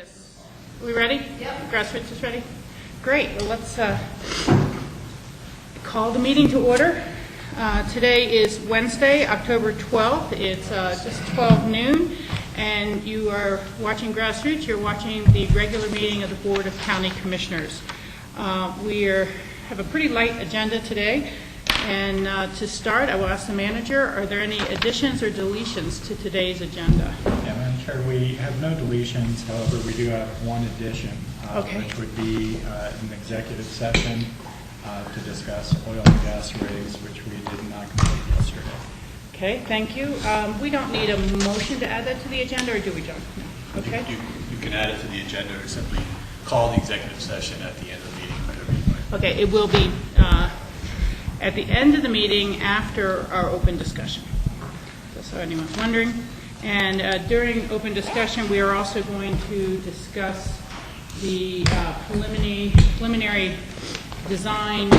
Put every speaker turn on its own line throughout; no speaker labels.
Yes. Are we ready? Yep. Grassroots is ready? Great. Well, let's call the meeting to order. Today is Wednesday, October 12th. It's just 12 noon, and you are watching Grassroots. You're watching the regular meeting of the Board of County Commissioners. We have a pretty light agenda today, and to start, I will ask the manager, are there any additions or deletions to today's agenda?
Yeah, Madam Chair, we have no deletions. However, we do have one addition, which would be an executive session to discuss oil and gas rigs, which we did not complete yesterday.
Okay, thank you. We don't need a motion to add that to the agenda, or do we, John? No. Okay.
You can add it to the agenda or simply call the executive session at the end of the meeting, whatever you like.
Okay, it will be at the end of the meeting after our open discussion, just so anyone's wondering. And during open discussion, we are also going to discuss the preliminary design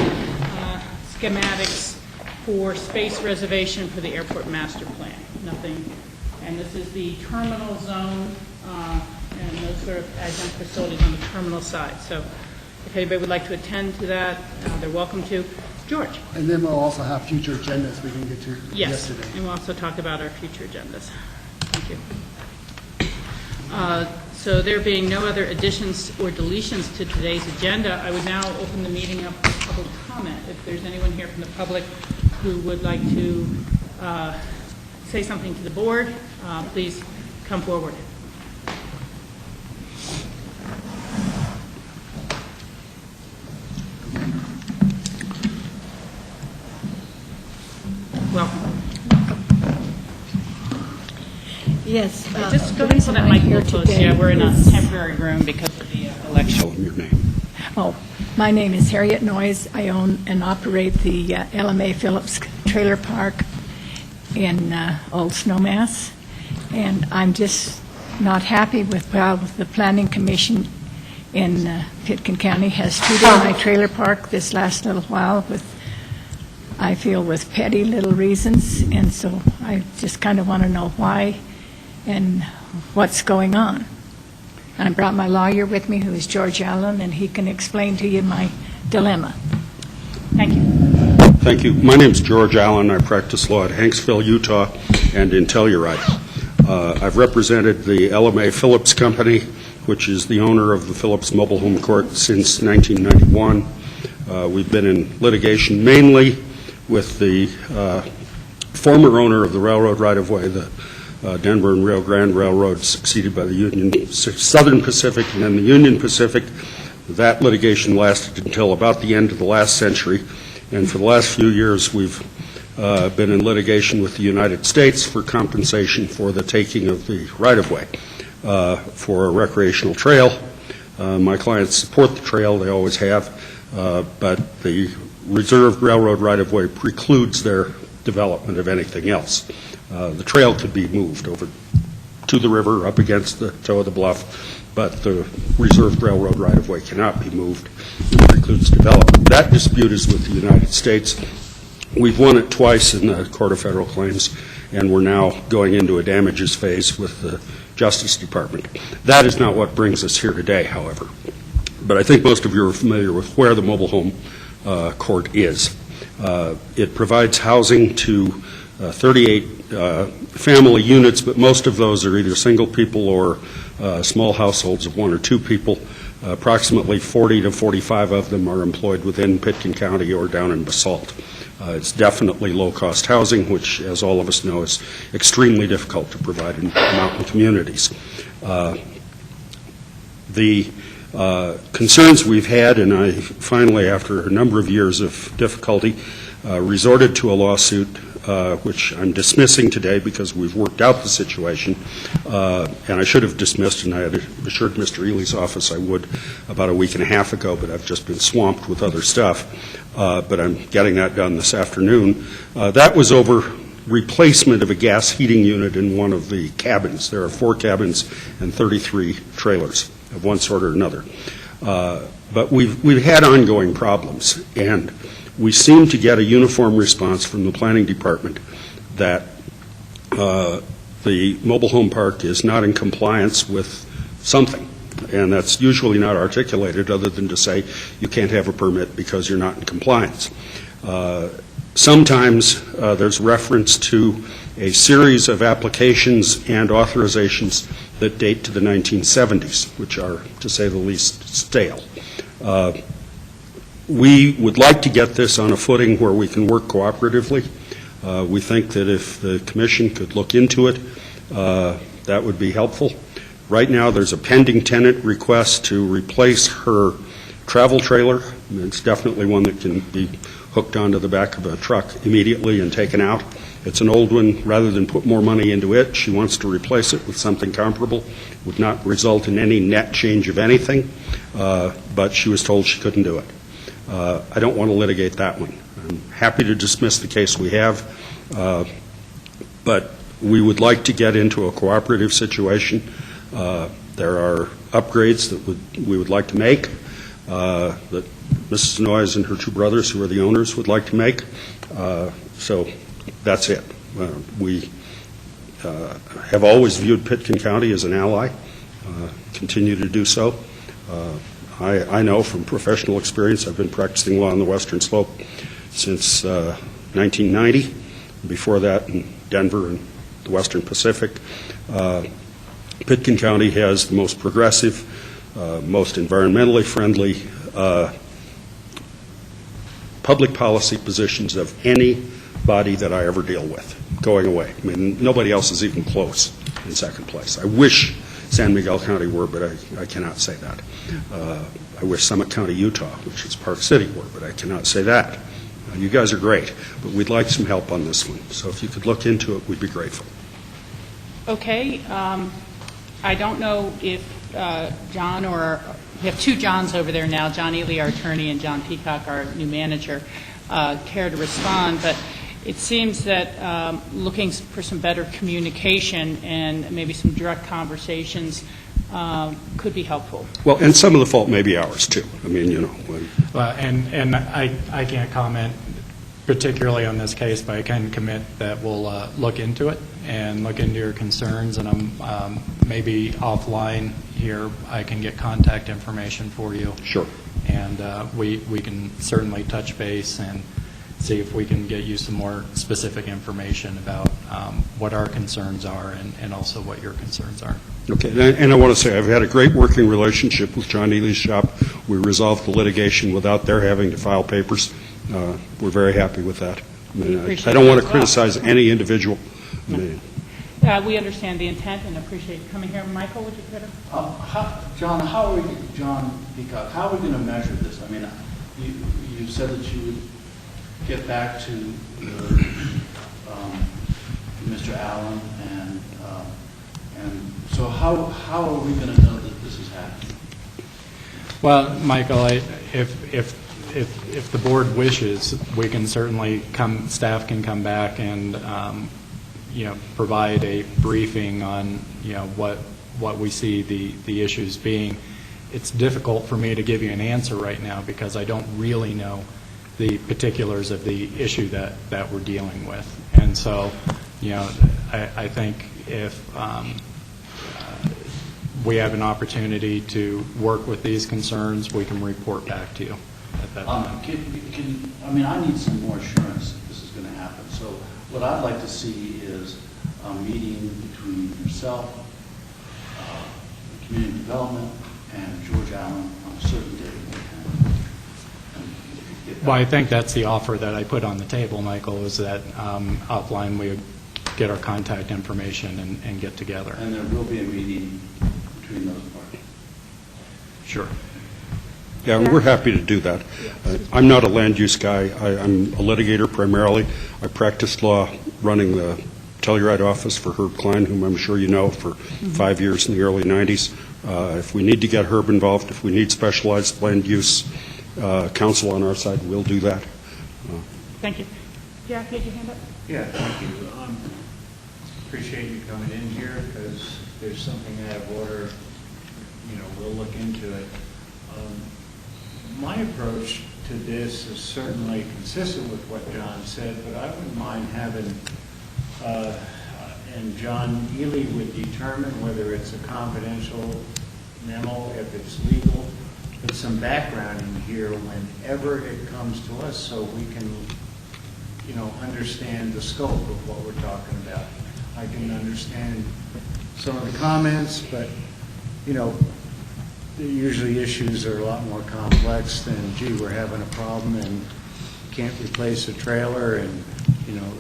schematics for space reservation for the airport master plan. Nothing, and this is the terminal zone and those sort of adjunct facilities on the terminal side. So if anybody would like to attend to that, they're welcome to. George.
And then we'll also have future agendas we can get to yesterday.
And we'll also talk about our future agendas. Thank you. So there being no other additions or deletions to today's agenda, I would now open the meeting up for public comment. If there's anyone here from the public who would like to say something to the board, please come forward. Welcome.
Yes.
Just go ahead and put that mic real close. Yeah, we're in a temporary room because of the election.
Your name.
Oh, my name is Harriet Noyes. I own and operate the LMA Phillips Trailer Park in Old Snowmass, and I'm just not happy with how the Planning Commission in Pitkin County has treated my trailer park this last little while I feel with petty little reasons, and so I just kind of want to know why and what's going on. And I brought my lawyer with me, who is George Allen, and he can explain to you my dilemma.
Thank you.
Thank you. My name is George Allen. I practice law at Hanksville, Utah, and in Telluride. I've represented the LMA Phillips Company, which is the owner of the Phillips Mobile Home Court, since 1991. We've been in litigation mainly with the former owner of the railroad right-of-way, the Denver and Rio Grande Railroad, succeeded by the Southern Pacific and then the Union Pacific. That litigation lasted until about the end of the last century, and for the last few years we've been in litigation with the United States for compensation for the taking of the right-of-way for a recreational trail. My clients support the trail, they always have, but the reserved railroad right-of-way precludes their development of anything else. The trail could be moved over to the river up against the toe of the bluff, but the reserved railroad right-of-way cannot be moved. It precludes development. That dispute is with the United States. We've won it twice in the Court of Federal Claims, and we're now going into a damages phase with the Justice Department. That is not what brings us here today, however. But I think most of you are familiar with where the mobile home court is. It provides housing to 38 family units, but most of those are either single people or small households of one or two people. Approximately 40 to 45 of them are employed within Pitkin County or down in Basalt. It's definitely low-cost housing, which, as all of us know, is extremely difficult to provide in mountain communities. The concerns we've had, and I finally, after a number of years of difficulty, resorted to a lawsuit, which I'm dismissing today because we've worked out the situation, and I should have dismissed, and I had assured Mr. Ely's office I would about a week and a half ago, but I've just been swamped with other stuff, but I'm getting that done this afternoon. That was over replacement of a gas heating unit in one of the cabins. There are 4 cabins and 33 trailers of one sort or another. But we've had ongoing problems, and we seem to get a uniform response from the Planning Department that the mobile home park is not in compliance with something. and that's usually not articulated other than to say you can't have a permit because you're not in compliance. Sometimes there's reference to a series of applications and authorizations that date to the 1970s, which are, to say the least, stale. We would like to get this on a footing where we can work cooperatively. We think that if the Commission could look into it, that would be helpful. Right now, there's a pending tenant request to replace her travel trailer. It's definitely one that can be hooked onto the back of a truck immediately and taken out. It's an old one. Rather than put more money into it, she wants to replace it with something comparable. It would not result in any net change of anything, but she was told she couldn't do it. I don't want to litigate that one. I'm happy to dismiss the case we have, but we would like to get into a cooperative situation. There are upgrades that we would like to make, that Mrs. Noyes and her two brothers, who are the owners, would like to make. So that's it. We have always viewed Pitkin County as an ally, continue to do so. I know from professional experience, I've been practicing law on the Western Slope since 1990. Before that, in Denver and the Western Pacific. Pitkin County has the most progressive, most environmentally friendly public policy positions of any body that I ever deal with, going away. I mean, nobody else is even close in second place. I wish San Miguel County were, but I cannot say that. I wish Summit County, Utah, which is Park City, were, but I cannot say that. You guys are great, but we'd like some help on this one. So if you could look into it, we'd be grateful.
Okay. I don't know if John or we have two Johns over there now, John Ely, our attorney, and John Peacock, our new manager, care to respond, but it seems that looking for some better communication and maybe some direct conversations could be helpful.
Well, and some of the fault may be ours, too. I mean, you know.
Well, and I can't comment particularly on this case, but I can commit that we'll look into it and look into your concerns, and I'm maybe offline here I can get contact information for you.
Sure.
And we can certainly touch base and see if we can get you some more specific information about what our concerns are and also what your concerns are.
Okay, and I want to say I've had a great working relationship with John Ely's shop. We resolved the litigation without their having to file papers. We're very happy with that. I don't want to criticize any individual.
We understand the intent and appreciate you coming here. Michael, would you put it?
John Peacock, how are we going to measure this? I mean, you said that you would get back to Mr. Allen, and so how are we going to know that this is happening?
Well, Michael, if the board wishes, we can certainly staff can come back and provide a briefing on what we see the issues being. It's difficult for me to give you an answer right now because I don't really know the particulars of the issue that we're dealing with. And so, I think if we have an opportunity to work with these concerns, we can report back to you at that time.
I need some more assurance that this is going to happen. So what I'd like to see is a meeting between yourself, community development, and George Allen on a certain date.
Well, I think that's the offer that I put on the table, Michael, is that offline we would get our contact information and get together.
And there will be a meeting between those parties.
Sure.
Yeah, we're happy to do that. I'm not a land use guy. I'm a litigator primarily. I practiced law running the Telluride office for Herb Klein, whom I'm sure you know, for 5 years in the early 90s. If we need to get Herb involved, if we need specialized land use counsel on our side, we'll do that.
Thank you. Jack, you had your hand up?
Yeah, thank you. Appreciate you coming in here because if there's something out of order, we'll look into it. My approach to this is certainly consistent with what John said, but I wouldn't mind having, and John Ely would determine whether it's a confidential memo, if it's legal, put some background in here whenever it comes to us so we can, understand the scope of what we're talking about. I can understand some of the comments, but, usually issues are a lot more complex than, gee, we're having a problem and can't replace a trailer, and,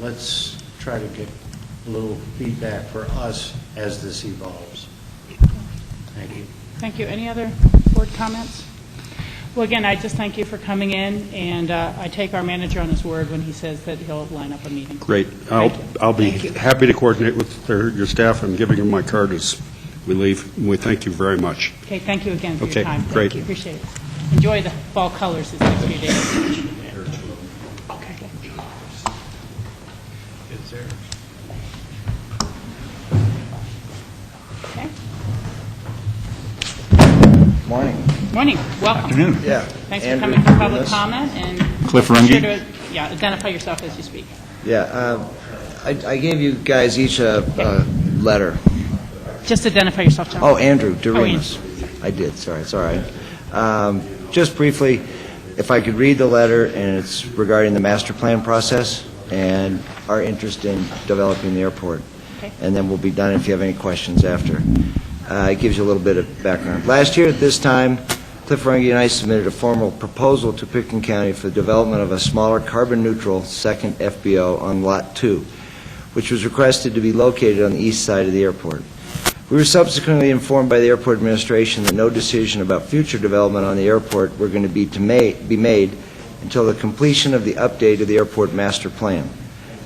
let's try to get a little feedback for us as this evolves. Thank you.
Thank you. Any other board comments? Well, again, I just thank you for coming in, and I take our manager on his word when he says that he'll line up a meeting.
Great. I'll be happy to coordinate with your staff. I'm giving them my card as we leave. We thank you very much.
Okay, thank you again for
Okay,
your time.
great.
Thank you. Appreciate it. Enjoy the fall colors these next few days. Okay.
It's there.
Okay.
Morning.
Morning. Welcome.
Afternoon. Yeah.
Thanks for
Andrew,
coming for public
Loomis.
comment, and
Cliff
be
Runge.
sure to, identify yourself as you speak.
Yeah, I gave you guys each a letter.
Just identify yourself, John.
Oh, Andrew Doremus. I did, sorry, it's all right. Just briefly, if I could read the letter, and it's regarding the master plan process and our interest in developing the airport.
Okay.
And then we'll be done if you have any questions after. It gives you a little bit of background. Last year at this time, Cliff Runge and I submitted a formal proposal to Pitkin County for the development of a smaller carbon-neutral second FBO on Lot 2, which was requested to be located on the east side of the airport. We were subsequently informed by the airport administration that no decision about future development on the airport were going to be made until the completion of the update of the airport master plan.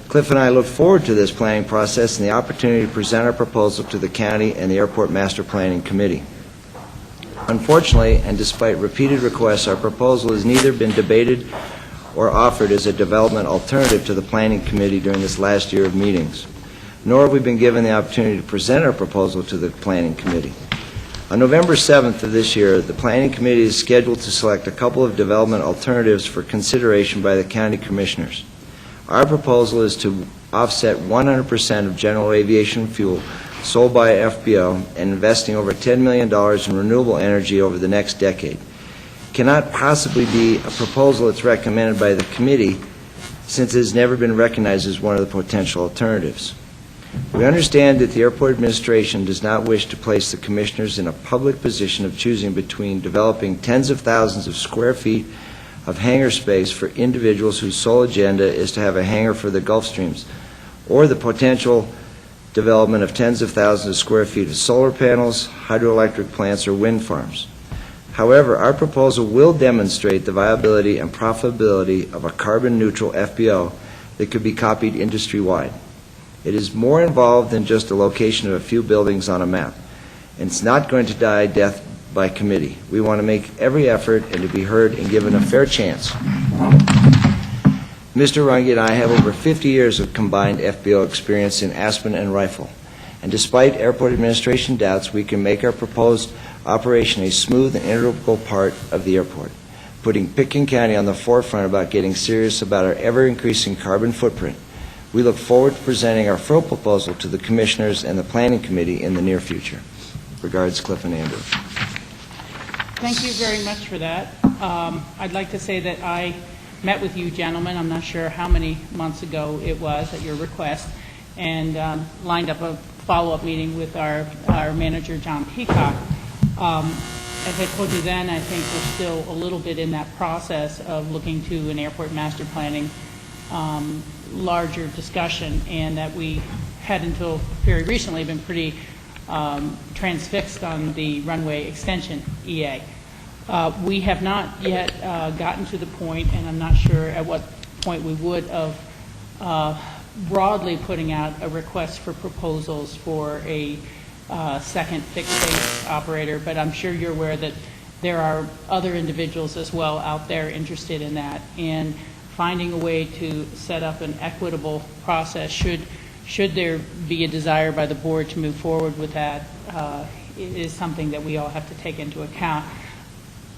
Cliff and I look forward to this planning process and the opportunity to present our proposal to the county and the Airport Master Planning Committee. Unfortunately, and despite repeated requests, our proposal has neither been debated or offered as a development alternative to the Planning Committee during this last year of meetings, nor have we been given the opportunity to present our proposal to the Planning Committee. On November 7th of this year, the Planning Committee is scheduled to select a couple of development alternatives for consideration by the County Commissioners. Our proposal is to offset 100% of general aviation fuel sold by FBO and investing over $10 million in renewable energy over the next decade. It cannot possibly be a proposal that's recommended by the committee since it has never been recognized as one of the potential alternatives. We understand that the airport administration does not wish to place the commissioners in a public position of choosing between developing tens of thousands of square feet of hangar space for individuals whose sole agenda is to have a hangar for the Gulfstreams, or the potential development of tens of thousands of square feet of solar panels, hydroelectric plants, or wind farms. However, our proposal will demonstrate the viability and profitability of a carbon-neutral FBO that could be copied industry-wide. It is more involved than just the location of a few buildings on a map, and it's not going to die a death by committee. We want to make every effort and to be heard and given a fair chance. Mr. Runge and I have over 50 years of combined FBO experience in Aspen and Rifle, and despite airport administration doubts, we can make our proposed operation a smooth and integral part of the airport, putting Pitkin County on the forefront about getting serious about our ever-increasing carbon footprint. We look forward to presenting our full proposal to the Commissioners and the Planning Committee in the near future. Regards, Cliff and Andrew.
Thank you very much for that. I'd like to say that I met with you gentlemen, I'm not sure how many months ago it was at your request, and lined up a follow-up meeting with our manager, John Peacock. As I told you then, I think we're still a little bit in that process of looking to an airport master planning larger discussion, and that we had until very recently been pretty transfixed on the runway extension EA. We have not yet gotten to the point, and I'm not sure at what point we would, of broadly putting out a request for proposals for a second fixed base operator, but I'm sure you're aware that there are other individuals as well out there interested in that, and finding a way to set up an equitable process should there be a desire by the board to move forward with that, is something that we all have to take into account.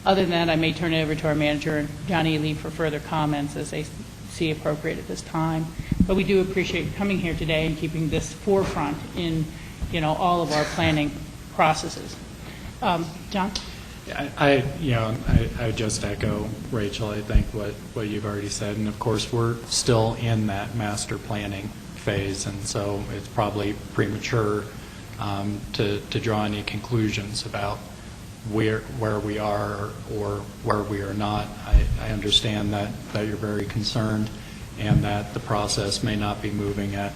Other than that, I may turn it over to our manager, Johnny Lee, for further comments as they see appropriate at this time. But we do appreciate you coming here today and keeping this forefront in all of our planning processes. John?
I would just echo, Rachel, I think what you've already said, and of course, we're still in that master planning phase, and so it's probably premature to draw any conclusions about where we are or where we are not. I understand that you're very concerned and that the process may not be moving at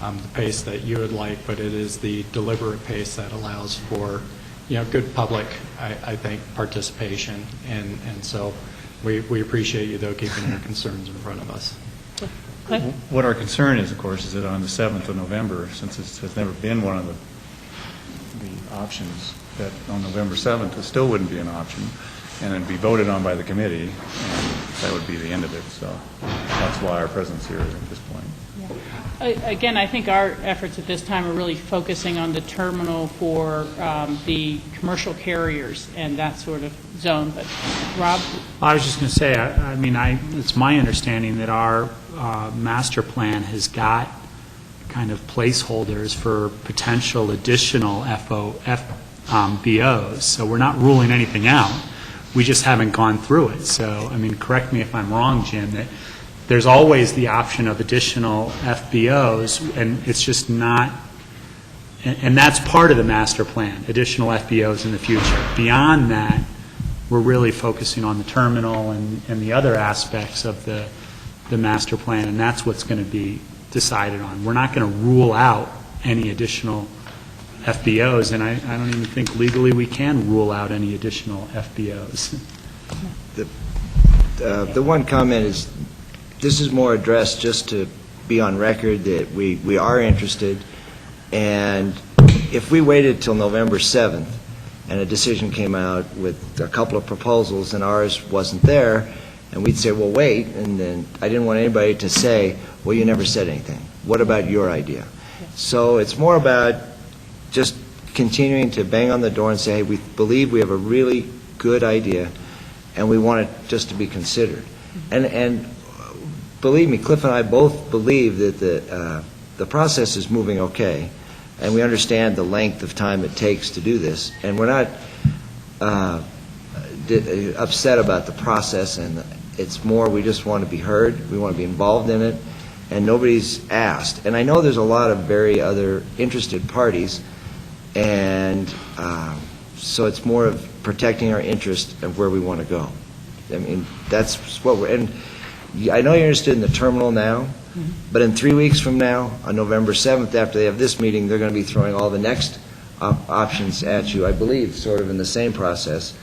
the pace that you would like, but it is the deliberate pace that allows for good public, I think, participation, and so we appreciate you, though, keeping your concerns in front of us.
Cliff?
What our concern is, of course, is that on the 7th of November, since it has never been one of the options, that on November 7th, it still wouldn't be an option, and it'd be voted on by the committee, and that would be the end of it. So that's why our presence here at this point.
Again, I think our efforts at this time are really focusing on the terminal for the commercial carriers and that sort of zone. But Rob?
I was just going to say, it's my understanding that our master plan has got kind of placeholders for potential additional FBOs. So we're not ruling anything out. We just haven't gone through it. So, correct me if I'm wrong, Jim, that there's always the option of additional FBOs, and it's just not, and that's part of the master plan, additional FBOs in the future. Beyond that, we're really focusing on the terminal and the other aspects of the master plan, and that's what's going to be decided on. We're not going to rule out any additional FBOs, and I don't even think legally we can rule out any additional FBOs.
The one comment is, this is more addressed just to be on record that we are interested, and if we waited till November 7th and a decision came out with a couple of proposals and ours wasn't there, and we'd say, well, wait, and then I didn't want anybody to say, well, you never said anything. What about your idea? So it's more about just continuing to bang on the door and say, hey, we believe we have a really good idea, and we want it just to be considered. And believe me, Cliff and I both believe that the process is moving okay, and we understand the length of time it takes to do this, and we're not upset about the process, and it's more we just want to be heard, we want to be involved in it, and nobody's asked. And I know there's a lot of very other interested parties, and so it's more of protecting our interest of where we want to go. That's what we're, and I know you're interested in the terminal now, but in 3 weeks from now, on November 7th, after they have this meeting, they're going to be throwing all the next options at you, I believe, sort of in the same process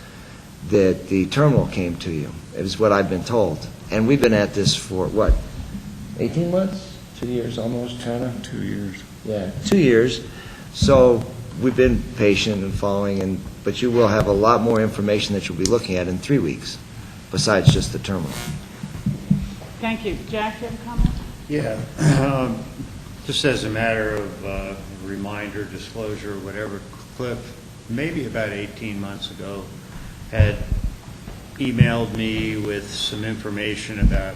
that the terminal came to you. It is what I've been told. And we've been at this for, 18 months? 2 years almost, China?
2 years.
Yeah, 2 years. So we've been patient and following, but you will have a lot more information that you'll be looking at in 3 weeks, besides just the terminal.
Thank you. Jack, you have a comment?
Yeah, just as a matter of reminder, disclosure, whatever, Cliff, maybe about 18 months ago, had emailed me with some information about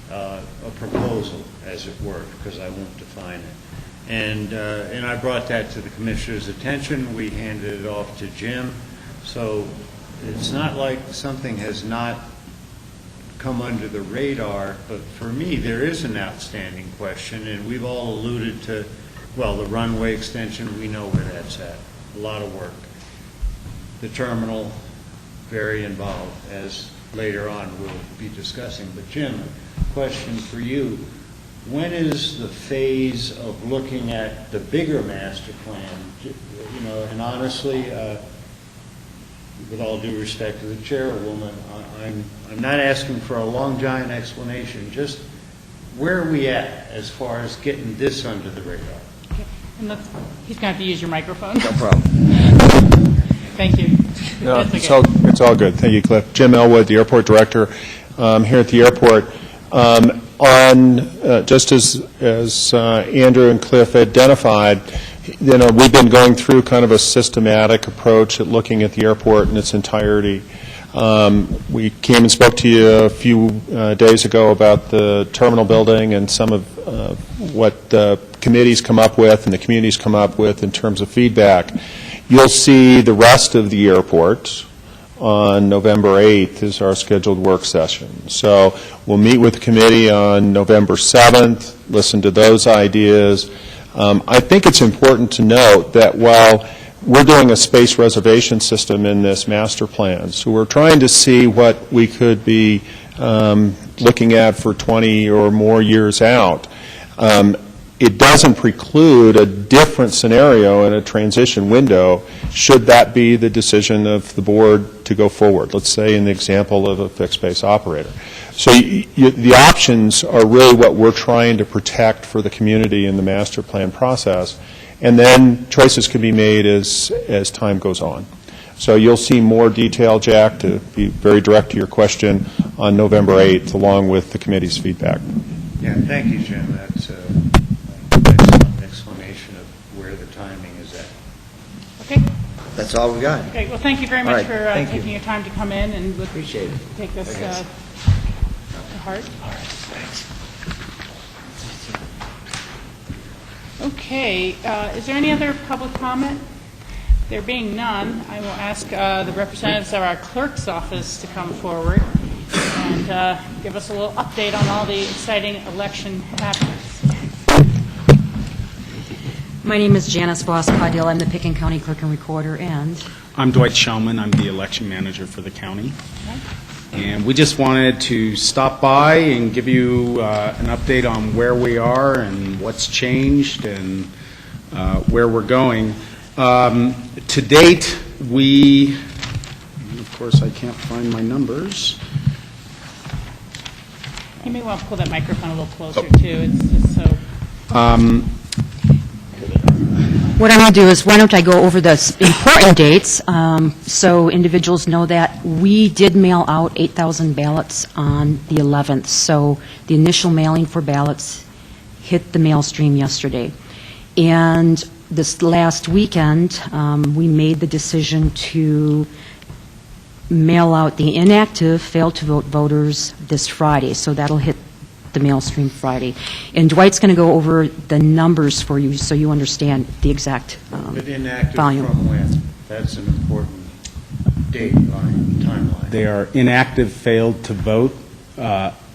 a proposal, as it were, because I won't define it. And I brought that to the commissioner's attention. We handed it off to Jim. So it's not like something has not come under the radar, but for me, there is an outstanding question, and we've all alluded to, well, the runway extension, we know where that's at. A lot of work. The terminal, very involved, as later on we'll be discussing. But Jim, question for you. When is the phase of looking at the bigger master plan? And honestly, with all due respect to the chairwoman, I'm not asking for a long, giant explanation. Just where are we at as far as getting this under the radar?
Okay. And he's going to have to use your microphone.
No problem.
Thank you.
No,
That's okay.
it's all good. Thank you, Cliff. Jim Elwood, the airport director here at the airport. Just as Andrew and Cliff identified, we've been going through kind of a systematic approach at looking at the airport in its entirety. We came and spoke to you a few days ago about the terminal building and some of what the committees come up with and the communities come up with in terms of feedback. You'll see the rest of the airport on November 8th is our scheduled work session. So we'll meet with the committee on November 7th, listen to those ideas. I think it's important to note that while we're doing a space reservation system in this master plan, so we're trying to see what we could be looking at for 20 or more years out. It doesn't preclude a different scenario in a transition window should that be the decision of the board to go forward, let's say in the example of a fixed-base operator. So the options are really what we're trying to protect for the community in the master plan process, and then choices can be made as time goes on. So you'll see more detail, Jack, to be very direct to your question, on November 8th, along with the committee's feedback.
Yeah, thank you, Jim. That's an excellent explanation of where the timing is at.
Okay.
That's all we got.
Okay, well, thank you very
All
much
right,
for
thank
taking
you.
your time to come in, and we'll
Appreciate it.
take this
I guess.
to heart.
All right, thanks.
Okay, is there any other public comment? There being none, I will ask the representatives of our clerk's office to come forward and give us a little update on all the exciting election happenings.
My name is Janice Voss-Caudill. I'm the Pickens County Clerk and Recorder, and
I'm Dwight Shellman. I'm the election manager for the county. And we just wanted to stop by and give you an update on where we are and what's changed and where we're going. To date, we, and of course I can't find my numbers.
You may want to pull that microphone a little closer, too. It's just so...
what I'm going to do is, why don't I go over the important dates so individuals know that we did mail out 8,000 ballots on the 11th. So the initial mailing for ballots hit the mail stream yesterday. And this last weekend, we made the decision to mail out the inactive, failed-to-vote voters this Friday. So that'll hit the mail stream Friday. And Dwight's going to go over the numbers for you so you understand the exact
But inactive
volume.
from when? That's an important date line, timeline.
They are inactive, failed to vote.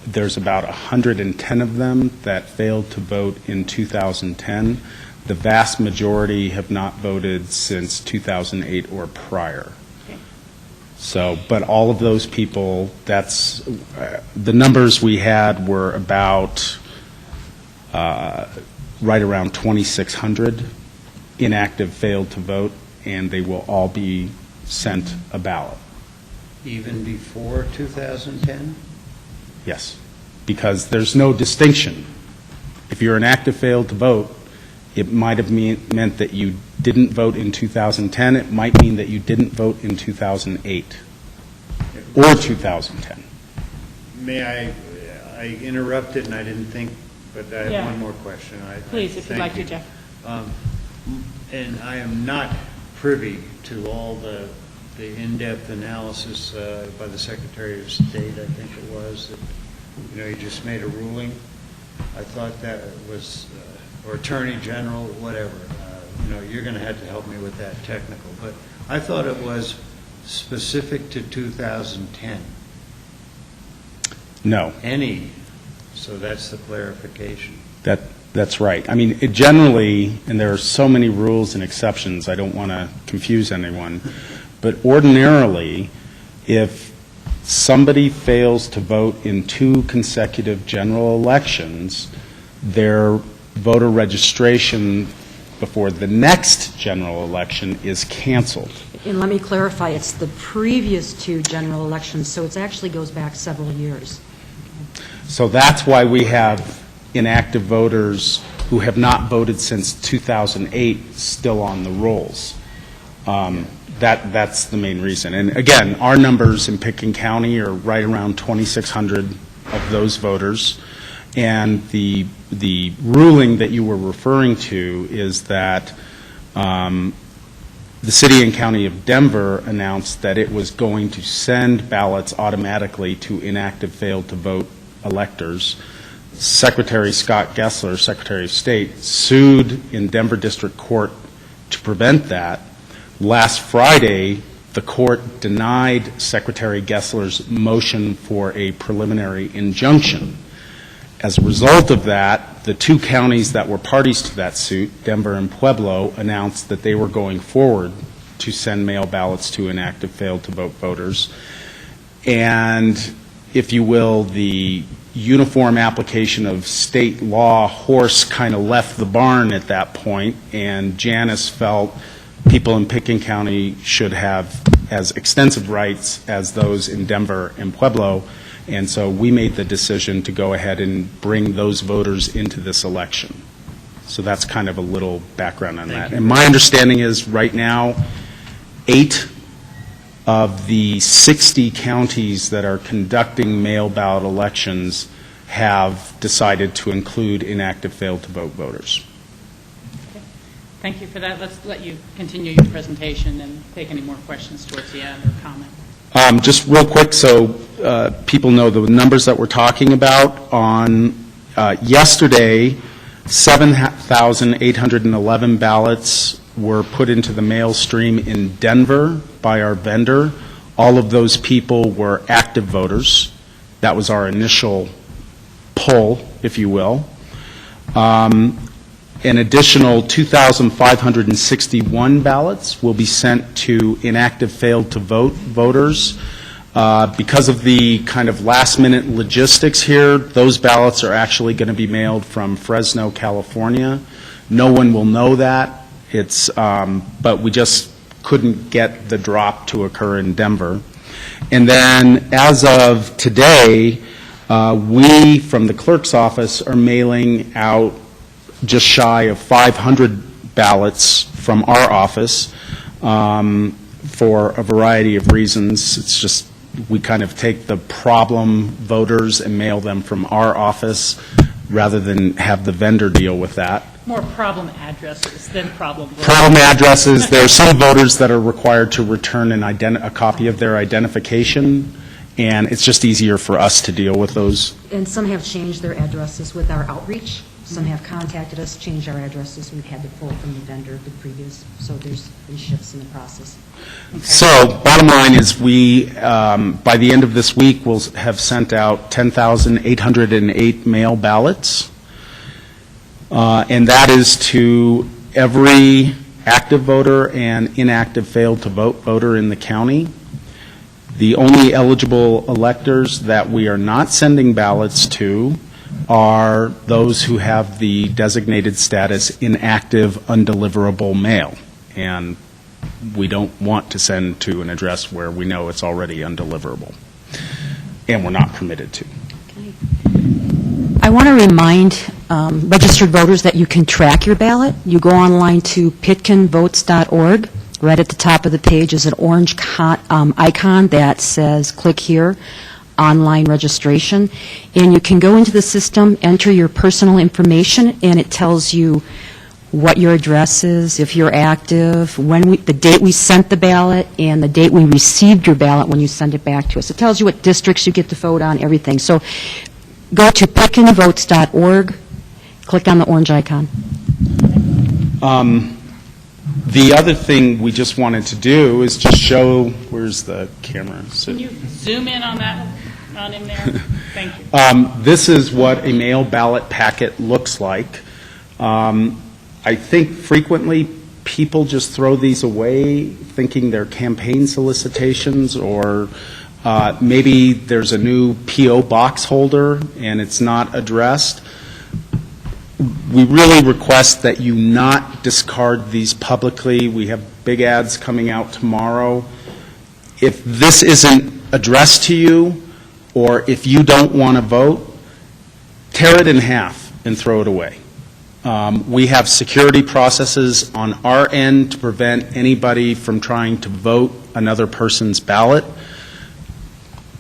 There's about 110 of them that failed to vote in 2010. The vast majority have not voted since 2008 or prior. So, but all of those people, that's, the numbers we had were about right around 2,600 inactive failed to vote, and they will all be sent a ballot.
Even before 2010?
Yes, because there's no distinction. If you're inactive failed to vote, it might have meant that you didn't vote in 2010. It might mean that you didn't vote in 2008 or 2010.
May I interrupted and I didn't think, but I have
Yeah.
one more question.
Please, if you'd
thank
like to,
you.
Jeff.
And I am not privy to all the in-depth analysis by the Secretary of State, I think it was, that, you know, he just made a ruling. I thought that was, or Attorney General, whatever. You know, you're going to have to help me with that technical. But I thought it was specific to 2010.
No.
Any. So that's the clarification.
That's right. I mean, it generally, and there are so many rules and exceptions, I don't want to confuse anyone, but ordinarily, if somebody fails to vote in 2 consecutive general elections, their voter registration before the next general election is canceled.
And let me clarify, it's the previous 2 general elections, so it actually goes back several years.
So that's why we have inactive voters who have not voted since 2008 still on the rolls. That's the main reason. And again, our numbers in Pickens County are right around 2,600 of those voters. And the ruling that you were referring to is that the City and County of Denver announced that it was going to send ballots automatically to inactive failed to vote electors. Secretary Scott Gessler, Secretary of State, sued in Denver District Court to prevent that, Last Friday, the court denied Secretary Gessler's motion for a preliminary injunction. As a result of that, the two counties that were parties to that suit, Denver and Pueblo, announced that they were going forward to send mail ballots to inactive failed-to-vote voters. And, if you will, the uniform application of state law horse kind of left the barn at that point, and Janice felt people in Pitkin County should have as extensive rights as those in Denver and Pueblo, and so we made the decision to go ahead and bring those voters into this election. So that's kind of a little background on that. And my understanding is right now, 8 of the 60 counties that are conducting mail ballot elections have decided to include inactive failed-to-vote voters.
Thank you for that. Let's let you continue your presentation and take any more questions towards the end or comment.
Just real quick, so people know the numbers that we're talking about. On yesterday, 7,811 ballots were put into the mail stream in Denver by our vendor. All of those people were active voters. That was our initial poll, if you will. An additional 2,561 ballots will be sent to inactive failed-to-vote voters. Because of the kind of last-minute logistics here, those ballots are actually going to be mailed from Fresno, California. No one will know that. But we just couldn't get the drop to occur in Denver. And then, as of today, we, from the clerk's office, are mailing out just shy of 500 ballots from our office for a variety of reasons. It's just we kind of take the problem voters and mail them from our office rather than have the vendor deal with that.
More problem addresses than problem voters.
Problem addresses. There are some voters that are required to return a copy of their identification, and it's just easier for us to deal with those.
And some have changed their addresses with our outreach. Some have contacted us, changed our addresses. We've had to pull from the vendor the previous, so there's been shifts in the process.
Okay.
So, bottom line is we, by the end of this week, will have sent out 10,808 mail ballots, and that is to every active voter and inactive failed-to-vote voter in the county. The only eligible electors that we are not sending ballots to are those who have the designated status inactive, undeliverable mail. And we don't want to send to an address where we know it's already undeliverable. And we're not permitted to.
Okay. I want to remind registered voters that you can track your ballot. You go online to pitkinvotes.org. Right at the top of the page is an orange icon that says click here, online registration, and you can go into the system, enter your personal information, and it tells you what your address is, if you're active, the date we sent the ballot, and the date we received your ballot when you send it back to us. It tells you what districts you get to vote on, everything. So go to pitkinvotes.org, click on the orange icon.
The other thing we just wanted to do is just show, where's the camera?
Can you zoom in on that, on in there? Thank you.
This is what a mail ballot packet looks like. I think frequently people just throw these away thinking they're campaign solicitations, or maybe there's a new P.O. box holder and it's not addressed. We really request that you not discard these publicly. We have big ads coming out tomorrow. If this isn't addressed to you, or if you don't want to vote, tear it in half and throw it away. We have security processes on our end to prevent anybody from trying to vote another person's ballot,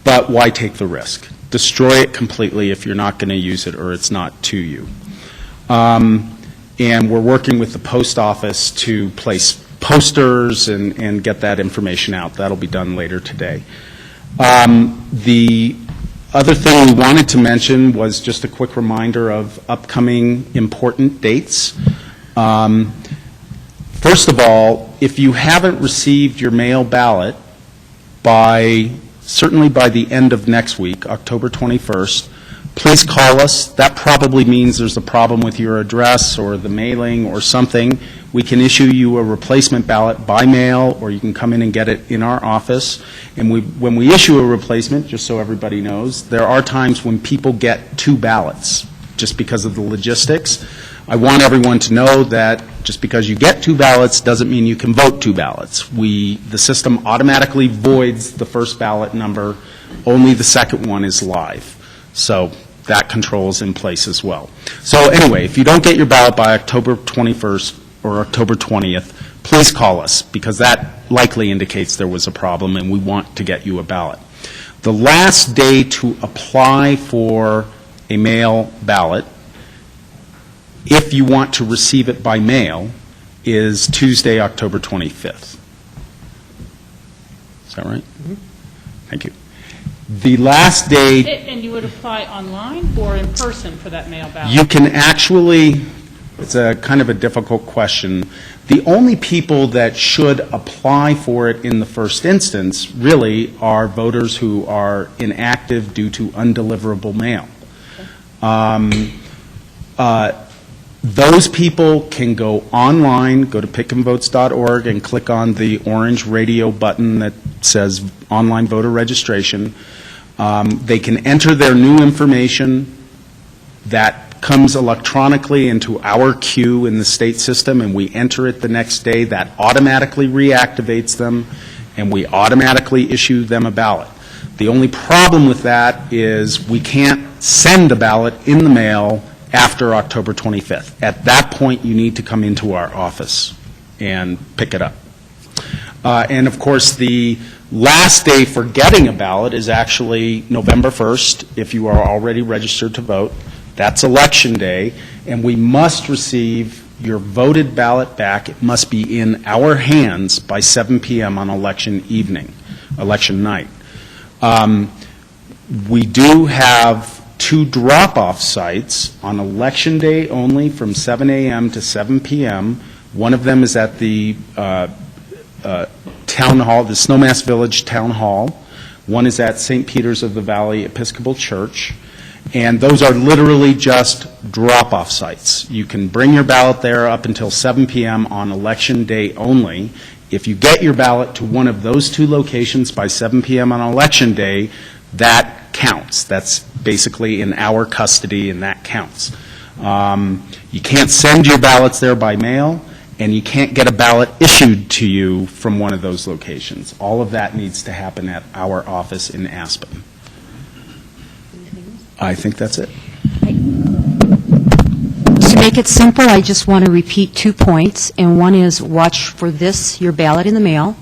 but why take the risk? Destroy it completely if you're not going to use it or it's not to you. And we're working with the post office to place posters and get that information out. That'll be done later today. The other thing we wanted to mention was just a quick reminder of upcoming important dates. First of all, if you haven't received your mail ballot certainly by the end of next week, October 21st, please call us. That probably means there's a problem with your address or the mailing or something. We can issue you a replacement ballot by mail, or you can come in and get it in our office. And when we issue a replacement, just so everybody knows, there are times when people get 2 ballots just because of the logistics. I want everyone to know that just because you get 2 ballots doesn't mean you can vote 2 ballots. The system automatically voids the first ballot number. Only the second one is live. So that control is in place as well. So anyway, if you don't get your ballot by October 21st or October 20th, please call us, because that likely indicates there was a problem and we want to get you a ballot. The last day to apply for a mail ballot, if you want to receive it by mail, is Tuesday, October 25th. Is that right? Mm-hmm. Thank you. The last day...
And you would apply online or in person for that mail ballot?
You can actually, it's a kind of a difficult question. The only people that should apply for it in the first instance really are voters who are inactive due to undeliverable mail. Those people can go online, go to pickandvotes.org and click on the orange radio button that says online voter registration. They can enter their new information that comes electronically into our queue in the state system, and we enter it the next day. That automatically reactivates them, and we automatically issue them a ballot. The only problem with that is we can't send a ballot in the mail after October 25th. At that point, you need to come into our office and pick it up. And of course, the last day for getting a ballot is actually November 1st, if you are already registered to vote. That's Election Day, and we must receive your voted ballot back. It must be in our hands by 7 p.m. on election evening, election night. We do have 2 drop-off sites on Election Day only from 7 a.m. to 7 p.m. One of them is at the Town Hall, the Snowmass Village Town Hall. One is at St. Peter's of the Valley Episcopal Church. And those are literally just drop-off sites. You can bring your ballot there up until 7 p.m. on Election Day only. If you get your ballot to one of those 2 locations by 7 p.m. on Election Day, that counts. That's basically in our custody, and that counts. You can't send your ballots there by mail, and you can't get a ballot issued to you from one of those locations. All of that needs to happen at our office in Aspen. I think that's it.
To make it simple, I just want to repeat 2 points, and one is watch for your ballot in the mail.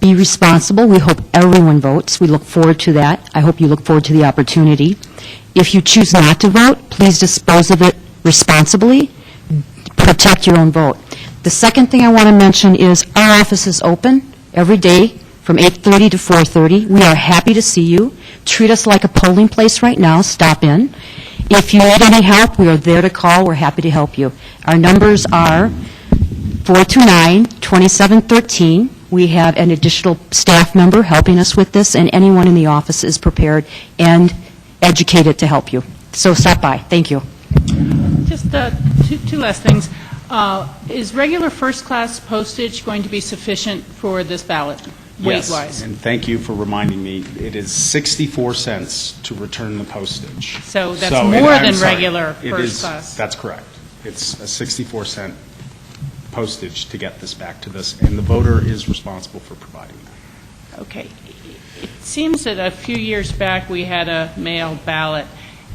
Be responsible. We hope everyone votes. We look forward to that. I hope you look forward to the opportunity. If you choose not to vote, please dispose of it responsibly. Protect your own vote. The second thing I want to mention is our office is open every day from 8:30 to 4:30. We are happy to see you. Treat us like a polling place right now. Stop in. If you need any help, we are there to call. We're happy to help you. Our numbers are 429-2713. We have an additional staff member helping us with this, and anyone in the office is prepared and educated to help you. So stop by. Thank you.
Just two last things. Is regular first-class postage going to be sufficient for this ballot, weight-wise?
Yes, and thank you for reminding me. It is 64 cents to return the postage.
So that's more than regular first class.
That's correct. It's a 64-cent postage to get this back to this, and the voter is responsible for providing that.
Okay. It seems that a few years back we had a mail ballot,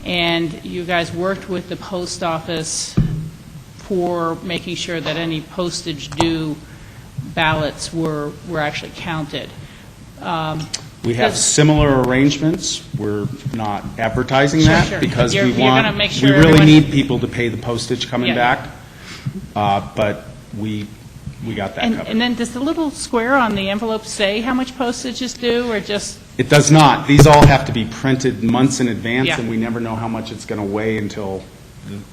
and you guys worked with the post office for making sure that any postage due ballots were actually counted.
We have similar arrangements. We're not advertising that because we really need people to pay the postage coming back, but we got that covered.
And then does the little square on the envelope say how much postage is due, or just?
It does not. These all have to be printed months in advance, and we never know how much it's going to weigh until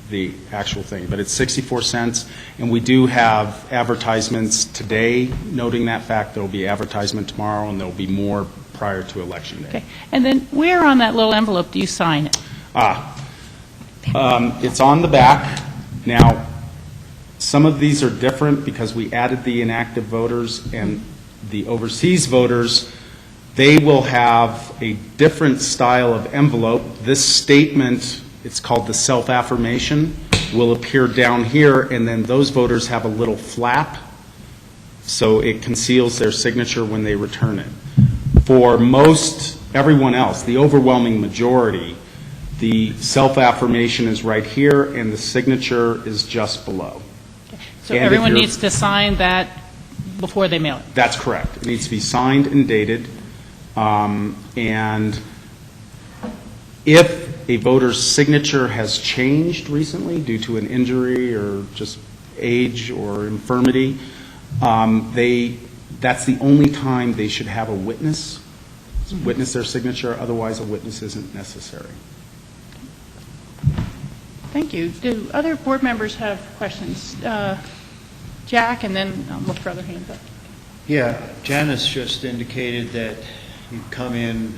the actual thing, but it's 64 cents, and we do have advertisements today noting that fact. There will be advertisement tomorrow, and there will be more prior to Election Day.
Okay. And then where on that little envelope do you sign it?
It's on the back. Now, some of these are different because we added the inactive voters, and the overseas voters, they will have a different style of envelope. This statement, it's called the self-affirmation, will appear down here, and then those voters have a little flap, so it conceals their signature when they return it. For most, everyone else, the overwhelming majority, the self-affirmation is right here, and the signature is just below.
So
And
everyone
if you're-
needs to sign that before they mail it?
That's correct. It needs to be signed and dated. And if a voter's signature has changed recently due to an injury or just age or infirmity, that's the only time they should have a witness their signature. Otherwise, a witness isn't necessary.
Thank you. Do other board members have questions? Jack, and then I'll look for other hands up.
Yeah, Janice just indicated that you come in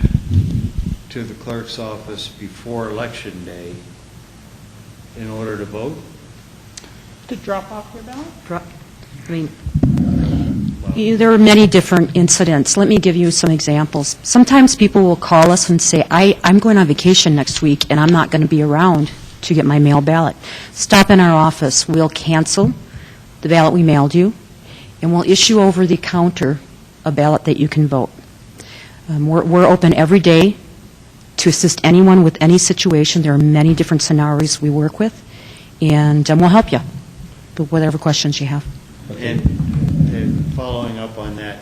to the clerk's office before Election Day in order to vote?
To drop off your ballot?
I mean, there are many different incidents. Let me give you some examples. Sometimes people will call us and say, I'm going on vacation next week and I'm not going to be around to get my mail ballot. Stop in our office. We'll cancel the ballot we mailed you, and we'll issue over the counter a ballot that you can vote. We're open every day to assist anyone with any situation. There are many different scenarios we work with, and we'll help you with whatever questions you have.
And following up on that,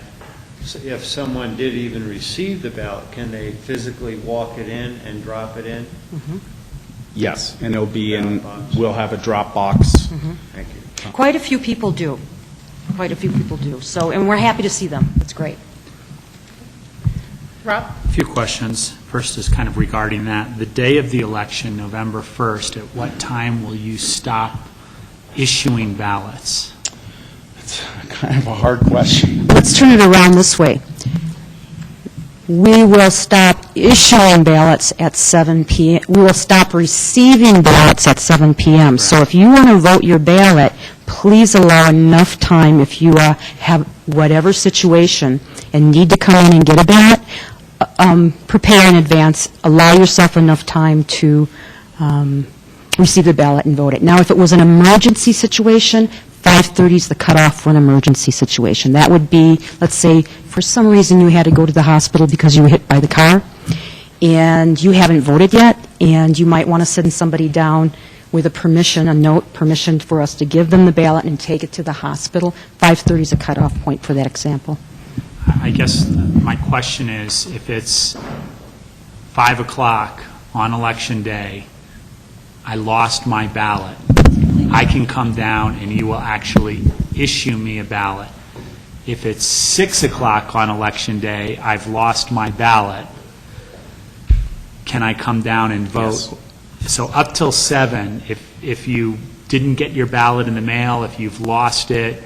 if someone did even receive the ballot, can they physically walk it in and drop it in?
Mm-hmm.
Yes, and it'll be in, we'll have a drop box.
Mm-hmm.
Thank you.
Quite a few people do. Quite a few people do. So, and we're happy to see them. It's great.
Rob?
A few questions. First is kind of regarding that. The day of the election, November 1st, at what time will you stop issuing ballots?
It's kind of a hard question.
Let's turn it around this way. We will stop issuing ballots at 7 p.m. We will stop receiving ballots at 7 p.m. So if you want to vote your ballot, please allow enough time if you have whatever situation and need to come in and get a ballot, prepare in advance, allow yourself enough time to receive the ballot and vote it. Now, if it was an emergency situation, 5:30 is the cutoff for an emergency situation. That would be, let's say, for some reason you had to go to the hospital because you were hit by the car, and you haven't voted yet, and you might want to send somebody down with a note, permission for us to give them the ballot and take it to the hospital. 5:30 is a cutoff point for that example.
I guess my question is, if it's 5 o'clock on Election Day, I lost my ballot, I can come down and you will actually issue me a ballot. If it's 6 o'clock on Election Day, I've lost my ballot, can I come down and vote? Yes. So up till 7, if you didn't get your ballot in the mail, if you've lost it,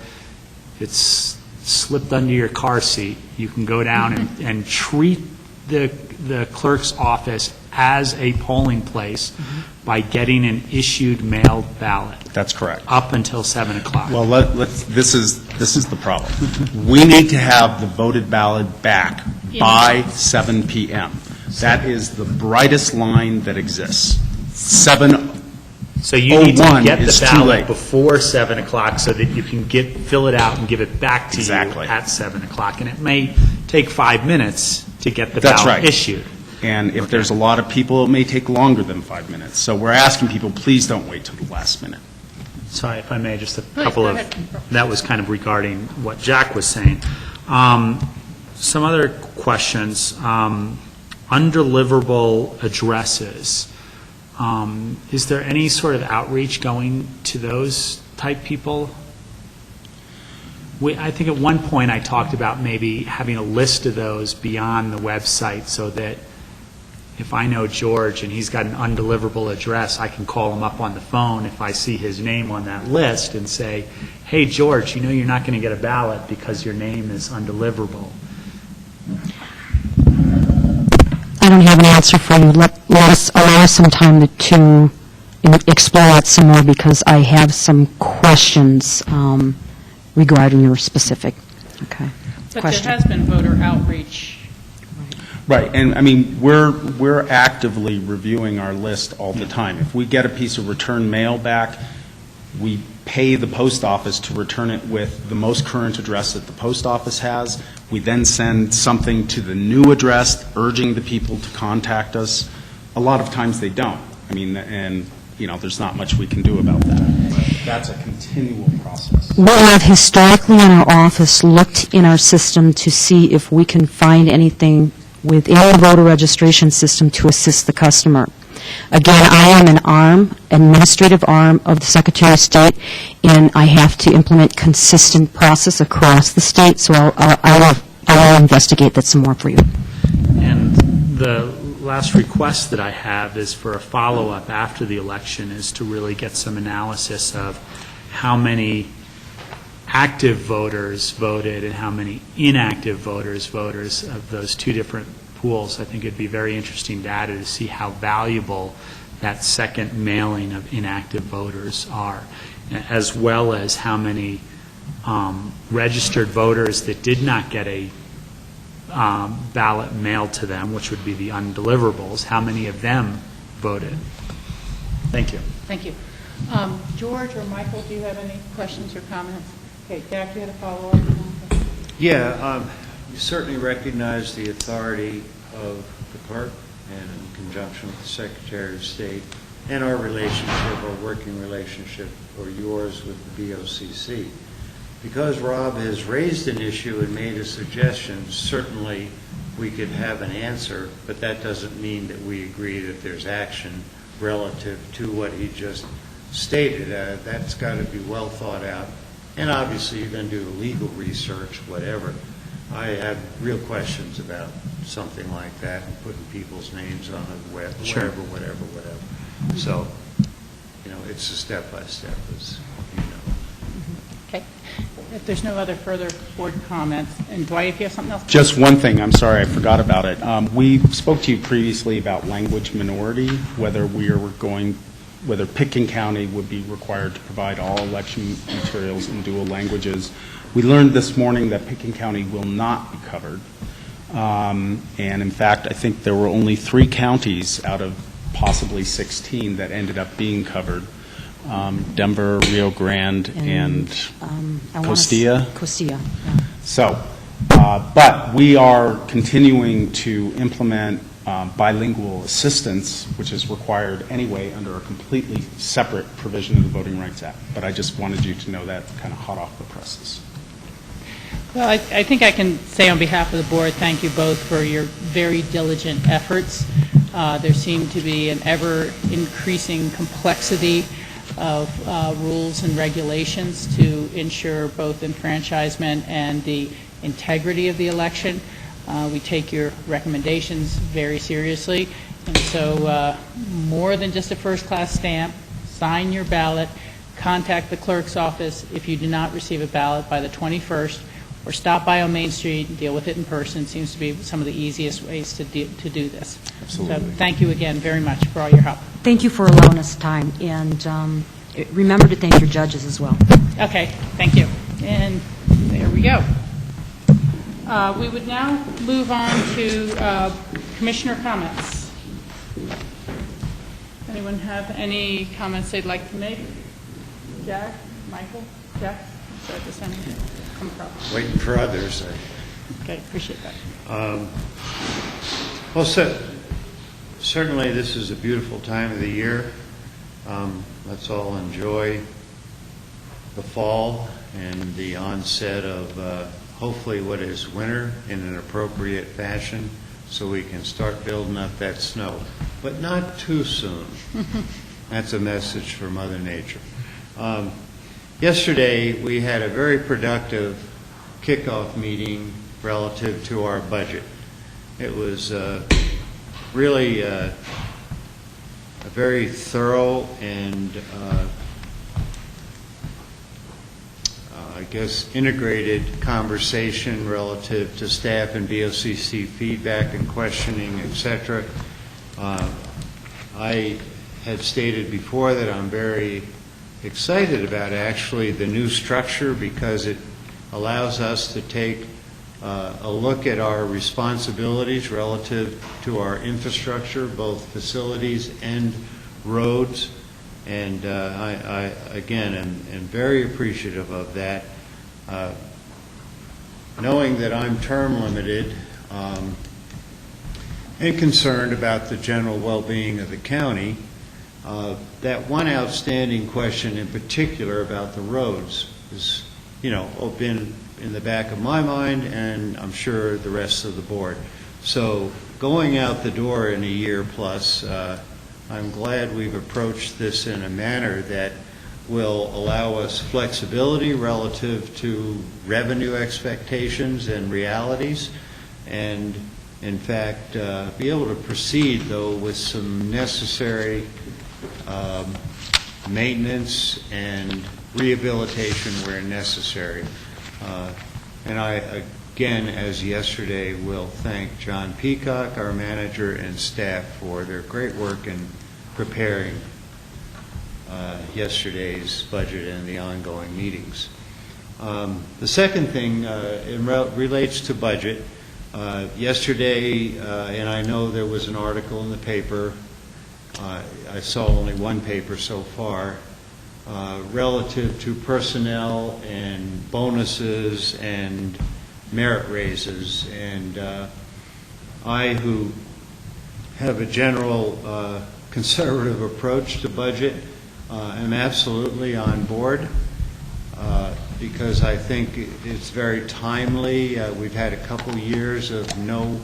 it's slipped under your car seat, you can go down and treat the clerk's office as a polling place by getting an issued mailed ballot.
That's correct.
Up until 7 o'clock.
Well, this is the problem. We need to have the voted ballot back by 7 p.m. That is the brightest line that exists. 7:01
So you need to get the
is too
ballot
late.
before 7 o'clock so that you can fill it out and give it back to
Exactly.
you at 7 o'clock. And it may take 5 minutes to get the
That's
ballot
right.
issued.
And if there's a lot of people, it may take longer than 5 minutes. So we're asking people, please don't wait till the last minute.
Sorry, if I may, just a
Please,
couple
go
of,
ahead.
that was kind of regarding what Jack was saying. Some other questions. Undeliverable addresses. Is there any sort of outreach going to those type people? I think at one point I talked about maybe having a list of those beyond the website so that if I know George and he's got an undeliverable address, I can call him up on the phone if I see his name on that list and say, hey, George, you know you're not going to get a ballot because your name is undeliverable.
I don't have an answer for you. Allow us some time to explore that some more, because I have some questions regarding your specific
But
question.
there has been voter outreach.
Right, and I mean, we're actively reviewing our list all the time. If we get a piece of return mail back, we pay the post office to return it with the most current address that the post office has. We then send something to the new address urging the people to contact us. A lot of times they don't. I mean, and, you know, there's not much we can do about that. But that's a continual process.
We have historically in our office looked in our system to see if we can find anything within the voter registration system to assist the customer. Again, I am an administrative arm of the Secretary of State, and I have to implement consistent process across the state, so I will investigate that some more for you.
And the last request that I have is for a follow-up after the election, is to really get some analysis of how many active voters voted and how many inactive voters of those two different pools. I think it'd be very interesting data to see how valuable that second mailing of inactive voters are, as well as how many registered voters that did not get a ballot mailed to them, which would be the undeliverables, how many of them voted. Thank you.
Thank you. George or Michael, do you have any questions or comments? Okay, Jack, you had a follow-up?
Yeah, you certainly recognize the authority of the clerk, and in conjunction with the Secretary of State, and our relationship, our working relationship, or yours with the BOCC. Because Rob has raised an issue and made a suggestion, certainly we could have an answer, but that doesn't mean that we agree that there's action relative to what he just stated. That's got to be well thought out. And obviously you're going to do legal research, whatever. I have real questions about something like that and putting people's names on the web,
Sure.
whatever. So, you know, it's a step-by-step, as you know.
Okay. If there's no other further board comments, and Dwight, if you have something else?
Just one thing, I'm sorry, I forgot about it. We spoke to you previously about language minority, whether Pitkin County would be required to provide all election materials in dual languages. We learned this morning that Pitkin County will not be covered. And in fact, I think there were only 3 counties out of possibly 16 that ended up being covered. Denver, Rio Grande, and Costilla.
Costilla.
So, but we are continuing to implement bilingual assistance, which is required anyway under a completely separate provision of the Voting Rights Act. But I just wanted you to know that kind of hot off the presses.
Well, I think I can say on behalf of the board, thank you both for your very diligent efforts. There seemed to be an ever-increasing complexity of rules and regulations to ensure both enfranchisement and the integrity of the election. We take your recommendations very seriously, and so more than just a first-class stamp, sign your ballot, contact the clerk's office if you do not receive a ballot by the 21st, or stop by on Main Street and deal with it in person. Seems to be some of the easiest ways to do this.
Absolutely.
So thank you again very much for all your help.
Thank you for allowing us time, and remember to thank your judges as well.
Okay, thank you. And there we go. We would now move on to commissioner comments. Anyone have any comments they'd like to make? Jack, Michael, Jeff? Start this time. Come across.
Waiting for others.
Okay, appreciate that.
Well, certainly this is a beautiful time of the year. Let's all enjoy the fall and the onset of hopefully what is winter in an appropriate fashion, so we can start building up that snow, but not too soon. That's a message for Mother Nature. Yesterday, we had a very productive kickoff meeting relative to our budget. It was really a very thorough and I guess integrated conversation relative to staff and BOCC feedback and questioning, etc. I had stated before that I'm very excited about actually the new structure because it allows us to take a look at our responsibilities relative to our infrastructure, both facilities and roads. And I again, am very appreciative of that. Knowing that I'm term limited and concerned about the general well-being of the county, that one outstanding question in particular about the roads has, been in the back of my mind, and I'm sure the rest of the board. So going out the door in a year plus, I'm glad we've approached this in a manner that will allow us flexibility relative to revenue expectations and realities, and in fact be able to proceed though with some necessary maintenance and rehabilitation where necessary. And I again, as yesterday, will thank John Peacock, our manager, and staff for their great work in preparing yesterday's budget and the ongoing meetings. The second thing relates to budget. Yesterday, and I know there was an article in the paper, I saw only one paper so far, relative to personnel and bonuses and merit raises. And I, who have a general conservative approach to budget, am absolutely on board because I think it's very timely. We've had a couple years of no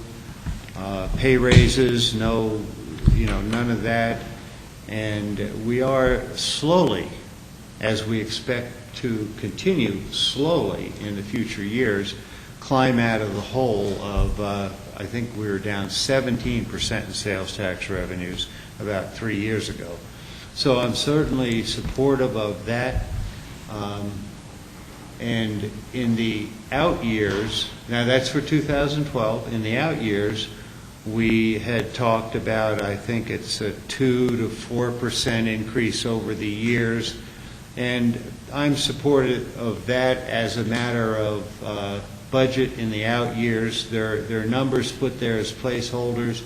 pay raises, none of that, and we are slowly, as we expect to continue slowly in the future years, climb out of the hole of, I think we were down 17% in sales tax revenues about 3 years ago. So I'm certainly supportive of that. And in the out years, now that's for 2012, in the out years, we had talked about, I think it's a 2 to 4% increase over the years, and I'm supportive of that as a matter of budget in the out years. There are numbers put there as placeholders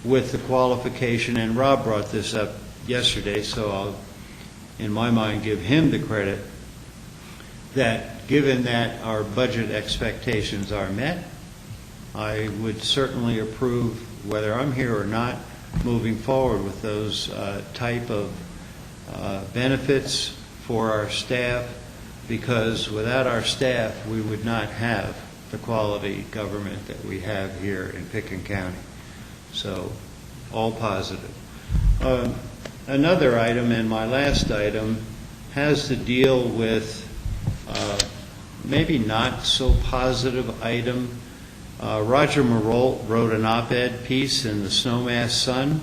with the qualification, and Rob brought this up yesterday, so I'll, in my mind, give him the credit that given that our budget expectations are met, I would certainly approve, whether I'm here or not, moving forward with those type of benefits for our staff, because without our staff, we would not have the quality government that we have here in Pickens County. So, all positive. Another item, and my last item, has to deal with maybe not so positive item. Roger Marolt wrote an op-ed piece in the Snowmass Sun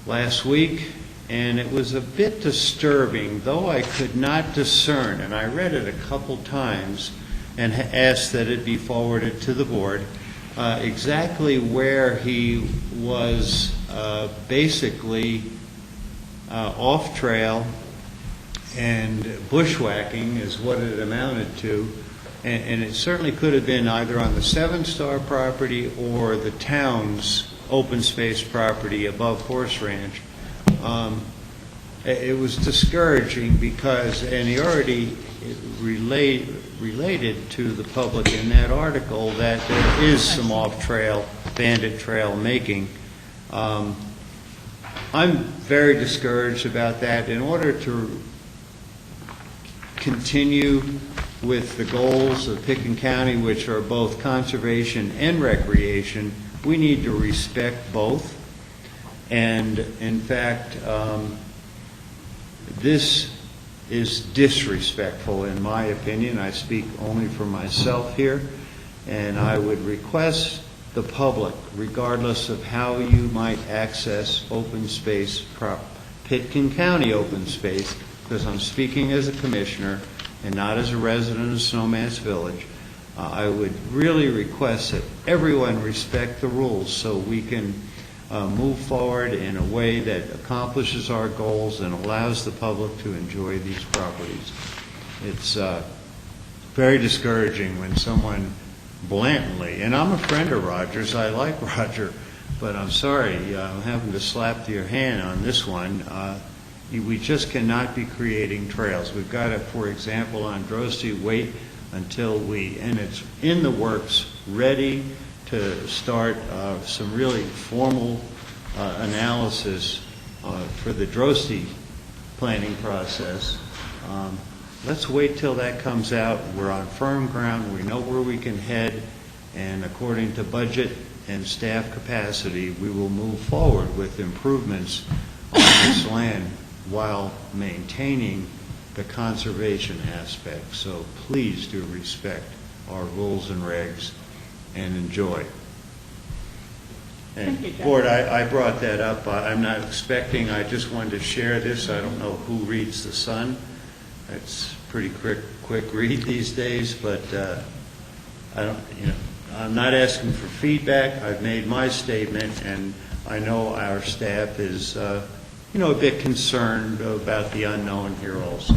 last week, and it was a bit disturbing, though I could not discern, and I read it a couple times and asked that it be forwarded to the board, exactly where he was basically off trail, and bushwhacking is what it amounted to. And it certainly could have been either on the Seven Star property or the town's open space property above Horse Ranch. It was discouraging because, and he already related to the public in that article that there is some off-trail, bandit trail making. I'm very discouraged about that. In order to continue with the goals of Pickens County, which are both conservation and recreation, we need to respect both. And in fact, this is disrespectful in my opinion. I speak only for myself here, and I would request the public, regardless of how you might access open space, Pitkin County open space, because I'm speaking as a commissioner and not as a resident of Snowmass Village, I would really request that everyone respect the rules so we can move forward in a way that accomplishes our goals and allows the public to enjoy these properties. It's very discouraging when someone blatantly, and I'm a friend of Roger's, I like Roger, but I'm sorry, I'm having to slap your hand on this one. We just cannot be creating trails. We've got to, for example, on Drosty, wait until and it's in the works, ready to start some really formal analysis for the Drosty planning process. Let's wait till that comes out. We're on firm ground. We know where we can head, and according to budget and staff capacity, we will move forward with improvements on this land while maintaining the conservation aspect. So please do respect our rules and regs and enjoy. And Board, I brought that up. I'm not expecting, I just wanted to share this. I don't know who reads the Sun. It's pretty quick read these days, but I'm not asking for feedback. I've made my statement, and I know our staff is a bit concerned about the unknown here also.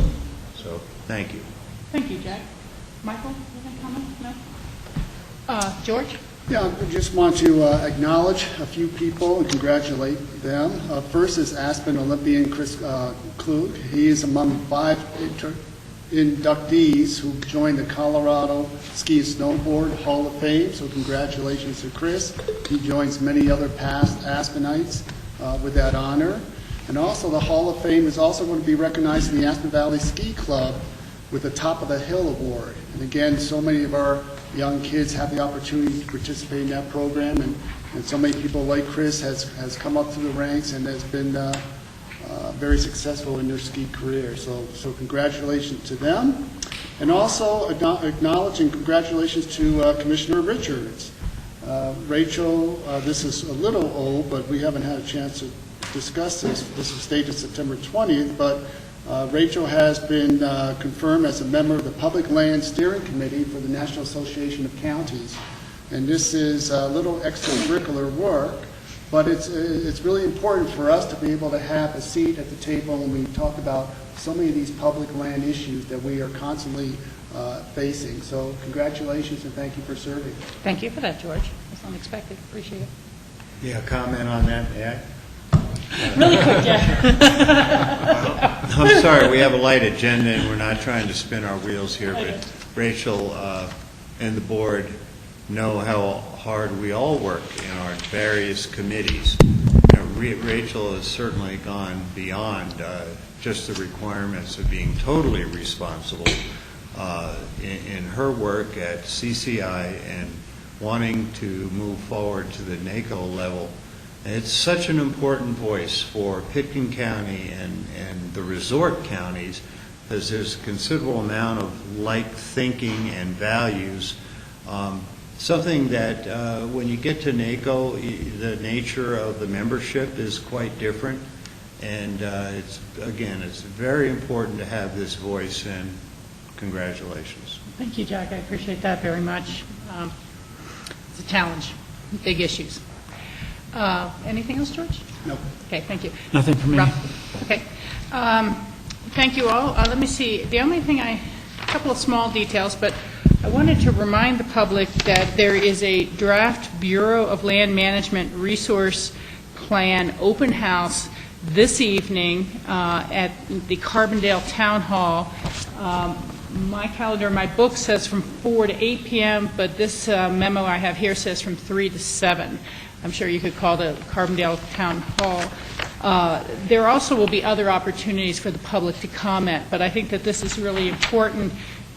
So thank you.
Thank you, Jack. Michael, you have a comment? No? George?
Yeah, I just want to acknowledge a few people and congratulate them. First is Aspen Olympian Chris Klug. He is among 5 inductees who joined the Colorado Ski and Snowboard Hall of Fame, so congratulations to Chris. He joins many other past Aspenites with that honor. And also the Hall of Fame is also going to be recognizing the Aspen Valley Ski Club with the Top of the Hill Award. And again, so many of our young kids have the opportunity to participate in that program, and so many people like Chris has come up through the ranks and has been very successful in their ski career. So congratulations to them. And also acknowledging congratulations to Commissioner Richards. Rachel, this is a little old, but we haven't had a chance to discuss this. This was stated September 20th, but Rachel has been confirmed as a member of the Public Land Steering Committee for the National Association of Counties. And this is a little extracurricular work, but it's really important for us to be able to have a seat at the table when we talk about so many of these public land issues that we are constantly facing. So congratulations and thank you for serving.
Thank you for that, George. That's unexpected. Appreciate it.
Yeah, comment on that, may I?
Really quick, yeah.
I'm sorry, we have a light agenda and we're not trying to spin our wheels here, but Rachel and the board know how hard we all work in our various committees. Rachel has certainly gone beyond just the requirements of being totally responsible in her work at CCI and wanting to move forward to the NACO level. It's such an important voice for Pitkin County and the resort counties, because there's a considerable amount of like thinking and values. Something that when you get to NACO, the nature of the membership is quite different. And it's very important to have this voice, and congratulations.
Thank you, Jack. I appreciate that very much. It's a challenge, big issues. Anything else, George?
No.
Okay, thank you.
Nothing for me.
Rob? Okay. Thank you all. Let me see. The only thing a couple of small details, but I wanted to remind the public that there is a draft Bureau of Land Management Resource Plan open house this evening at the Carbondale Town Hall. My calendar, my book says from 4 to 8 p.m., but this memo I have here says from 3 to 7. I'm sure you could call the Carbondale Town Hall. There also will be other opportunities for the public to comment, but I think that this is really important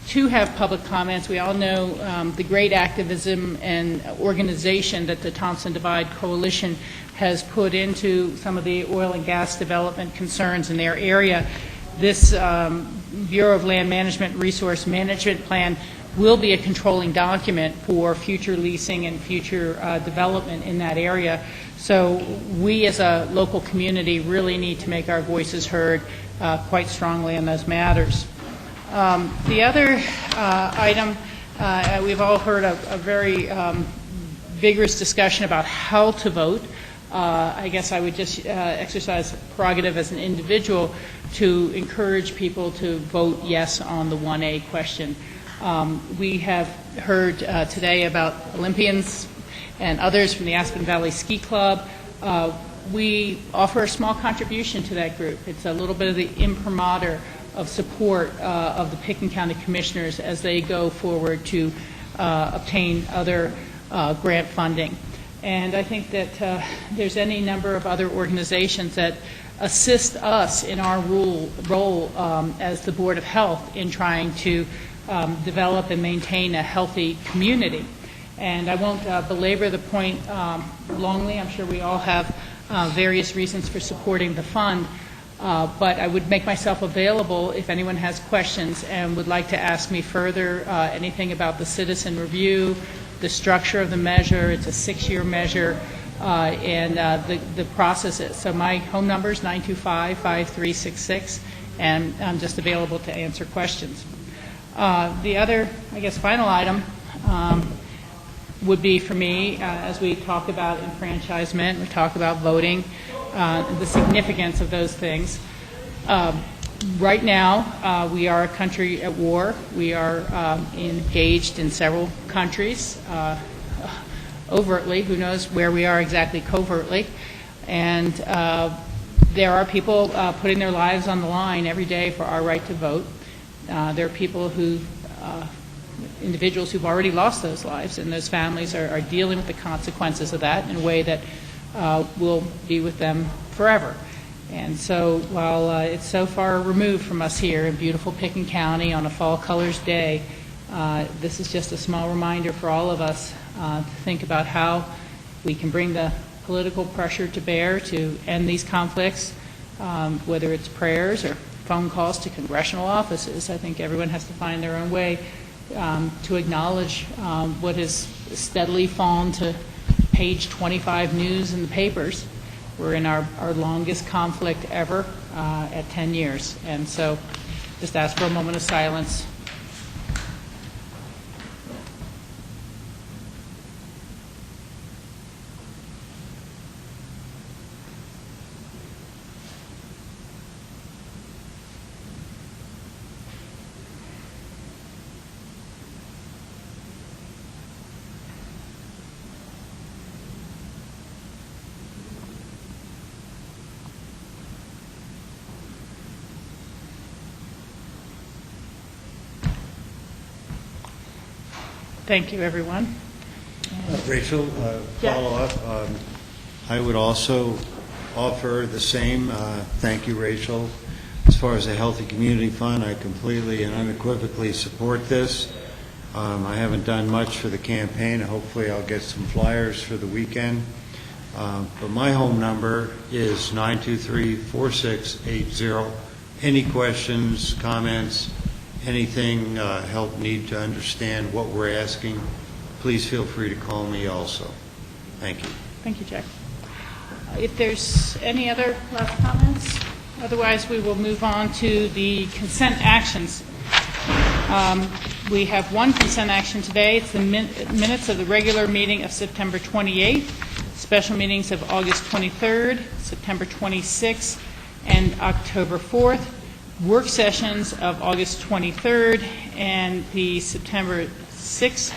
to have public comments. We all know the great activism and organization that the Thompson Divide Coalition has put into some of the oil and gas development concerns in their area. This Bureau of Land Management Resource Management Plan will be a controlling document for future leasing and future development in that area. So we as a local community really need to make our voices heard quite strongly on those matters. The other item, we've all heard a very vigorous discussion about how to vote. I guess I would just exercise prerogative as an individual to encourage people to vote yes on the 1A question. We have heard today about Olympians and others from the Aspen Valley Ski Club. We offer a small contribution to that group. It's a little bit of the imprimatur of support of the Pickens County Commissioners as they go forward to obtain other grant funding. And I think that there's any number of other organizations that assist us in our role as the Board of Health in trying to develop and maintain a healthy community. And I won't belabor the point longly. I'm sure we all have various reasons for supporting the fund. But I would make myself available if anyone has questions and would like to ask me further anything about the citizen review, the structure of the measure. It's a 6-year measure, and the process. So my home number is 925-5366, and I'm just available to answer questions. The other, I guess, final item would be for me, as we talk about enfranchisement, we talk about voting, the significance of those things. Right now, we are a country at war. We are engaged in several countries overtly. Who knows where we are exactly covertly. And there are people putting their lives on the line every day for our right to vote. There are people who, individuals who've already lost those lives, and those families are dealing with the consequences of that in a way that will be with them forever. And so while it's so far removed from us here in beautiful Pickens County on a fall colors day, this is just a small reminder for all of us to think about how we can bring the political pressure to bear to end these conflicts, whether it's prayers or phone calls to congressional offices. I think everyone has to find their own way to acknowledge what has steadily fallen to page 25 news in the papers. We're in our longest conflict ever at 10 years. And so just ask for a moment of silence. Thank you, everyone.
Rachel, follow up. I would also offer the same. Thank you, Rachel. As far as the Healthy Community Fund, I completely and unequivocally support this. I haven't done much for the campaign. Hopefully I'll get some flyers for the weekend. But my home number is 923-4680. Any questions, comments, anything, help need to understand what we're asking, please feel free to call me also. Thank you.
Thank you, Jack. If there's any other last comments, otherwise we will move on to the consent actions. We have one consent action today. It's the minutes of the regular meeting of September 28th, special meetings of August 23rd, September 26th, and October 4th, work sessions of August 23rd, and the September 6th,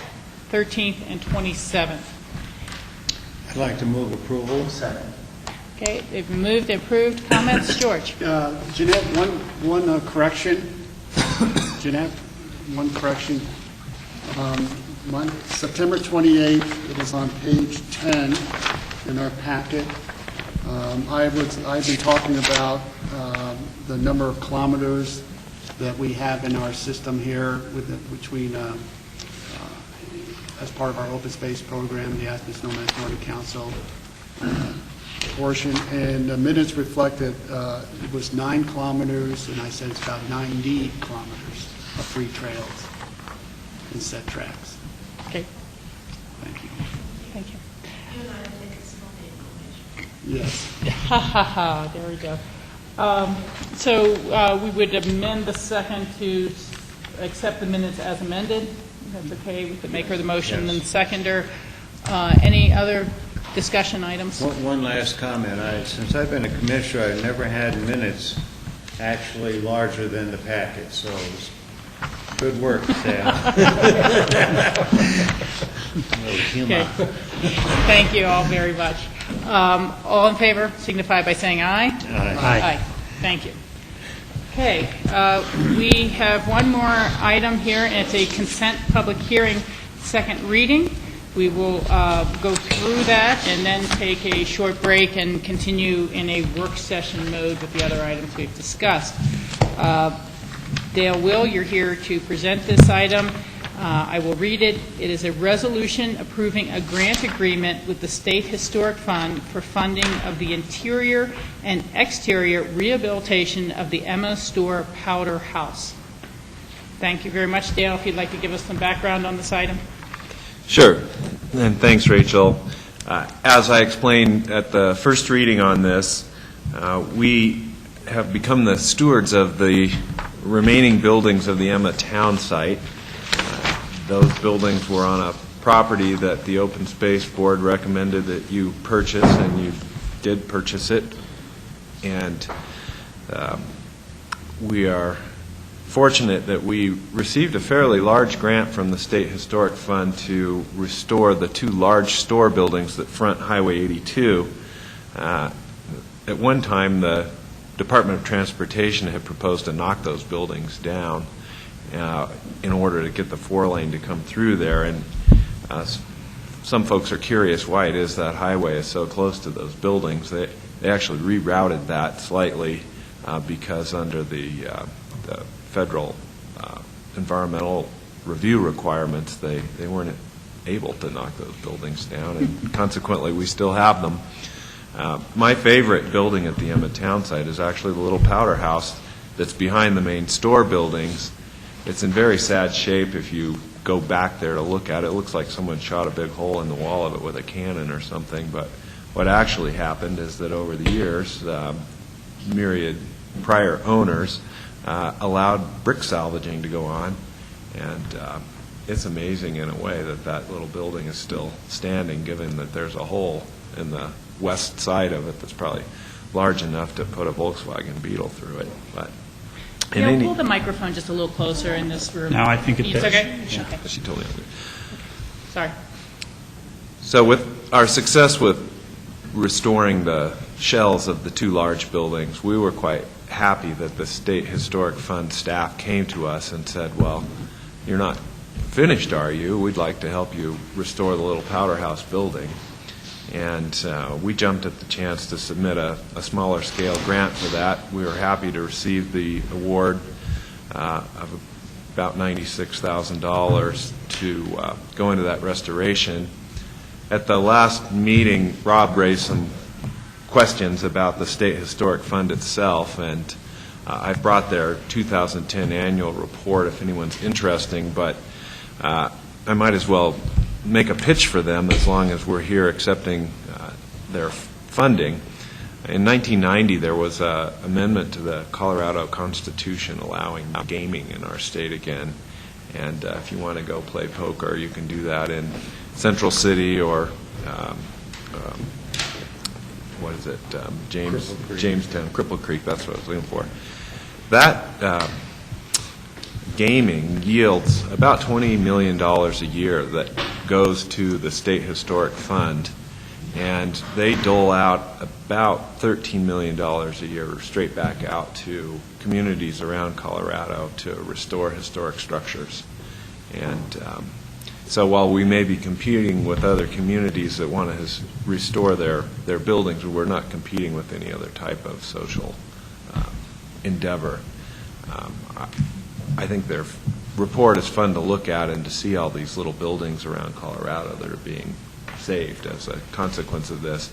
13th, and 27th.
I'd like to move approval. Second.
Okay, they've been moved and approved. Comments? George?
Jeanette, one correction. Jeanette, one correction. September 28th, it was on page 10 in our packet. I've been talking about the number of kilometers that we have in our system here between as part of our open space program, the Aspen Snowmass Nordic Council portion, and the minutes reflected it was 9 kilometers, and I said it's about 90 kilometers of free trails. and set tracks.
Okay,
Thank you.
thank you.
Yes.
Ha, ha, ha, there we go. So we would amend the second to accept the minutes as amended. That's okay with the maker of the motion and the seconder. Any other discussion items?
One last comment. Since I've been a commissioner, I've never had minutes actually larger than the packet, so it was good work, staff.
Okay. Thank you all very much. All in favor signify by saying aye.
Aye.
Thank you. Okay, we have one more item here, and it's a consent public hearing, second reading. We will go through that and then take a short break and continue in a work session mode with the other items we've discussed. Dale Will, you're here to present this item. I will read it. It is a resolution approving a grant agreement with the State Historic Fund for funding of the interior and exterior rehabilitation of the Emma Store Powder House. Thank you very much. Dale, if you'd like to give us some background on this item.
Sure, and thanks, Rachel. As I explained at the first reading on this, we have become the stewards of the remaining buildings of the Emma Town site. Those buildings were on a property that the Open Space Board recommended that you purchase, and you did purchase it. And we are fortunate that we received a fairly large grant from the State Historic Fund to restore the two large store buildings that front Highway 82. At one time, the Department of Transportation had proposed to knock those buildings down in order to get the 4-lane to come through there. And some folks are curious why it is that highway is so close to those buildings. They actually rerouted that slightly because under the federal environmental review requirements, they weren't able to knock those buildings down, and consequently we still have them. My favorite building at the Emma Town site is actually the little powder house that's behind the main store buildings. It's in very sad shape. If you go back there to look at it, it looks like someone shot a big hole in the wall of it with a cannon or something. But what actually happened is that over the years, myriad prior owners allowed brick salvaging to go on, and it's amazing in a way that that little building is still standing, given that there's a hole in the west side of it that's probably large enough to put a Volkswagen Beetle through it. But
Pull the microphone just a little closer in this room.
No, I think
it's okay.
She
Okay.
totally agreed.
Sorry.
So with our success with restoring the shells of the two large buildings, we were quite happy that the State Historic Fund staff came to us and said, well, you're not finished, are you? We'd like to help you restore the little powder house building. And we jumped at the chance to submit a smaller scale grant for that. We were happy to receive the award of about $96,000 to go into that restoration. At the last meeting, Rob raised some questions about the State Historic Fund itself, and I've brought their 2010 annual report if anyone's interested, but I might as well make a pitch for them as long as we're here accepting their funding. In 1990, there was an amendment to the Colorado Constitution allowing gaming in our state again. And if you want to go play poker, you can do that in Central City or Jamestown, Cripple Creek, that's what I was looking for. That gaming yields about $20 million a year that goes to the State Historic Fund, and they dole out about $13 million a year straight back out to communities around Colorado to restore historic structures. And so while we may be competing with other communities that want to restore their buildings, we're not competing with any other type of social endeavor. I think their report is fun to look at and to see all these little buildings around Colorado that are being saved as a consequence of this.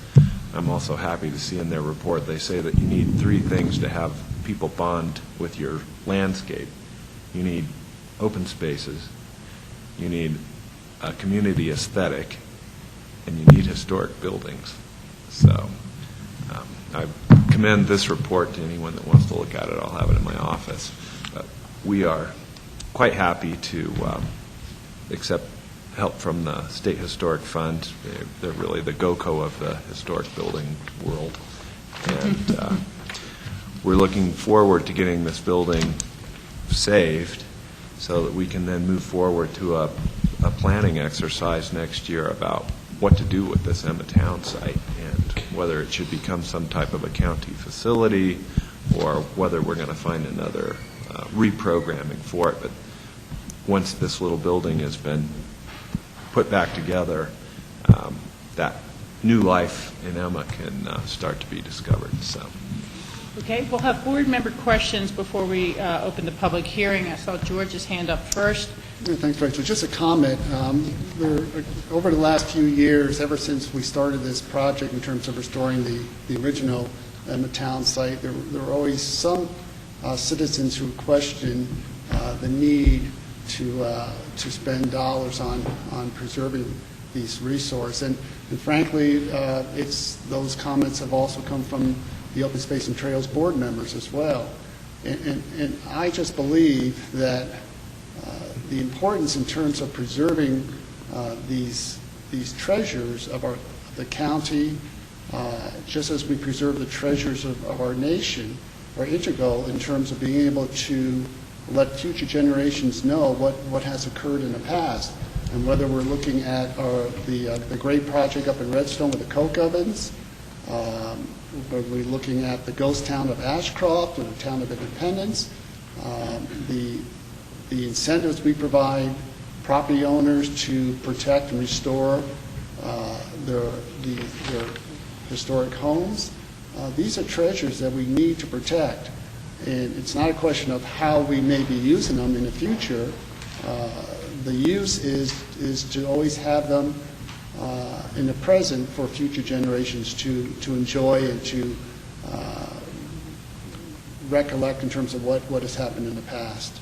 I'm also happy to see in their report they say that you need 3 things to have people bond with your landscape. You need open spaces, you need a community aesthetic, and you need historic buildings. So I commend this report to anyone that wants to look at it. I'll have it in my office. But we are quite happy to accept help from the State Historic Fund. They're really the GOCO of the historic building world. And we're looking forward to getting this building saved so that we can then move forward to a planning exercise next year about what to do with this Emma Town site and whether it should become some type of a county facility or whether we're going to find another reprogramming for it. But once this little building has been put back together, that new life in Emma can start to be discovered. So.
Okay, we'll have board member questions before we open the public hearing. I saw George's hand up first.
Yeah, thanks, Rachel. Just a comment. Over the last few years, ever since we started this project in terms of restoring the original Emma Town site, there were always some citizens who questioned the need to spend dollars on preserving these resources. And frankly, those comments have also come from the Open Space and Trails board members as well. And I just believe that the importance in terms of preserving these treasures of the county, just as we preserve the treasures of our nation, are integral in terms of being able to let future generations know what has occurred in the past. And whether we're looking at the great project up in Redstone with the coke ovens, whether we're looking at the ghost town of Ashcroft or the town of Independence, the incentives we provide property owners to protect and restore their historic homes. These are treasures that we need to protect. And it's not a question of how we may be using them in the future. The use is to always have them in the present for future generations to enjoy and to recollect in terms of what has happened in the past.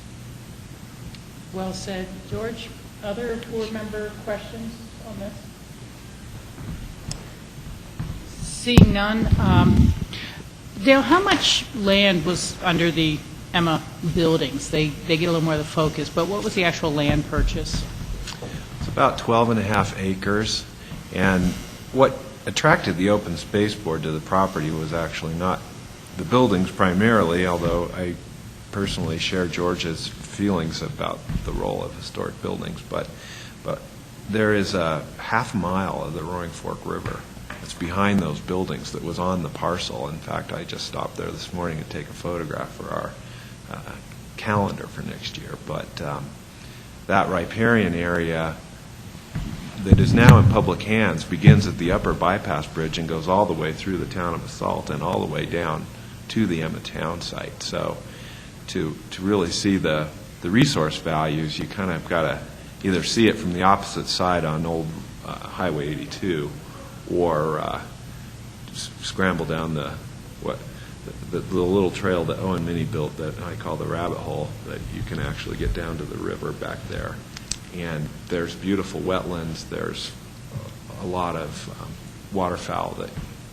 Well said. George, other board member questions on this? Seeing none. Dale, how much land was under the Emma buildings? They get a little more of the focus, but what was the actual land purchase?
It's about 12.5 acres, and what attracted the Open Space Board to the property was actually not the buildings primarily, although I personally share George's feelings about the role of historic buildings, but there is a half mile of the Roaring Fork River that's behind those buildings that was on the parcel. In fact, I just stopped there this morning to take a photograph for our calendar for next year. But that riparian area that is now in public hands begins at the upper bypass bridge and goes all the way through the town of Assault and all the way down to the Emma Town site. So to really see the resource values, you kind of got to either see it from the opposite side on old Highway 82 or scramble down the little trail that Owen Minnie built that I call the rabbit hole, that you can actually get down to the river back there. And there's beautiful wetlands. There's a lot of waterfowl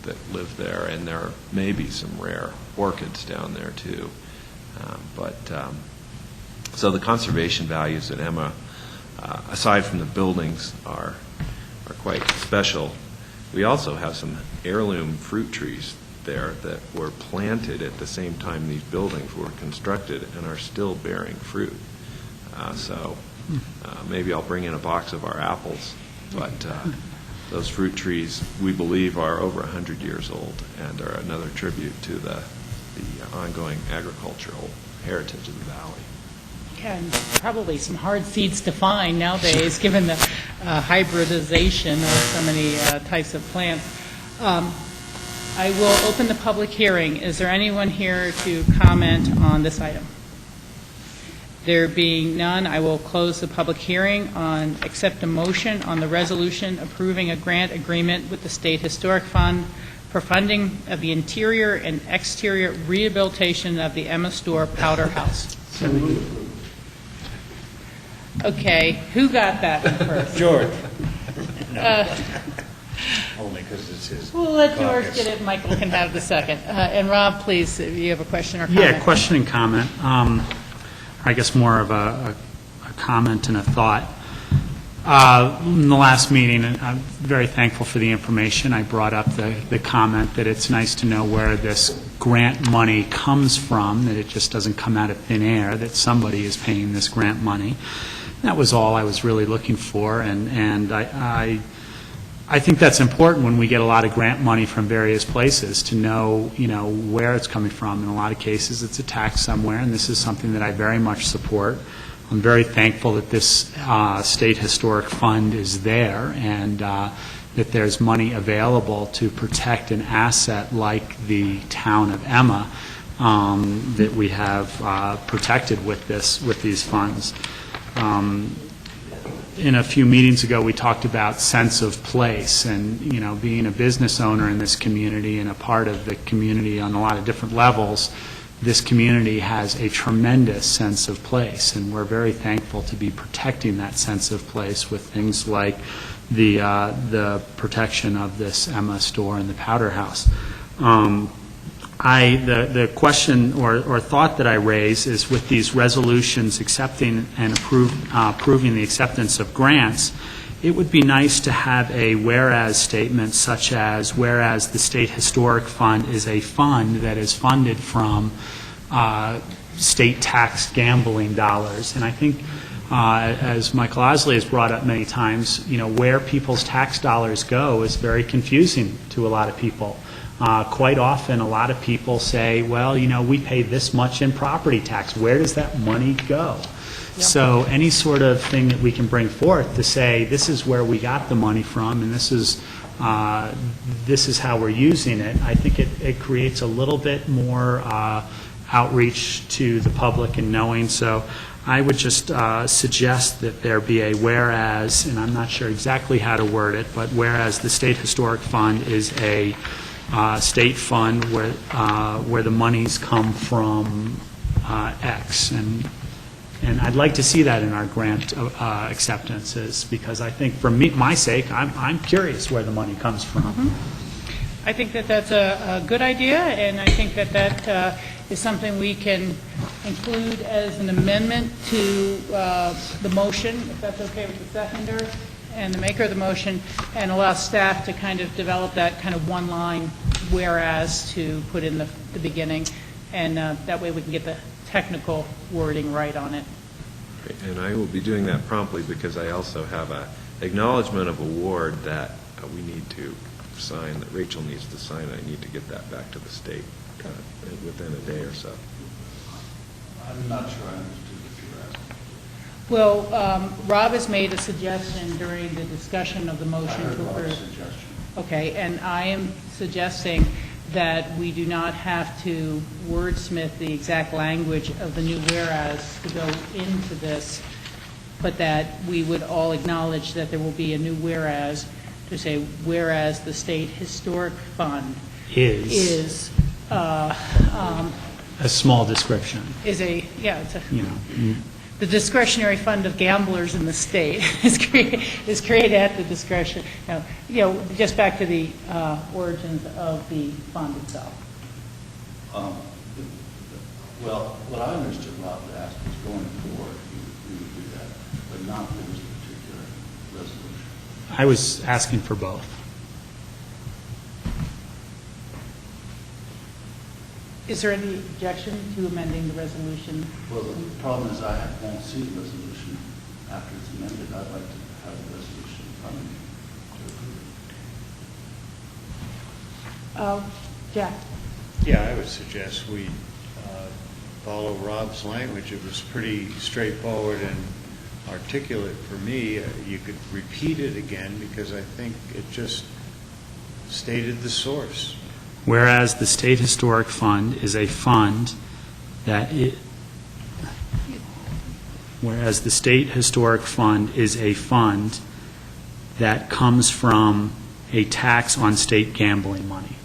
that live there, and there may be some rare orchids down there too. So the conservation values at Emma, aside from the buildings, are quite special. We also have some heirloom fruit trees there that were planted at the same time these buildings were constructed and are still bearing fruit. Maybe I'll bring in a box of our apples, but those fruit trees, we believe, are over 100 years old and are another tribute to the ongoing agricultural heritage of the valley.
And probably some hard seeds to find nowadays, given the hybridization of so many types of plants. I will open the public hearing. Is there anyone here to comment on this item? There being none, I will close the public hearing on, accept a motion on the resolution approving a grant agreement with the State Historic Fund for funding of the interior and exterior rehabilitation of the Emma Store Powder House. Okay, who got that one first?
George.
Uh,
Only because it's his.
We'll let George
caucus.
get it, Michael can have the second. And Rob, please, if you have a question or comment.
Yeah, question and comment. I guess more of a comment and a thought. In the last meeting, and I'm very thankful for the information. I brought up the comment that it's nice to know where this grant money comes from, that it just doesn't come out of thin air, that somebody is paying this grant money. That was all I was really looking for, and I think that's important when we get a lot of grant money from various places to know, where it's coming from. In a lot of cases, it's a tax somewhere, and this is something that I very much support. I'm very thankful that this State Historic Fund is there and that there's money available to protect an asset like the town of Emma that we have protected with these funds. In a few meetings ago, we talked about sense of place and, being a business owner in this community and a part of the community on a lot of different levels. This community has a tremendous sense of place, and we're very thankful to be protecting that sense of place with things like the protection of this Emma store and the Powder House. The question or thought that I raise is with these resolutions accepting and approving the acceptance of grants, it would be nice to have a whereas statement such as, whereas the State Historic Fund is a fund that is funded from state tax gambling dollars. And I think, as Michael Osley has brought up many times, where people's tax dollars go is very confusing to a lot of people. Quite often, a lot of people say, well, we pay this much in property tax. Where does that money go? So any sort of thing that we can bring forth to say, this is where we got the money from, and this is how we're using it, I think it creates a little bit more outreach to the public and knowing. So I would just suggest that there be a whereas, and I'm not sure exactly how to word it, but whereas the State Historic Fund is a state fund where the monies come from X, and I'd like to see that in our grant acceptances, because I think for my sake, I'm curious where the money comes from.
Mm-hmm. I think that that's a good idea, and I think that is something we can include as an amendment to the motion, if that's okay with the seconder and the maker of the motion, and allow staff to kind of develop that kind of one-line whereas to put in the beginning, and that way we can get the technical wording right on it.
And I will be doing that promptly because I also have an acknowledgement of award that we need to sign, that Rachel needs to sign. I need to get that back to the state within a day or so.
I'm not sure I understood what you were asking.
Well, Rob has made a suggestion during the discussion of the motion.
I heard Rob's suggestion.
Okay, and I am suggesting that we do not have to wordsmith the exact language of the new whereas to go into this, but that we would all acknowledge that there will be a new whereas to say, whereas the State Historic Fund is
a small description.
it's a the discretionary fund of gamblers in the state is created at the discretion. Just back to the origins of the fund itself.
Well, what I understood Rob asked was going forward, we would do that, but not for this particular resolution.
I was asking for both.
Is there any objection to amending the resolution?
Well, the problem is I won't see the resolution after it's amended. I'd like to have the resolution in front of me to approve it.
Jack?
Yeah, I would suggest we follow Rob's language. It was pretty straightforward and articulate for me. You could repeat it again because I think it just stated the source.
Whereas the State Historic Fund is a fund that whereas the State Historic Fund is a fund that comes from a tax on state gambling money.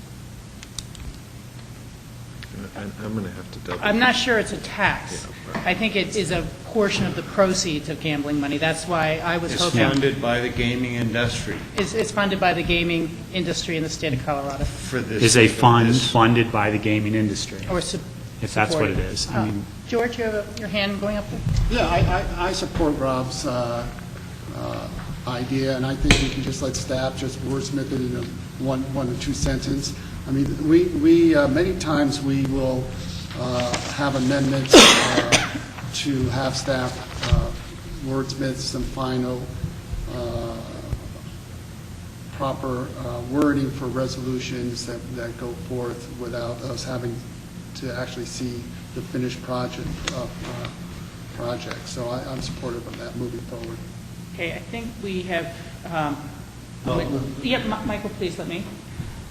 I'm going to have to double.
I'm not sure it's a tax.
Yeah.
I think it is a portion of the proceeds of gambling money. That's why I was
It's
hoping.
funded by the gaming industry
It's funded by the gaming industry in the state of Colorado.
for this.
Is a
for
fund
this-
funded by the gaming industry,
Or
if that's what it
supported.
is. I mean,
George, you have your hand going up there?
Yeah, I support Rob's idea, and I think we can just let staff just wordsmith it in a one or two sentence. I mean, we many times we will have amendments to have staff wordsmith some final proper wording for resolutions that go forth without us having to actually see the finished project. So I'm supportive of that moving forward.
Okay, I think we have, Michael, please let me.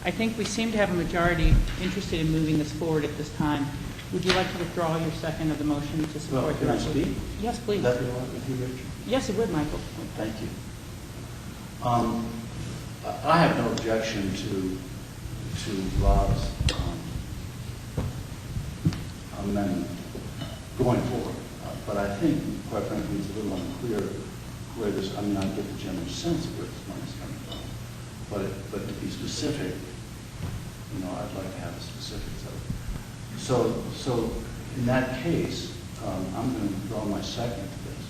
I think we seem to have a majority interested in moving this forward at this time. Would you like to withdraw your second of the motion to support the
Can I
resolution?
speak?
Yes, please.
Would that be all right with you, Richard?
Yes, it would, Michael.
Thank you. I have no objection to Rob's amendment going forward, but I think, quite frankly, it's a little unclear where this, I mean, I get the general sense of where this money's coming from, but to be specific, I'd like to have the specifics of it. So in that case, I'm going to withdraw my second to this,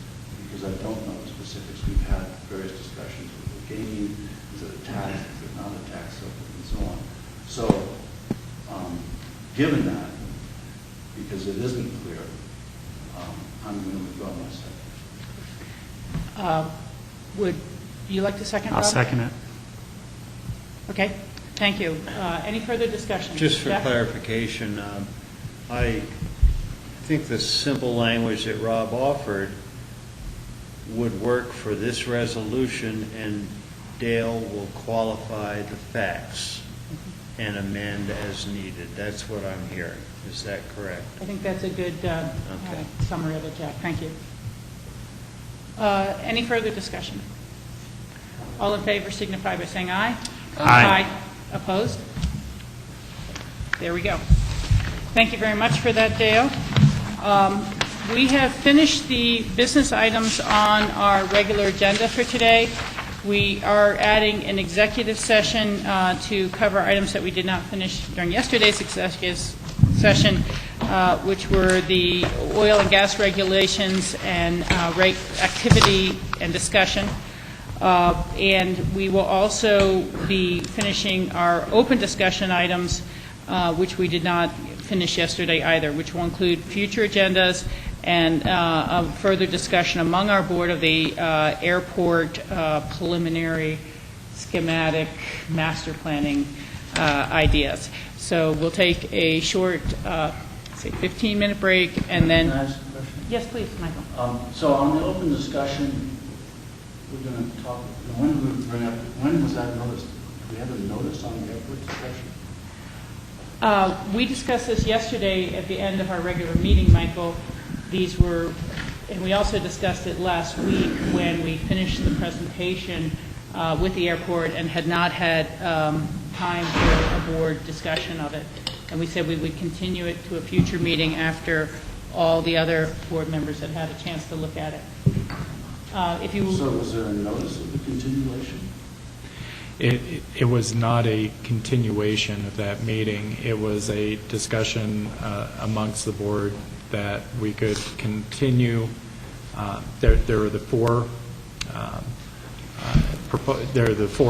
because I don't know the specifics. We've had various discussions with the gaming, is it a tax, is it not a tax, so forth and so on. So, given that, because it isn't clear, I'm going to withdraw my second.
Would you like to second,
I'll
Rob?
second it.
Okay, thank you. Any further discussion?
Just for
Jeff?
clarification, I think the simple language that Rob offered would work for this resolution, and Dale will qualify the facts and amend as needed. That's what I'm hearing. Is that correct?
I think that's a good
Okay.
summary of it, Jack. Thank you. Any further discussion? All in favor signify by saying aye.
Aye.
Opposed? There we go. Thank you very much for that, Dale. We have finished the business items on our regular agenda for today. We are adding an executive session to cover items that we did not finish during yesterday's executive session, which were the oil and gas regulations and rate activity and discussion. And we will also be finishing our open discussion items, which we did not finish yesterday either, which will include future agendas and a further discussion among our board of the airport preliminary schematic master planning ideas. So we'll take a short, say, 15-minute break, and then...
Can I ask a question?
Yes, please, Michael.
So on the open discussion, we're going to talk, when was that noticed? Do we have a notice on the airport discussion?
We discussed this yesterday at the end of our regular meeting, Michael. These were, and we also discussed it last week when we finished the presentation with the airport and had not had time for a board discussion of it. And we said we would continue it to a future meeting after all the other board members had had a chance to look at it.
So was there a notice of the continuation?
It was not a continuation of that meeting. It was a discussion amongst the board that we could continue. There were the four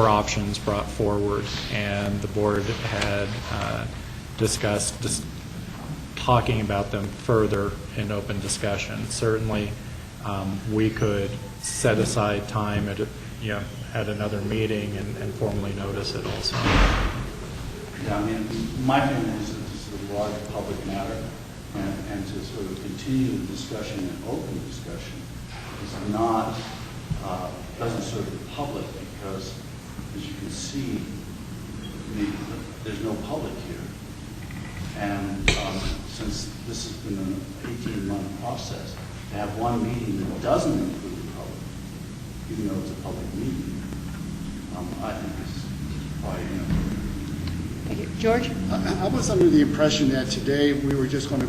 options brought forward, and the board had discussed talking about them further in open discussion. Certainly, we could set aside time at another meeting and formally notice it also.
Yeah, I mean, my feeling is that this is a large public matter, and to sort of continue the discussion in open discussion is not, doesn't serve the public, because, as you can see, there's no public here. And since this has been an 18-month process, to have one meeting that doesn't include the public, even though it's a public meeting, I think is probably inappropriate.
Thank you. George?
I was under the impression that today we were just going to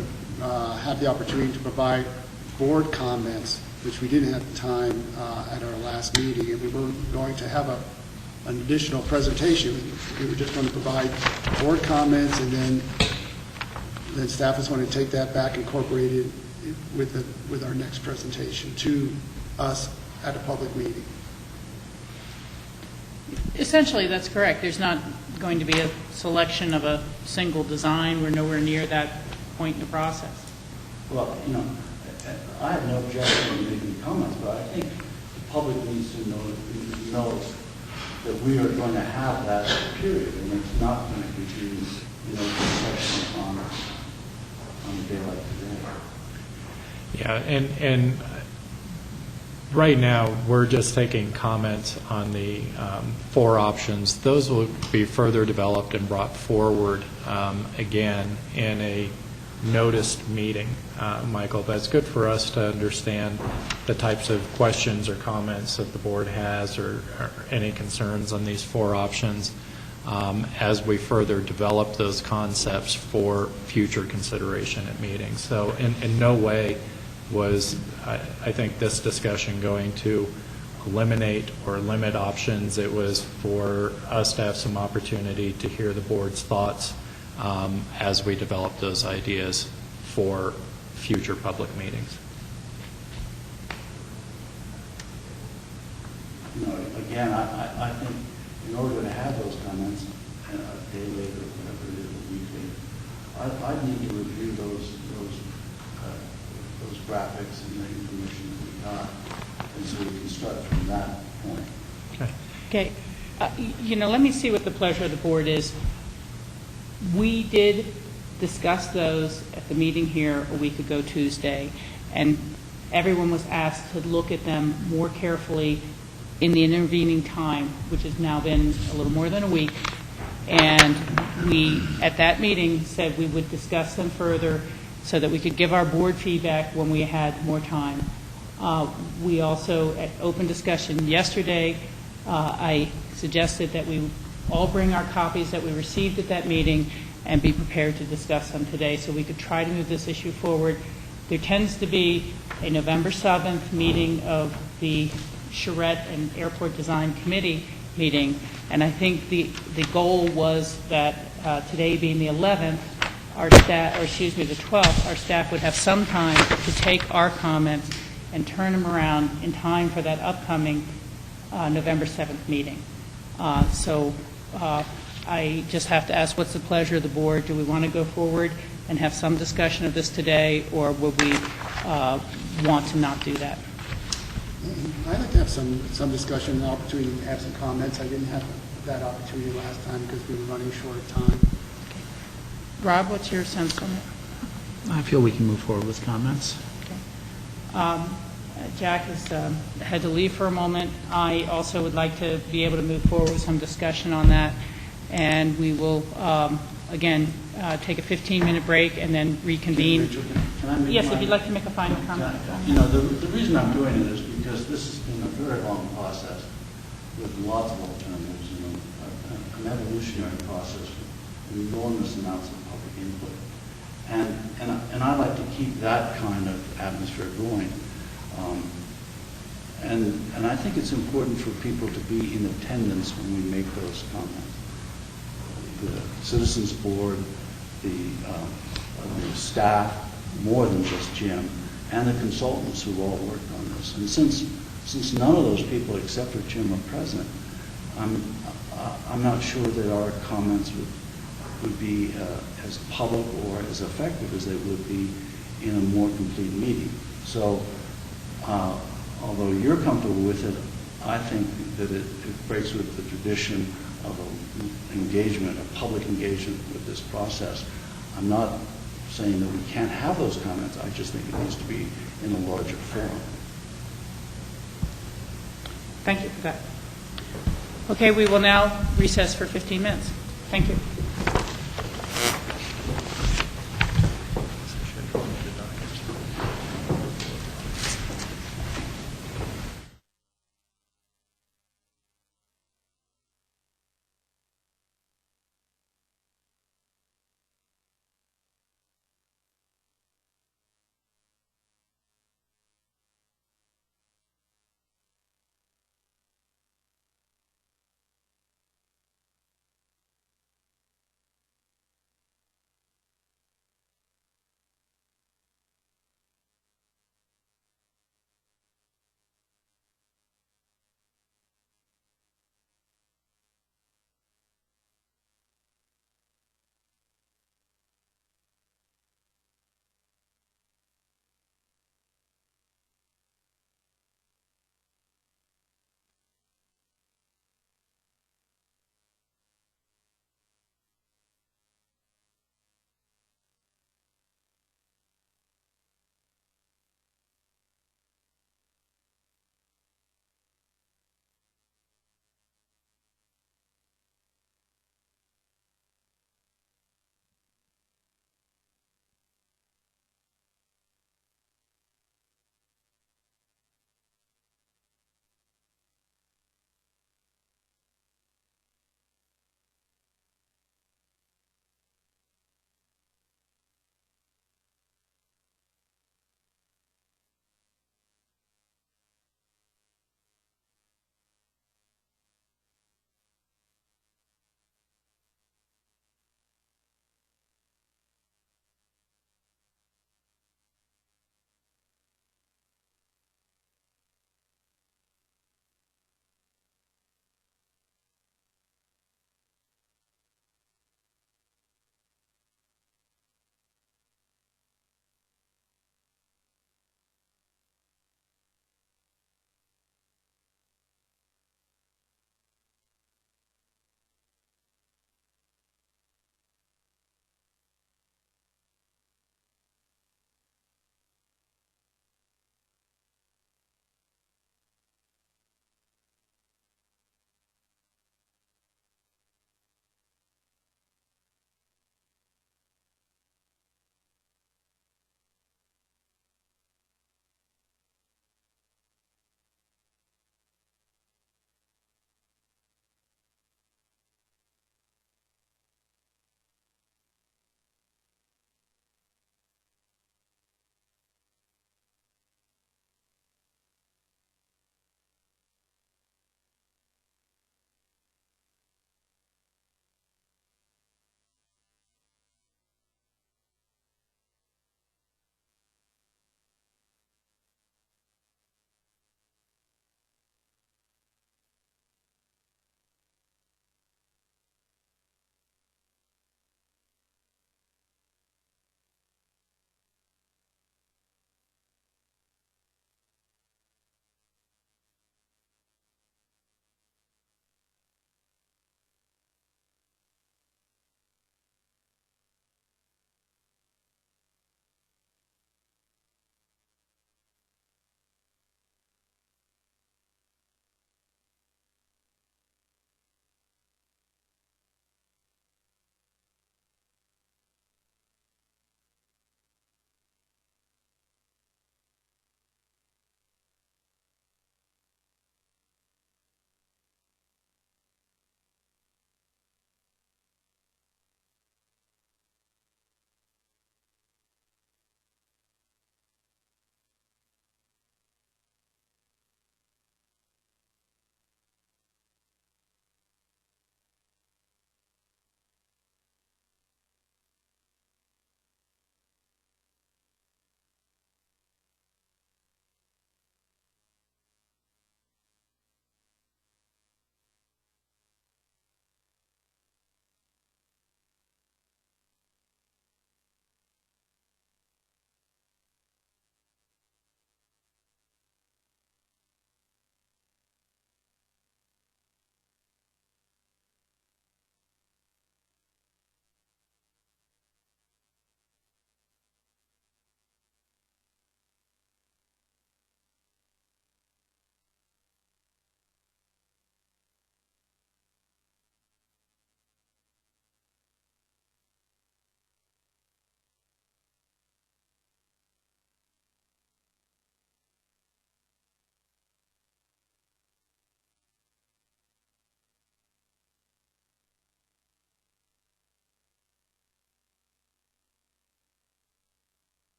have the opportunity to provide board comments, which we didn't have the time at our last meeting, and we were going to have an additional presentation. We were just going to provide board comments, and then staff is going to take that back, incorporate it with our next presentation to us at a public meeting.
Essentially, that's correct. There's not going to be a selection of a single design. We're nowhere near that point in the process.
Well, I have no objection to making comments, but I think the public needs to know that we are going to have that period, and it's not going to be discussion on a day like today.
Yeah, and right now, we're just taking comments on the 4 options. Those will be further developed and brought forward again in a noticed meeting, Michael. But it's good for us to understand the types of questions or comments that the board has or any concerns on these 4 options as we further develop those concepts for future consideration at meetings. So in no way was, I think, this discussion going to eliminate or limit options. It was for us to have some opportunity to hear the board's thoughts as we develop those ideas for future public meetings.
Again, I think in order to have those comments a day later, whatever it is, a week later, I need to review those graphics and the information that we got, and so we can start from that point.
Okay. Let me see what the pleasure of the board is. We did discuss those at the meeting here a week ago Tuesday, and everyone was asked to look at them more carefully in the intervening time, which has now been a little more than a week. And we, at that meeting, said we would discuss them further so that we could give our board feedback when we had more time. We also, at open discussion yesterday, I suggested that we all bring our copies that we received at that meeting and be prepared to discuss them today so we could try to move this issue forward. There tends to be a November 7th meeting of the Charette and Airport Design Committee meeting, and I think the goal was that today being the 11th, our staff, or excuse me, the 12th, our staff would have some time to take our comments and turn them around in time for that upcoming November 7th meeting. So I just have to ask, what's the pleasure of the board? Do we want to go forward and have some discussion of this today, or would we want to not do that?
I'd like to have some discussion, an opportunity to have some comments. I didn't have that opportunity last time because we were running short of time.
Rob, what's your sense on it?
I feel we can move forward with comments.
Jack has had to leave for a moment. I also would like to be able to move forward with some discussion on that, and we will, again, take a 15-minute break and then reconvene. Yes, if you'd like to make a final comment.
The reason I'm doing it is because this has been a very long process with lots of alternatives, an evolutionary process with enormous amounts of public input. And I like to keep that kind of atmosphere going. And I think it's important for people to be in attendance when we make those comments. The Citizens Board, the staff, more than just Jim, and the consultants who all worked on this. And since none of those people except for Jim are present, I'm not sure that our comments would be as public or as effective as they would be in a more complete meeting. So although you're comfortable with it, I think that it breaks with the tradition of engagement, of public engagement with this process. I'm not saying that we can't have those comments. I just think it needs to be in a larger forum.
Thank you for that. Okay, we will now recess for 15 minutes. Thank you.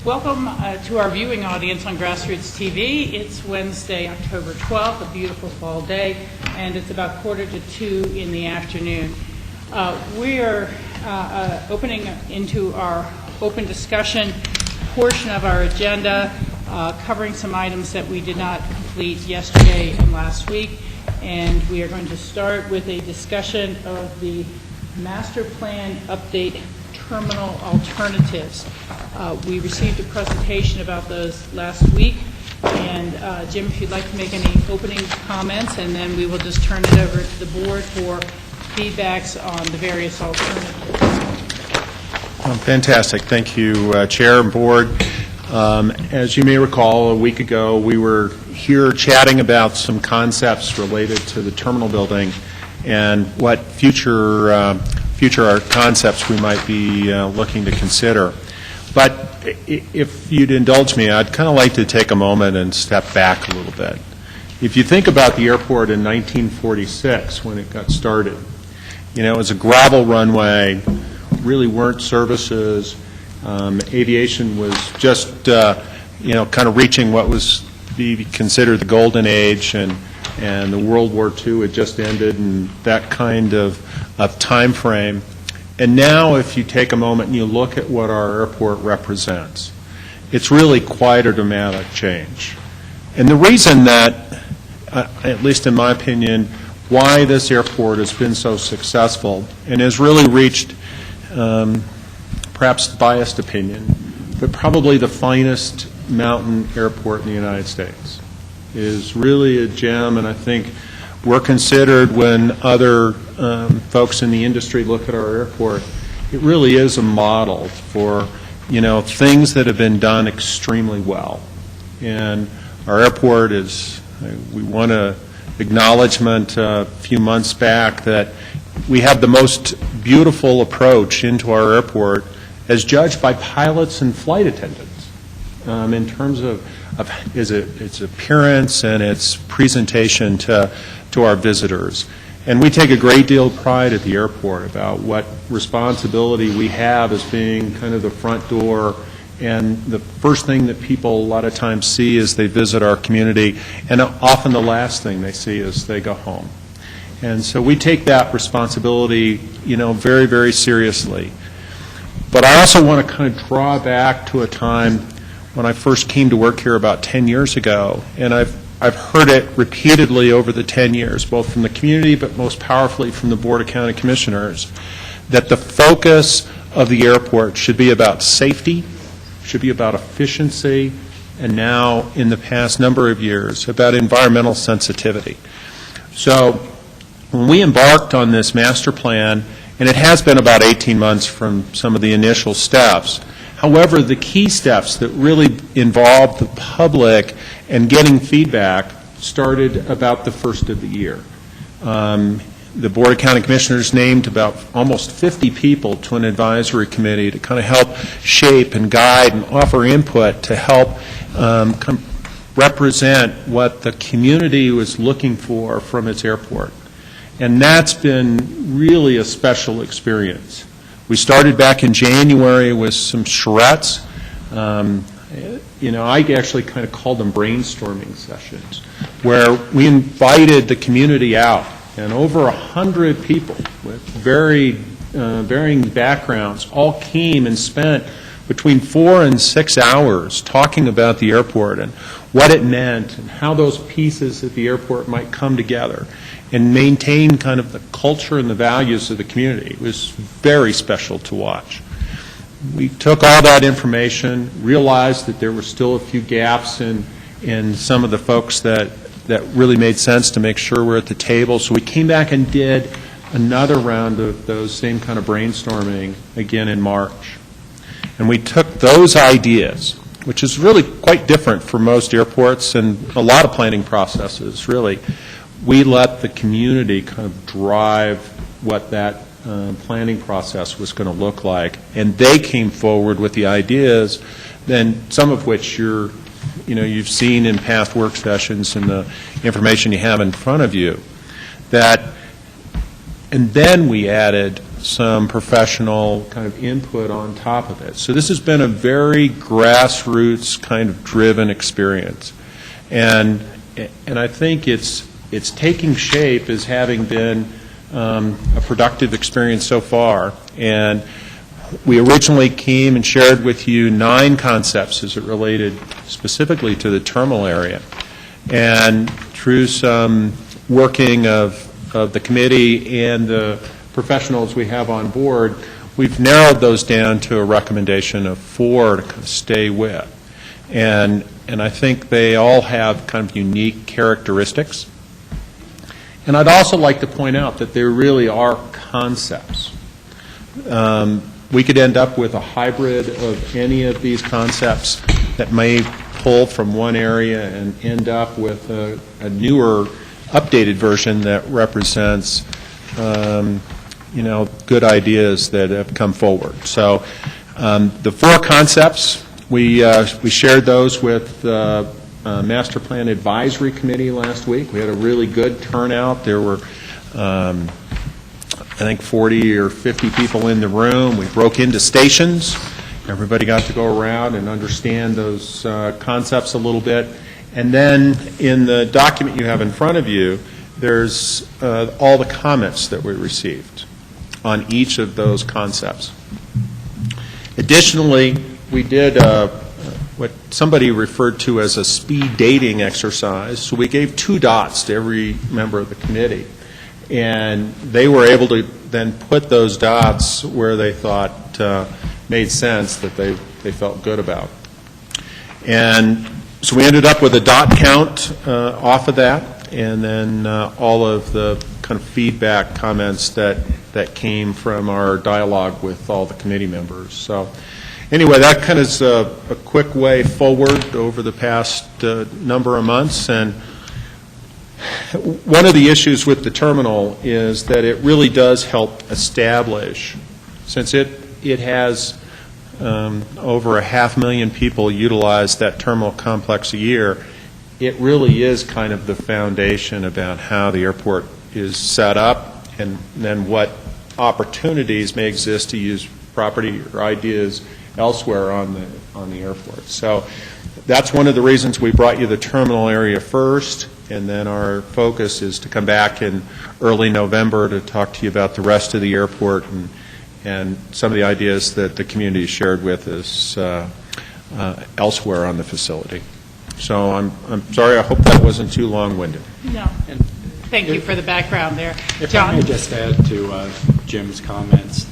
Welcome to our viewing audience on Grassroots TV. It's Wednesday, October 12th, a beautiful fall day, and it's about 1:45 in the afternoon. We are opening into our open discussion portion of our agenda, covering some items that we did not complete yesterday and last week, and we are going to start with a discussion of the master plan update terminal alternatives. We received a presentation about those last week, and Jim, if you'd like to make any opening comments, and then we will just turn it over to the board for feedbacks on the various alternatives.
Fantastic. Thank you, Chair and Board. As you may recall, a week ago, we were here chatting about some concepts related to the terminal building and what future concepts we might be looking to consider. But if you'd indulge me, I'd kind of like to take a moment and step back a little bit. If you think about the airport in 1946 when it got started, it was a gravel runway, really weren't services. Aviation was just, kind of reaching what was be considered the golden age, and the World War II had just ended, and that kind of time frame. And now if you take a moment and you look at what our airport represents, it's really quite a dramatic change. And the reason that, at least in my opinion, why this airport has been so successful and has really reached perhaps biased opinion, but probably the finest mountain airport in the United States, is really a gem, and I think we're considered when other folks in the industry look at our airport, it really is a model for, things that have been done extremely well. And our airport is, we won an acknowledgement a few months back that we have the most beautiful approach into our airport as judged by pilots and flight attendants in terms of its appearance and its presentation to our visitors. And we take a great deal of pride at the airport about what responsibility we have as being kind of the front door and the first thing that people a lot of times see as they visit our community, and often the last thing they see as they go home. And so we take that responsibility, very, very seriously. But I also want to kind of draw back to a time when I first came to work here about 10 years ago, and I've heard it repeatedly over the 10 years, both from the community but most powerfully from the Board of County Commissioners, that the focus of the airport should be about safety, should be about efficiency, and now, in the past number of years, about environmental sensitivity. So when we embarked on this master plan, and it has been about 18 months from some of the initial steps, however, the key steps that really involved the public and getting feedback started about the first of the year. The Board of County Commissioners named about almost 50 people to an advisory committee to kind of help shape and guide and offer input to help represent what the community was looking for from its airport. And that's been really a special experience. We started back in January with some charrettes. I actually kind of called them brainstorming sessions, where we invited the community out, and over 100 people with varying backgrounds all came and spent between 4 and 6 hours talking about the airport and what it meant and how those pieces at the airport might come together and maintain kind of the culture and the values of the community. It was very special to watch. We took all that information, realized that there were still a few gaps in some of the folks that really made sense to make sure we're at the table. So we came back and did another round of those same kind of brainstorming again in March. And we took those ideas, which is really quite different for most airports and a lot of planning processes, really. We let the community kind of drive what that planning process was going to look like, and they came forward with the ideas, then some of which you've seen in past work sessions and the information you have in front of you. And then we added some professional kind of input on top of it. So this has been a very grassroots kind of driven experience. And I think it's taking shape as having been a productive experience so far. And we originally came and shared with you 9 concepts as it related specifically to the terminal area. And through some working of the committee and the professionals we have on board, we've narrowed those down to a recommendation of 4 to kind of stay with. And I think they all have kind of unique characteristics. And I'd also like to point out that there really are concepts. We could end up with a hybrid of any of these concepts that may pull from one area and end up with a newer, updated version that represents, good ideas that have come forward. So the 4 concepts, we shared those with the Master Plan Advisory Committee last week. We had a really good turnout. There were I think 40 or 50 people in the room. We broke into stations. Everybody got to go around and understand those concepts a little bit. And then in the document you have in front of you, there's all the comments that we received on each of those concepts. Additionally, we did what somebody referred to as a speed dating exercise. So we gave 2 dots to every member of the committee. And they were able to then put those dots where they thought made sense, that they felt good about. And so we ended up with a dot count off of that, and then all of the kind of feedback comments that came from our dialogue with all the committee members. So anyway, that kind of is a quick way forward over the past number of months. And one of the issues with the terminal is that it really does help establish, since it has over 500,000 people utilize that terminal complex a year, it really is kind of the foundation about how the airport is set up and then what opportunities may exist to use property or ideas elsewhere on the airport. So that's one of the reasons we brought you the terminal area first, and then our focus is to come back in early November to talk to you about the rest of the airport and some of the ideas that the community shared with us elsewhere on the facility. So I'm sorry, I hope that wasn't too long-winded.
No. Thank you for the background there.
If
John?
I may just add to Jim's comments,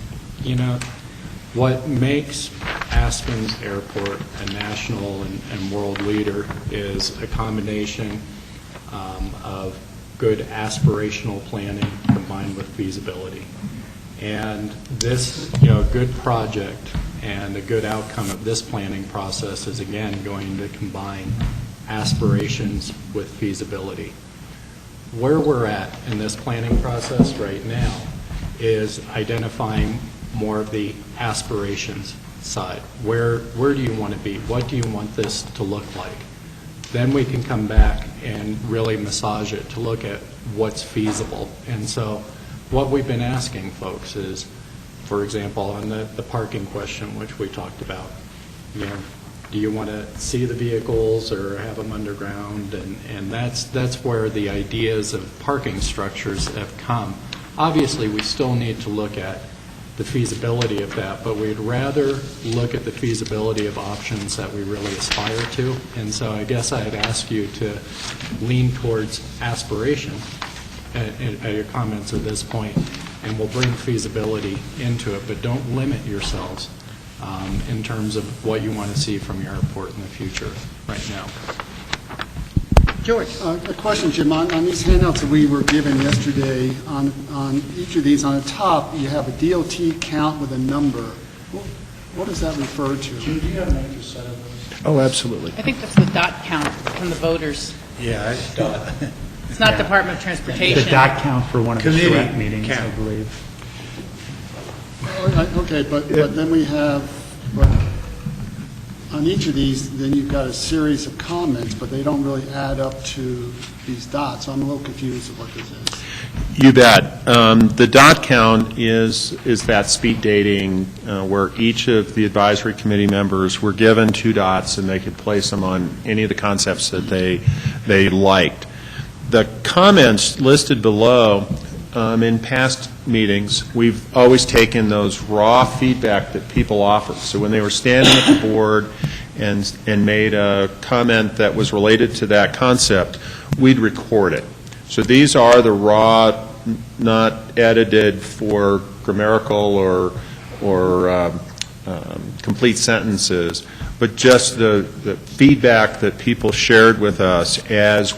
what makes Aspen's airport a national and world leader is a combination of good aspirational planning combined with feasibility. And this, good project and a good outcome of this planning process is, again, going to combine aspirations with feasibility. Where we're at in this planning process right now is identifying more of the aspirations side. Where do you want to be? What do you want this to look like? Then we can come back and really massage it to look at what's feasible. And so what we've been asking folks is, for example, on the parking question, which we talked about, do you want to see the vehicles or have them underground? And that's where the ideas of parking structures have come. Obviously, we still need to look at the feasibility of that, but we'd rather look at the feasibility of options that we really aspire to. And so I guess I'd ask you to lean towards aspiration at your comments at this point, and we'll bring feasibility into it, but don't limit yourselves in terms of what you want to see from your airport in the future right now.
George.
A question, Jim. On these handouts that we were given yesterday, on each of these, on the top, you have a DOT count with a number. What does that refer to?
Jim, do you have an extra set of those?
Oh, absolutely.
I think that's the dot count from the voters.
Yeah, it's dot.
It's not Department of Transportation.
The dot count for one of the
Committee
direct meetings,
count.
I believe.
Okay, but then we have, on each of these, then you've got a series of comments, but they don't really add up to these dots. So I'm a little confused of what this is.
You bet. The dot count is that speed dating where each of the advisory committee members were given 2 dots and they could place them on any of the concepts that they liked. The comments listed below, in past meetings, we've always taken those raw feedback that people offered. So when they were standing at the board and made a comment that was related to that concept, we'd record it. So these are the raw, not edited for grammatical or complete sentences, but just the feedback that people shared with us as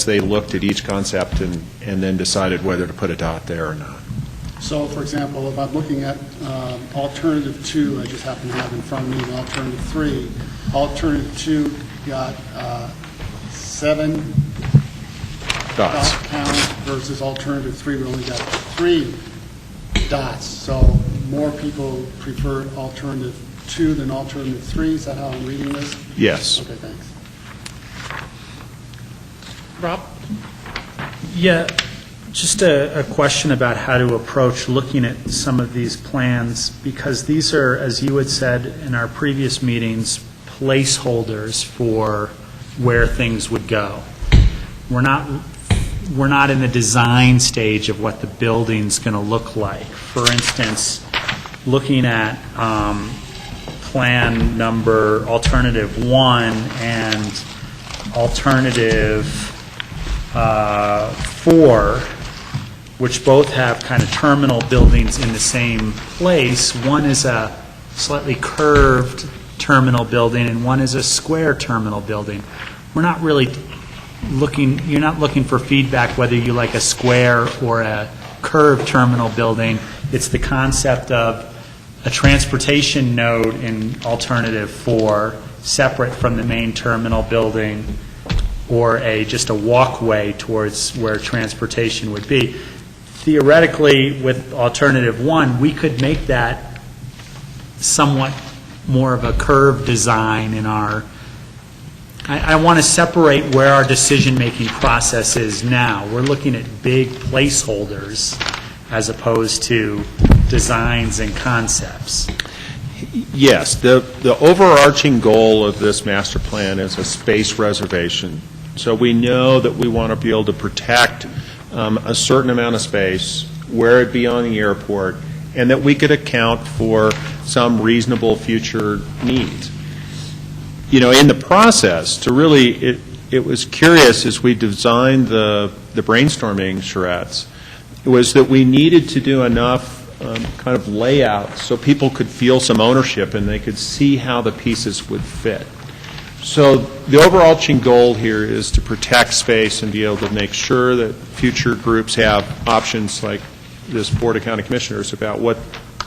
they looked at each concept and then decided whether to put a dot there or not.
So, for example, if I'm looking at alternative 2, I just happen to have in front of me the alternative 3. Alternative 2 got 7
dots
count versus alternative 3, we only got 3 dots. So more people preferred alternative 2 than alternative 3. Is that how I'm reading this?
Yes.
Okay, thanks.
Rob?
Yeah, just a question about how to approach looking at some of these plans, because these are, as you had said in our previous meetings, placeholders for where things would go. We're not in the design stage of what the building's going to look like. For instance, looking at plan number alternative 1 and alternative 4, which both have kind of terminal buildings in the same place. One is a slightly curved terminal building and one is a square terminal building. We're not really looking, you're not looking for feedback whether you like a square or a curved terminal building. It's the concept of a transportation node in alternative 4 separate from the main terminal building, or just a walkway towards where transportation would be. Theoretically, with alternative 1, we could make that somewhat more of a curved design in our, I want to separate where our decision-making process is now. We're looking at big placeholders as opposed to designs and concepts.
Yes, the overarching goal of this master plan is a space reservation. So we know that we want to be able to protect a certain amount of space, where it be on the airport, and that we could account for some reasonable future needs. You know, in the process, it was curious as we designed the brainstorming charrettes, was that we needed to do enough kind of layout so people could feel some ownership and they could see how the pieces would fit. So the overarching goal here is to protect space and be able to make sure that future groups have options like this Board of County Commissioners about what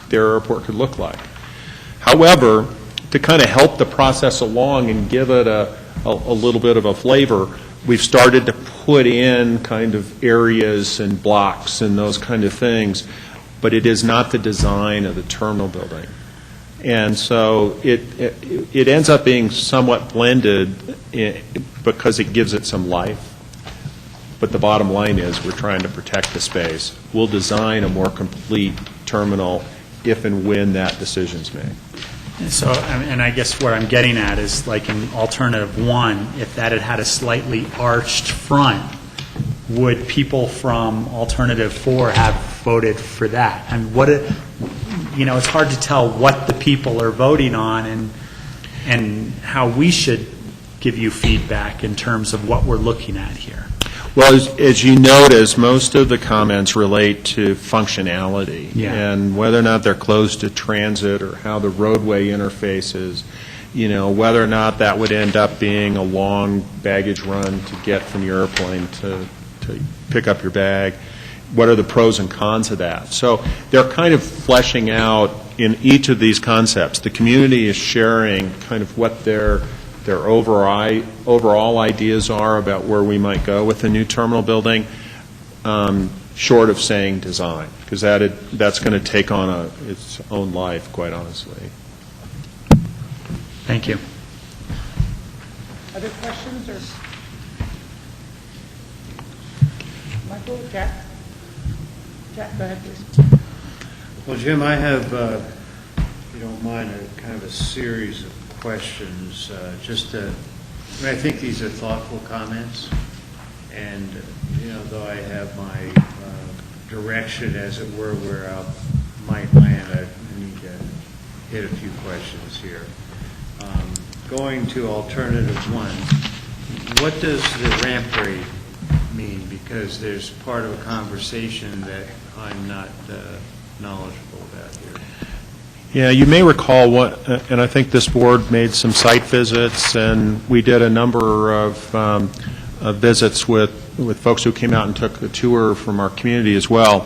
their airport could look like. However, to kind of help the process along and give it a little bit of a flavor, we've started to put in kind of areas and blocks and those kind of things, but it is not the design of the terminal building. And so it ends up being somewhat blended because it gives it some life. But the bottom line is we're trying to protect the space. We'll design a more complete terminal if and when that decision's made.
So, and I guess what I'm getting at is, like in alternative 1, if that had had a slightly arched front, would people from alternative 4 have voted for that? And it's hard to tell what the people are voting on and how we should give you feedback in terms of what we're looking at here.
Well, as you notice, most of the comments relate to functionality and whether or not they're closed to transit or how the roadway interfaces, whether or not that would end up being a long baggage run to get from your airplane to pick up your bag. What are the pros and cons of that? So they're kind of fleshing out in each of these concepts. The community is sharing kind of what their overall ideas are about where we might go with the new terminal building, short of saying design, because that's going to take on its own life, quite honestly.
Thank you.
Other questions or? Michael, Jack? Jack, go ahead, please.
Well, Jim, I have, if you don't mind, a kind of a series of questions, I think these are thoughtful comments, and, though I have my direction, as it were, where I might land, I need to hit a few questions here. Going to alternative one, what does the ramp rate mean? Because there's part of a conversation that I'm not knowledgeable about here.
Yeah, you may recall and I think this board made some site visits, and we did a number of visits with folks who came out and took a tour from our community as well.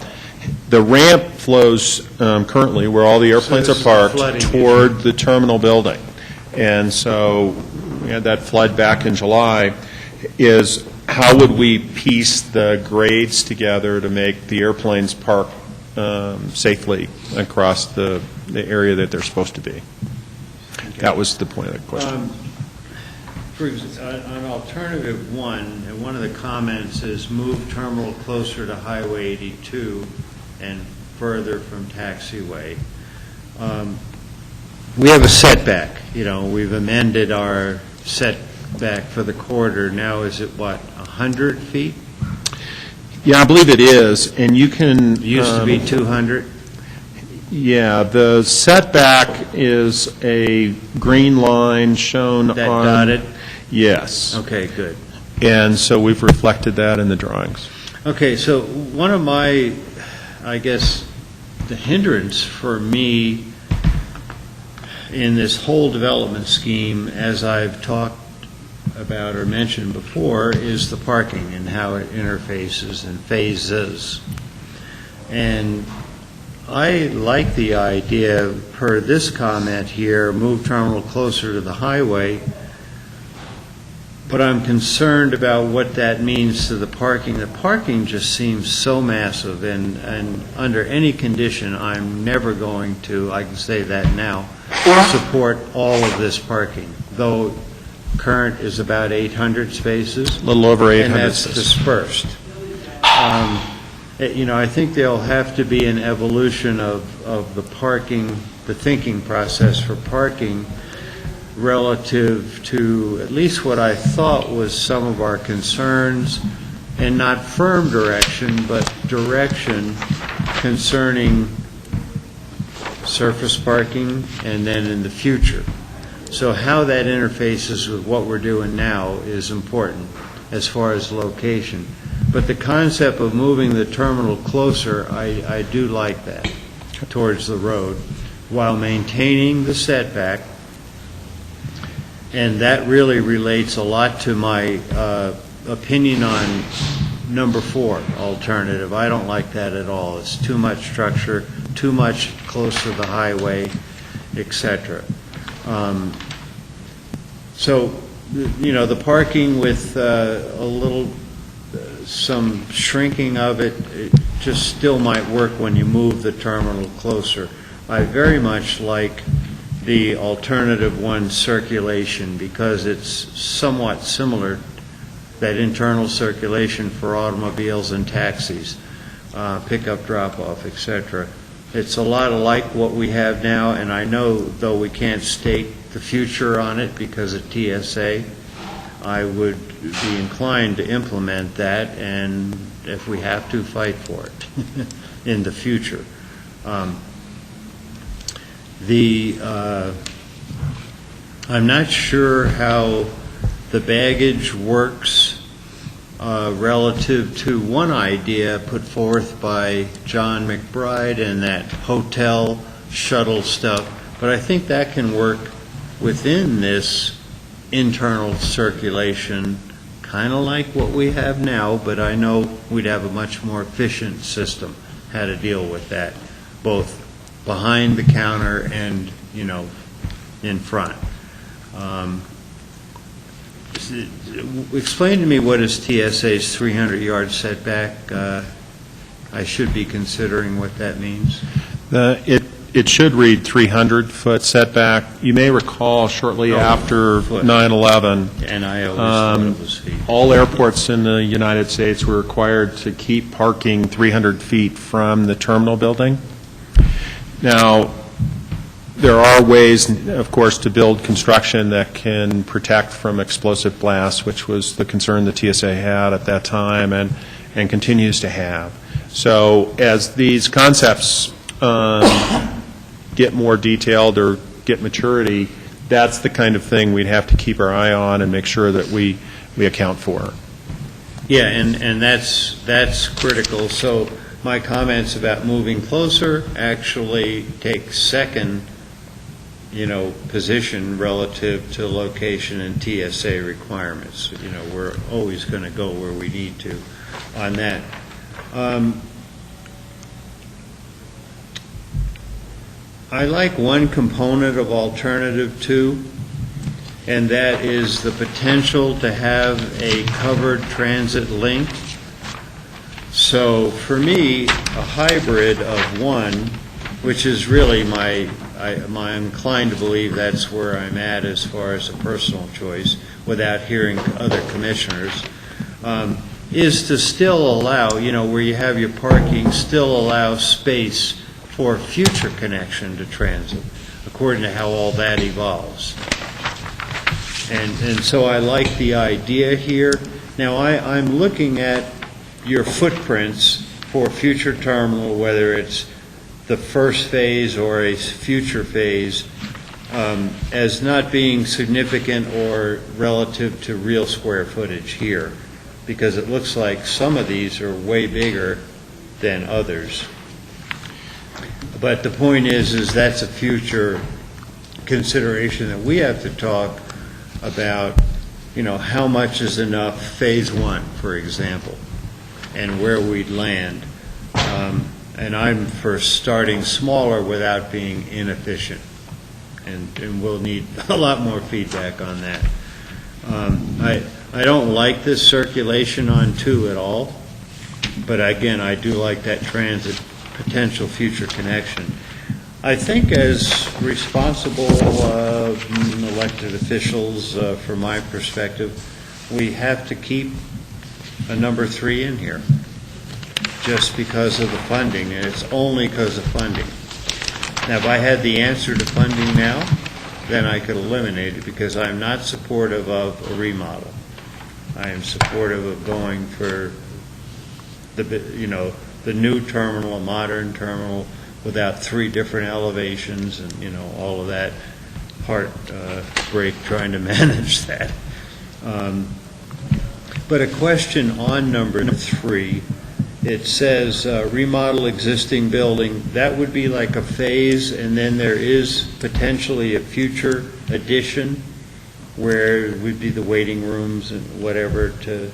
The ramp flows currently where all the airplanes are parked toward the terminal building. And so we had that flood back in July. Is how would we piece the grades together to make the airplanes park safely across the area that they're supposed to be? Okay. That was the point of the question.
On alternative one, and one of the comments is move terminal closer to Highway 82 and further from taxiway. We have a setback. We've amended our setback for the corridor. Now is it, 100 feet?
Yeah, I believe it is. And you can... It
used to be 200?
Yeah, the setback is a green line shown on...
That dotted?
Yes.
Okay, good.
And so we've reflected that in the drawings.
Okay, so one of my, I guess, the hindrance for me in this whole development scheme, as I've talked about or mentioned before, is the parking and how it interfaces and phases. And I like the idea, per this comment here, move terminal closer to the highway, but I'm concerned about what that means to the parking. The parking just seems so massive, and under any condition, I'm never going to, I can say that now, support all of this parking, though current is about 800 spaces.
A little over 800
and that's dispersed. I think there'll have to be an evolution of the parking, the thinking process for parking, relative to at least what I thought was some of our concerns, and not firm direction, but direction concerning surface parking and then in the future. So how that interfaces with what we're doing now is important as far as location. But the concept of moving the terminal closer, I do like that, towards the road, while maintaining the setback. And that really relates a lot to my opinion on number 4, alternative. I don't like that at all. It's too much structure, too much close to the highway, etc. So, the parking with a little, some shrinking of it, it just still might work when you move the terminal closer. I very much like the alternative one, circulation, because it's somewhat similar, that internal circulation for automobiles and taxis, pickup, drop-off, etc. It's a lot like what we have now, and I know, though we can't state the future on it because of TSA, I would be inclined to implement that, and if we have to, fight for it in the future. I'm not sure how the baggage works relative to one idea put forth by John McBride and that hotel shuttle stuff, but I think that can work within this internal circulation, kind of like what we have now, but I know we'd have a much more efficient system how to deal with that, both behind the counter and, in front. Explain to me what is TSA's 300-yard setback. I should be considering what that means.
it should read 300-foot setback. You may recall shortly after 9/11,
And I always thought it was feet.
all airports in the United States were required to keep parking 300 feet from the terminal building. Now, there are ways, of course, to build construction that can protect from explosive blasts, which was the concern the TSA had at that time and continues to have. So as these concepts get more detailed or get maturity, that's the kind of thing we'd have to keep our eye on and make sure that we account for.
Yeah, and that's critical. So my comments about moving closer actually take second, position relative to location and TSA requirements. We're always going to go where we need to on that. I like one component of alternative 2, and that is the potential to have a covered transit link. So for me, a hybrid of one, which is really I'm inclined to believe that's where I'm at as far as a personal choice, without hearing other commissioners, is to still allow, where you have your parking, still allow space for future connection to transit, according to how all that evolves. And so I like the idea here. Now, I'm looking at your footprints for future terminal, whether it's the first phase or a future phase, as not being significant or relative to real square footage here, because it looks like some of these are way bigger than others. But the point is that's a future consideration that we have to talk about, how much is enough phase 1, for example, and where we'd land. And I'm for starting smaller without being inefficient. And we'll need a lot more feedback on that. I don't like this circulation on 2 at all, but again, I do like that transit potential future connection. I think as responsible elected officials, from my perspective, we have to keep a number 3 in here, just because of the funding, and it's only because of funding. Now, if I had the answer to funding now, then I could eliminate it, because I'm not supportive of a remodel. I am supportive of going for the new terminal, a modern terminal, without 3 different elevations and, all of that heartbreak trying to manage that. But a question on number 3, it says remodel existing building. That would be like a phase, and then there is potentially a future addition where it would be the waiting rooms and whatever to...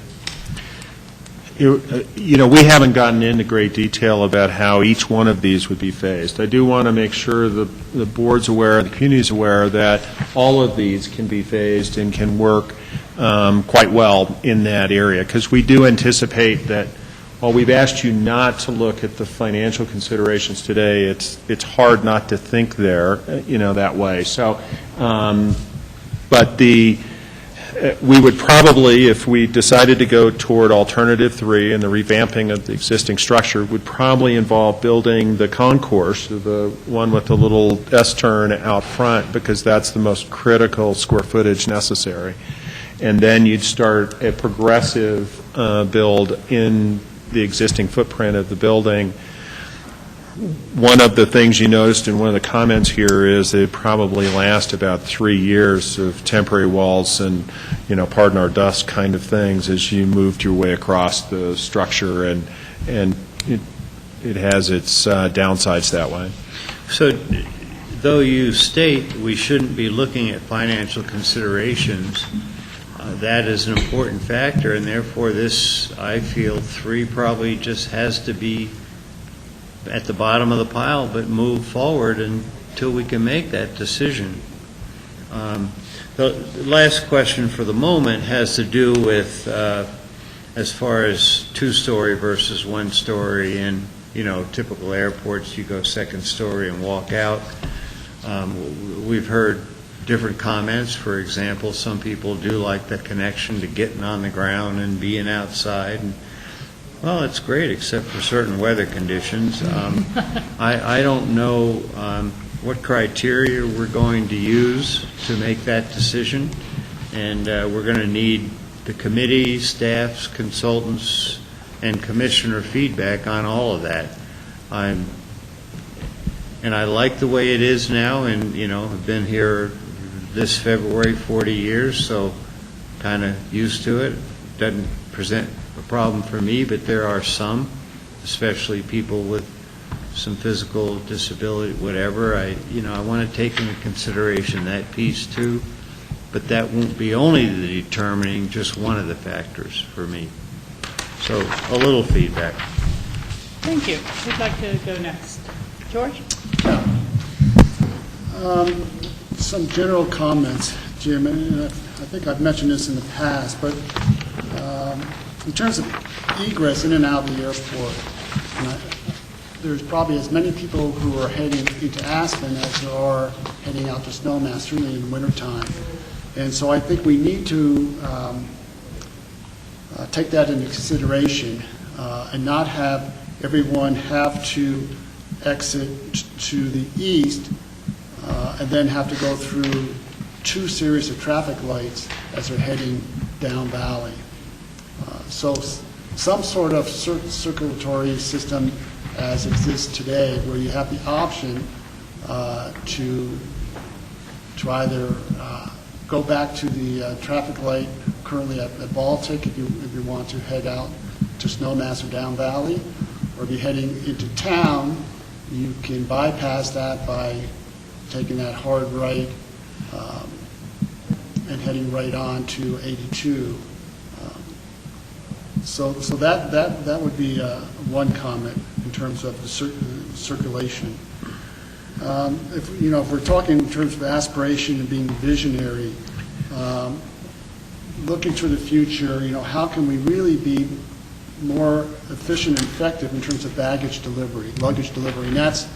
We haven't gotten into great detail about how each one of these would be phased. I do want to make sure the board's aware, the community's aware that all of these can be phased and can work quite well in that area, because we do anticipate that while we've asked you not to look at the financial considerations today, it's hard not to think there, that way. So, but we would probably, if we decided to go toward alternative 3 and the revamping of the existing structure, would probably involve building the concourse, the one with the little S-turn out front, because that's the most critical square footage necessary. And then you'd start a progressive build in the existing footprint of the building. One of the things you noticed in one of the comments here is they probably last about 3 years of temporary walls and, pardon our dust kind of things as you moved your way across the structure, and it has its downsides that way.
So, though you state we shouldn't be looking at financial considerations, that is an important factor, and therefore this, I feel, 3 probably just has to be at the bottom of the pile, but move forward until we can make that decision. The last question for the moment has to do with as far as 2-story versus 1-story, and typical airports, you go second story and walk out. We've heard different comments. For example, some people do like the connection to getting on the ground and being outside. And, well, it's great except for certain weather conditions. I don't know what criteria we're going to use to make that decision, and we're going to need the committee, staffs, consultants, and commissioner feedback on all of that. And I like the way it is now, and I've been here this February 40 years, so kind of used to it. Doesn't present a problem for me, but there are some, especially people with some physical disability, whatever. I want to take into consideration that piece too, but that won't be only the determining, just one of the factors for me. So a little feedback.
Thank you. Who'd like to go next? George?
Some general comments, Jim, and I think I've mentioned this in the past, but in terms of egress in and out of the airport, there's probably as many people who are heading into Aspen as there are heading out to Snowmass, certainly in the wintertime. And so I think we need to take that into consideration and not have everyone have to exit to the east and then have to go through two series of traffic lights as they're heading down valley. So some sort of circulatory system as exists today, where you have the option to either go back to the traffic light currently at Baltic if you want to head out to Snowmass or down valley, or if you're heading into town, you can bypass that by taking that hard right and heading right on to 82. So that would be one comment in terms of the circulation. If we're talking in terms of aspiration and being visionary, looking to the future, how can we really be more efficient and effective in terms of baggage delivery, luggage delivery, and that's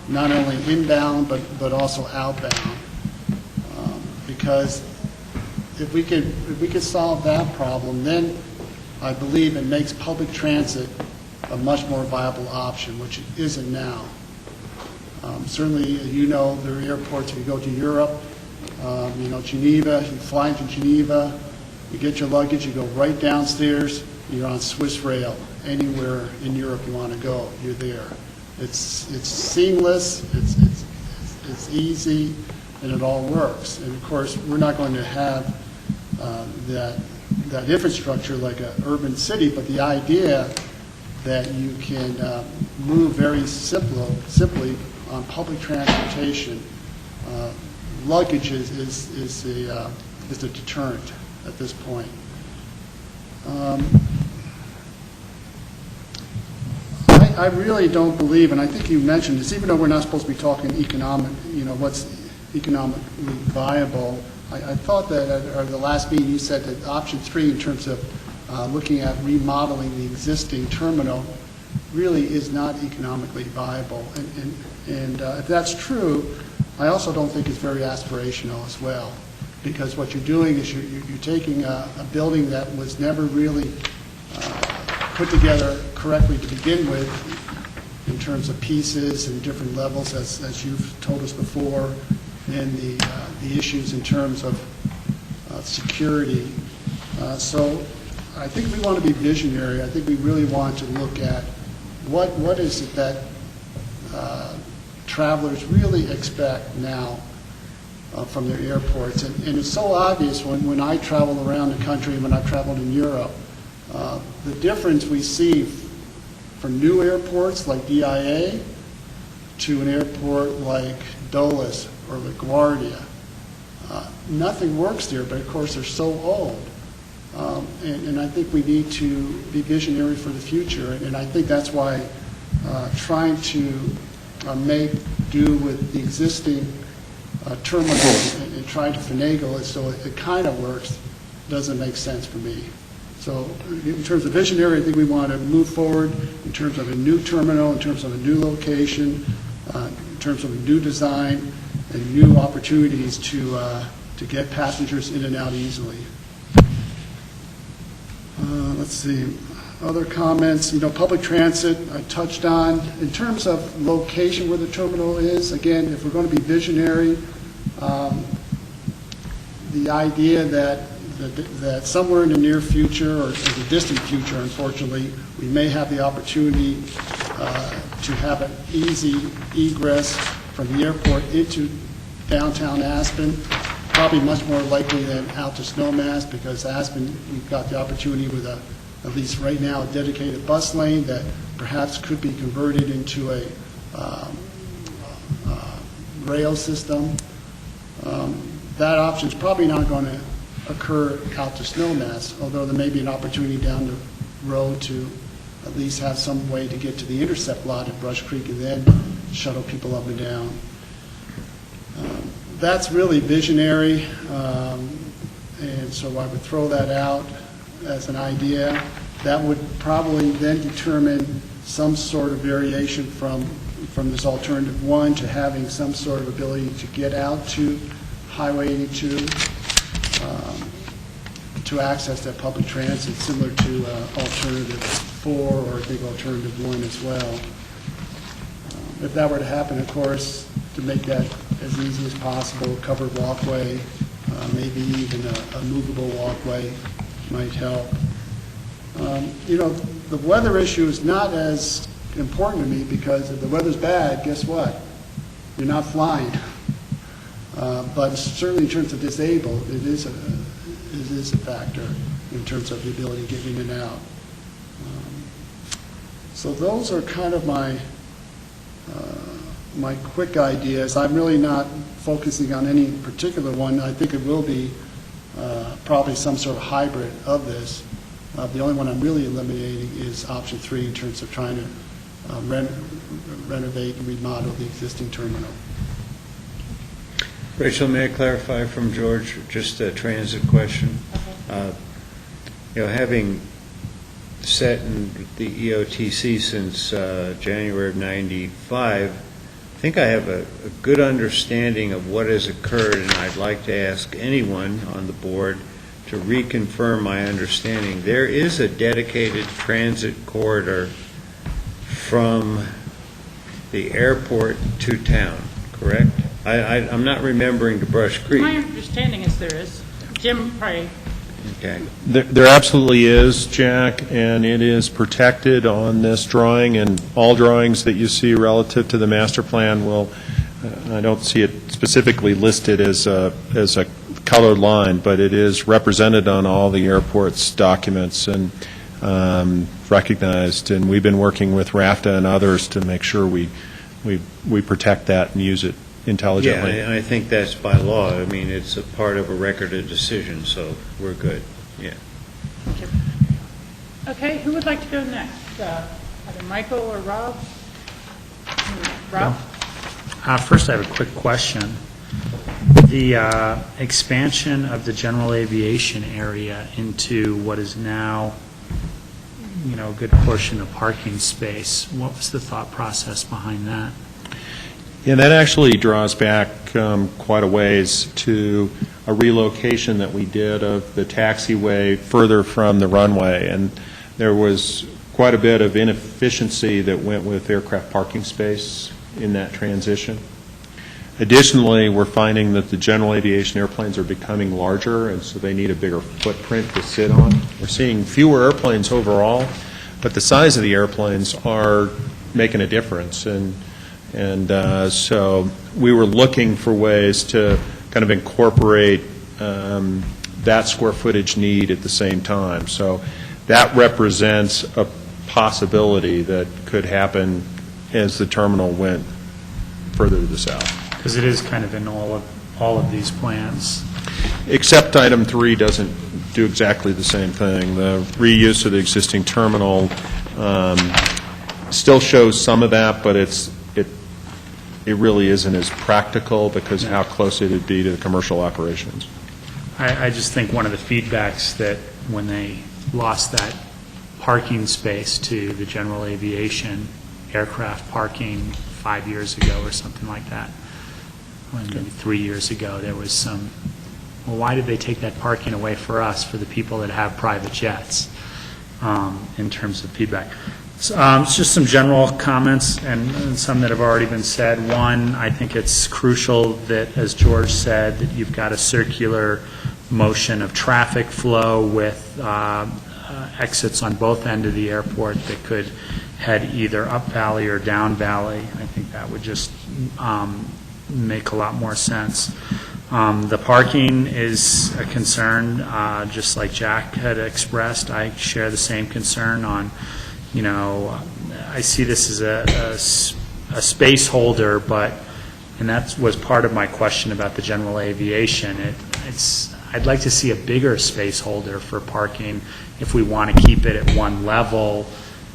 not only inbound but also outbound. Because if we could solve that problem, then I believe it makes public transit a much more viable option, which it isn't now. Certainly, there are airports, if you go to Europe, Geneva, you fly into Geneva, you get your luggage, you go right downstairs, you're on Swiss Rail. Anywhere in Europe you want to go, you're there. It's seamless, it's easy, and it all works. And of course, we're not going to have that infrastructure like an urban city, but the idea that you can move very simply on public transportation, luggage is a deterrent at this point. I really don't believe, and I think you mentioned this, even though we're not supposed to be talking economic, what's economically viable, I thought that at the last meeting you said that option 3 in terms of looking at remodeling the existing terminal really is not economically viable. And if that's true, I also don't think it's very aspirational as well, because what you're doing is you're taking a building that was never really put together correctly to begin with in terms of pieces and different levels, as you've told us before, and the issues in terms of security. So I think we want to be visionary. I think we really want to look at what is it that travelers really expect now from their airports. And it's so obvious when I travel around the country, when I've traveled in Europe, the difference we see from new airports like DIA to an airport like Dulles or LaGuardia. Nothing works there, but of course they're so old. And I think we need to be visionary for the future. And I think that's why trying to make do with the existing terminal and trying to finagle it so it kind of works doesn't make sense for me. So in terms of visionary, I think we want to move forward in terms of a new terminal, in terms of a new location, in terms of a new design, and new opportunities to get passengers in and out easily. Let's see, other comments, public transit I touched on. In terms of location where the terminal is, again, if we're going to be visionary, the idea that somewhere in the near future, or the distant future, unfortunately, we may have the opportunity to have an easy egress from the airport into downtown Aspen, probably much more likely than out to Snowmass, because Aspen, we've got the opportunity with at least right now, a dedicated bus lane that perhaps could be converted into a rail system. That option is probably not going to occur out to Snowmass, although there may be an opportunity down the road to at least have some way to get to the intercept lot at Brush Creek and then shuttle people up and down. That's really visionary, and so I would throw that out as an idea. That would probably then determine some sort of variation from this alternative one to having some sort of ability to get out to Highway 82 to access that public transit, similar to alternative 4 or I think alternative 1 as well. If that were to happen, of course, to make that as easy as possible, covered walkway, maybe even a movable walkway might help. The weather issue is not as important to me, because if the weather's bad, guess what? You're not flying. But certainly in terms of disabled, it is a factor in terms of the ability to get in and out. So those are kind of my quick ideas. I'm really not focusing on any particular one. I think it will be probably some sort of hybrid of this. The only one I'm really eliminating is option 3 in terms of trying to renovate and remodel the existing terminal.
Rachel, may I clarify from George just a transit question? Having sat in the EOTC since January of '95, I think I have a good understanding of what has occurred, and I'd like to ask anyone on the board to reconfirm my understanding. There is a dedicated transit corridor from the airport to town, correct? I'm not remembering to Brush Creek.
My understanding is there is. Jim, probably.
Okay.
There absolutely is, Jack, and it is protected on this drawing, and all drawings that you see relative to the master plan will, I don't see it specifically listed as a colored line, but it is represented on all the airport's documents and recognized, and we've been working with RAFTA and others to make sure we protect that and use it intelligently.
Yeah, and I think that's by law. I mean, it's a part of a record of decision, so we're good. Yeah.
Thank you. Okay, who would like to go next? Either Michael or Rob? Rob?
First, I have a quick question. The expansion of the general aviation area into what is now, a good portion of parking space, what was the thought process behind that?
Yeah, that actually draws back quite a ways to a relocation that we did of the taxiway further from the runway, and there was quite a bit of inefficiency that went with aircraft parking space in that transition. Additionally, we're finding that the general aviation airplanes are becoming larger, and so they need a bigger footprint to sit on. We're seeing fewer airplanes overall, but the size of the airplanes are making a difference, and so we were looking for ways to kind of incorporate that square footage need at the same time. So that represents a possibility that could happen as the terminal went further to the south.
Because it is kind of in all of these plans.
Except item 3 doesn't do exactly the same thing. The reuse of the existing terminal still shows some of that, but it really isn't as practical because of how close it would be to the commercial operations.
I just think one of the feedbacks that when they lost that parking space to the general aviation aircraft parking 5 years ago or something like that. Well, maybe 3 years ago, there was some, well, why did they take that parking away for us, for the people that have private jets, in terms of feedback? So, it's just some general comments and some that have already been said. One, I think it's crucial that, as George said, that you've got a circular motion of traffic flow with exits on both ends of the airport that could head either up valley or down valley. I think that would just make a lot more sense. The parking is a concern, just like Jack had expressed. I share the same concern on, you know, I see this as a space holder, and that was part of my question about the general aviation. I'd like to see a bigger space holder for parking if we want to keep it at one level,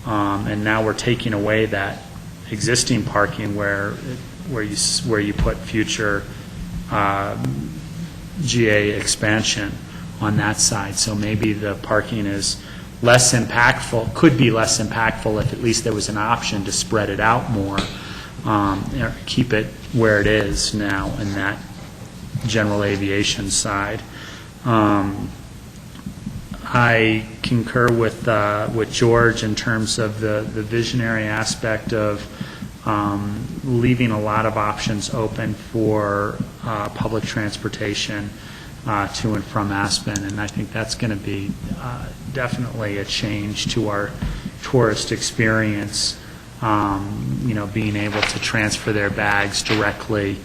and now we're taking away that existing parking where you put future GA expansion on that side. So maybe the parking is less impactful, could be less impactful if at least there was an option to spread it out more, or keep it where it is now in that general aviation side. I concur with George in terms of the visionary aspect of leaving a lot of options open for public transportation to and from Aspen, and I think that's going to be definitely a change to our tourist experience, you know, being able to transfer their bags directly.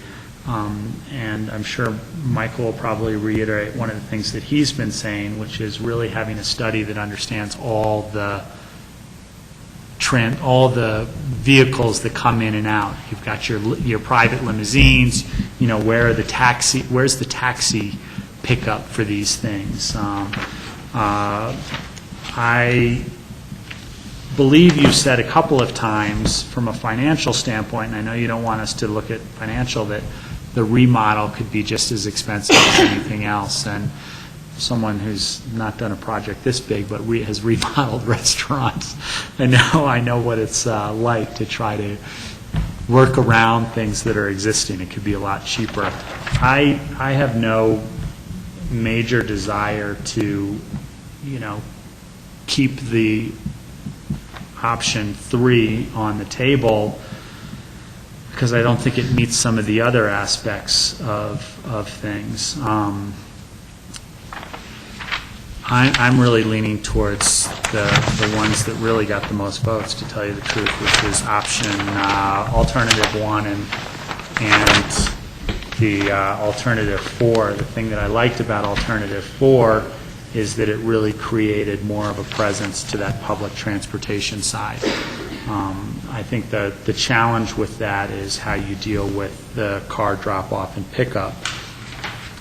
And I'm sure Michael will probably reiterate one of the things that he's been saying, which is really having a study that understands all the vehicles that come in and out. You've got your private limousines, you know, where's the taxi pickup for these things. I believe you said a couple of times from a financial standpoint, and I know you don't want us to look at financial, that the remodel could be just as expensive as anything else. And someone who's not done a project this big but has remodeled restaurants, I know what it's like to try to work around things that are existing. It could be a lot cheaper. I have no major desire to, you know, keep the option 3 on the table, because I don't think it meets some of the other aspects of things. I'm really leaning towards the ones that really got the most votes, to tell you the truth, which is option alternative 1 and the alternative 4. The thing that I liked about alternative 4 is that it really created more of a presence to that public transportation side. I think the challenge with that is how you deal with the car drop-off and pickup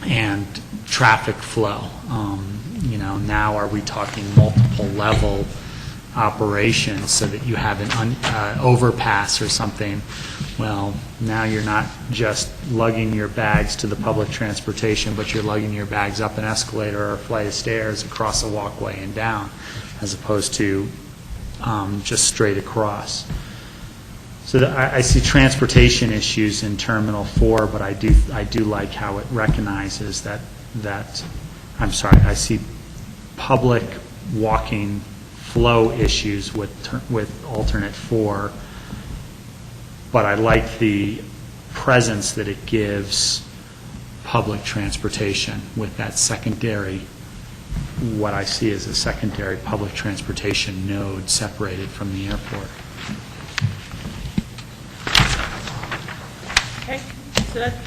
and traffic flow. You know, now are we talking multiple level operations so that you have an overpass or something? Well, now you're not just lugging your bags to the public transportation, but you're lugging your bags up an escalator or a flight of stairs, across a walkway and down, as opposed to just straight across. So I see transportation issues in Terminal 4, but I do like how it recognizes that I see public walking flow issues with alternate 4, but I like the presence that it gives public transportation with that secondary, what I see as a secondary public transportation node separated from the airport.
Okay, so that's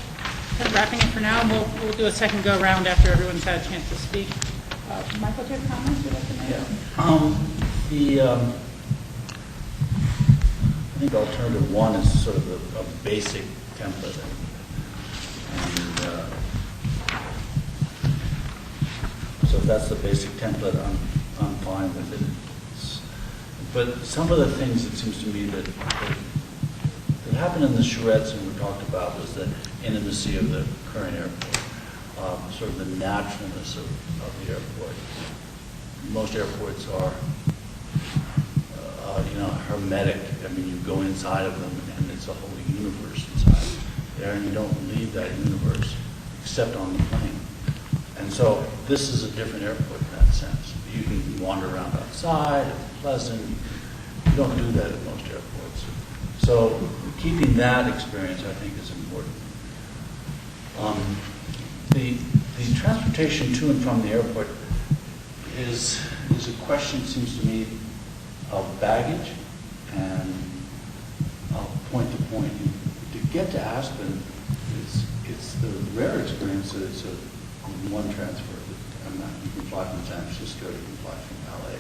wrapping it for now, and we'll do a second go-around after everyone's had a chance to speak. Michael, do you have comments you'd like to make?
I think alternative 1 is sort of a basic template, and so if that's the basic template, I'm fine with it. But some of the things, it seems to me, that happened in the charrettes and we talked about was the intimacy of the current airport, sort of the naturalness of the airport. most airports are, hermetic. I mean, you go inside of them and it's a whole universe inside there, and you don't leave that universe except on the plane. And so this is a different airport in that sense. You can wander around outside, it's pleasant. You don't do that at most airports. So keeping that experience, I think, is important. The transportation to and from the airport is a question, it seems to me, of baggage and point to point. To get to Aspen, it's the rare experience that it's a one transfer. You can fly from San Francisco, you can fly from LA,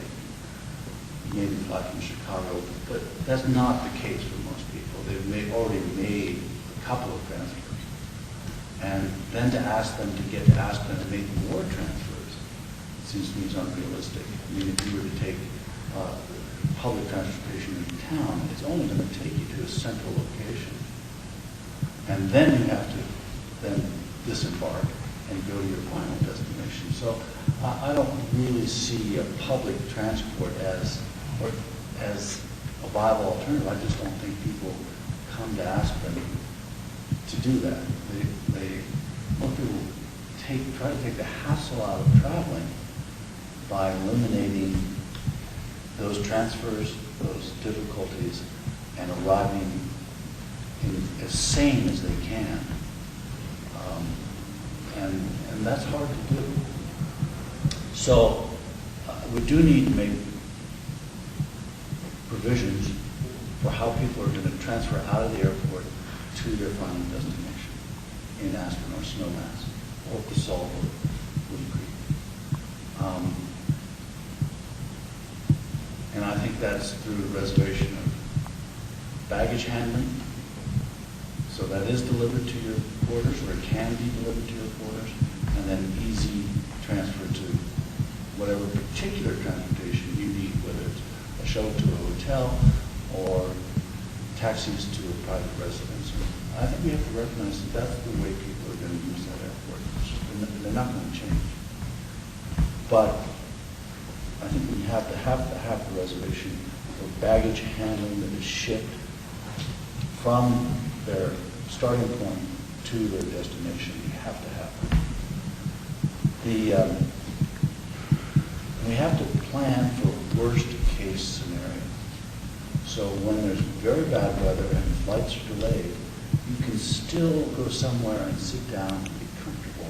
maybe fly from Chicago, but that's not the case for most people. They've already made a couple of transfers. And then to ask them to get to Aspen and make more transfers, it seems to me is unrealistic. I mean, if you were to take public transportation in town, it's only going to take you to a central location. And then you have to then disembark and go to your final destination. So I don't really see a public transport as a viable alternative. I just don't think people come to Aspen to do that. Most people try to take the hassle out of traveling by eliminating those transfers, those difficulties, and arriving as sane as they can. And that's hard to do. So we do need to make provisions for how people are going to transfer out of the airport to their final destination in Aspen or Snowmass or Basalt or Wood Creek. And I think that's through the reservation of baggage handling. So that is delivered to your quarters, or it can be delivered to your quarters, and then easy transfer to whatever particular transportation you need, whether it's a shuttle to a hotel or taxis to a private residence. I think we have to recognize that that's the way people are going to use that airport. They're not going to change. But I think we have to have the reservation for baggage handling that is shipped from their starting point to their destination. You have to have that. We have to plan for worst case scenario. So when there's very bad weather and flights are delayed, you can still go somewhere and sit down and be comfortable.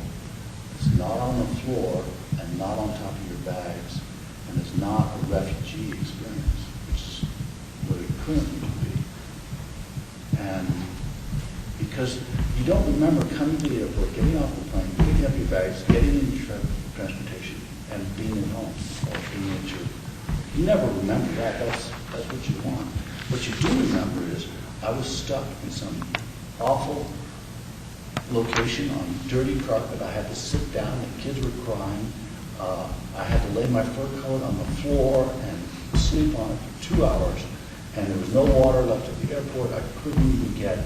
It's not on the floor and not on top of your bags, and it's not a refugee experience, which is what it currently would be. And because you don't remember coming to the airport, getting off the plane, picking up your bags, getting in your transportation, and being at home or being at your. You never remember that. That's what you want. What you do remember is I was stuck in some awful location on dirty carpet. I had to sit down. The kids were crying. I had to lay my fur coat on the floor and sleep on it for 2 hours. And there was no water left at the airport. I couldn't even get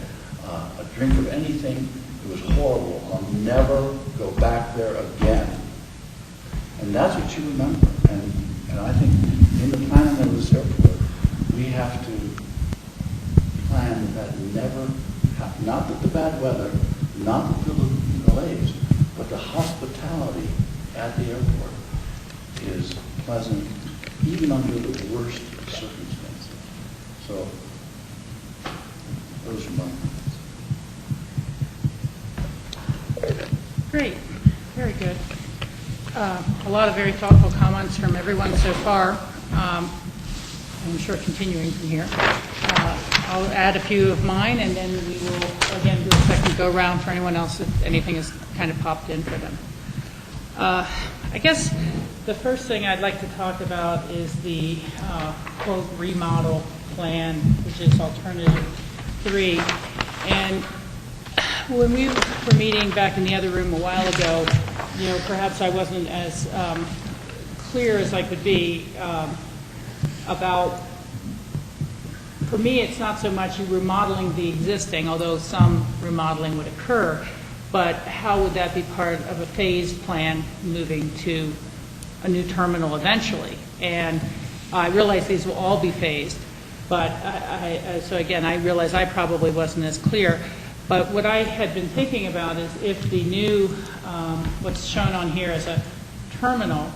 a drink of anything. It was horrible. I'll never go back there again. And that's what you remember. And I think in the planning of this airport, we have to plan that never happen. Not that the bad weather, not that the delays, but the hospitality at the airport is pleasant, even under the worst circumstances. So, those are my comments.
Great, very good. A lot of very thoughtful comments from everyone so far. I'm sure continuing from here. I'll add a few of mine, and then we will, again, do a second go-round for anyone else if anything has kind of popped in for them. I guess the first thing I'd like to talk about is the quote remodel plan, which is alternative 3. And when we were meeting back in the other room a while ago, perhaps I wasn't as clear as I could be about, for me, it's not so much you remodeling the existing, although some remodeling would occur, but how would that be part of a phased plan moving to a new terminal eventually. And I realize these will all be phased, but so again, I realize I probably wasn't as clear. But what I had been thinking about is if the new, what's shown on here as a terminal,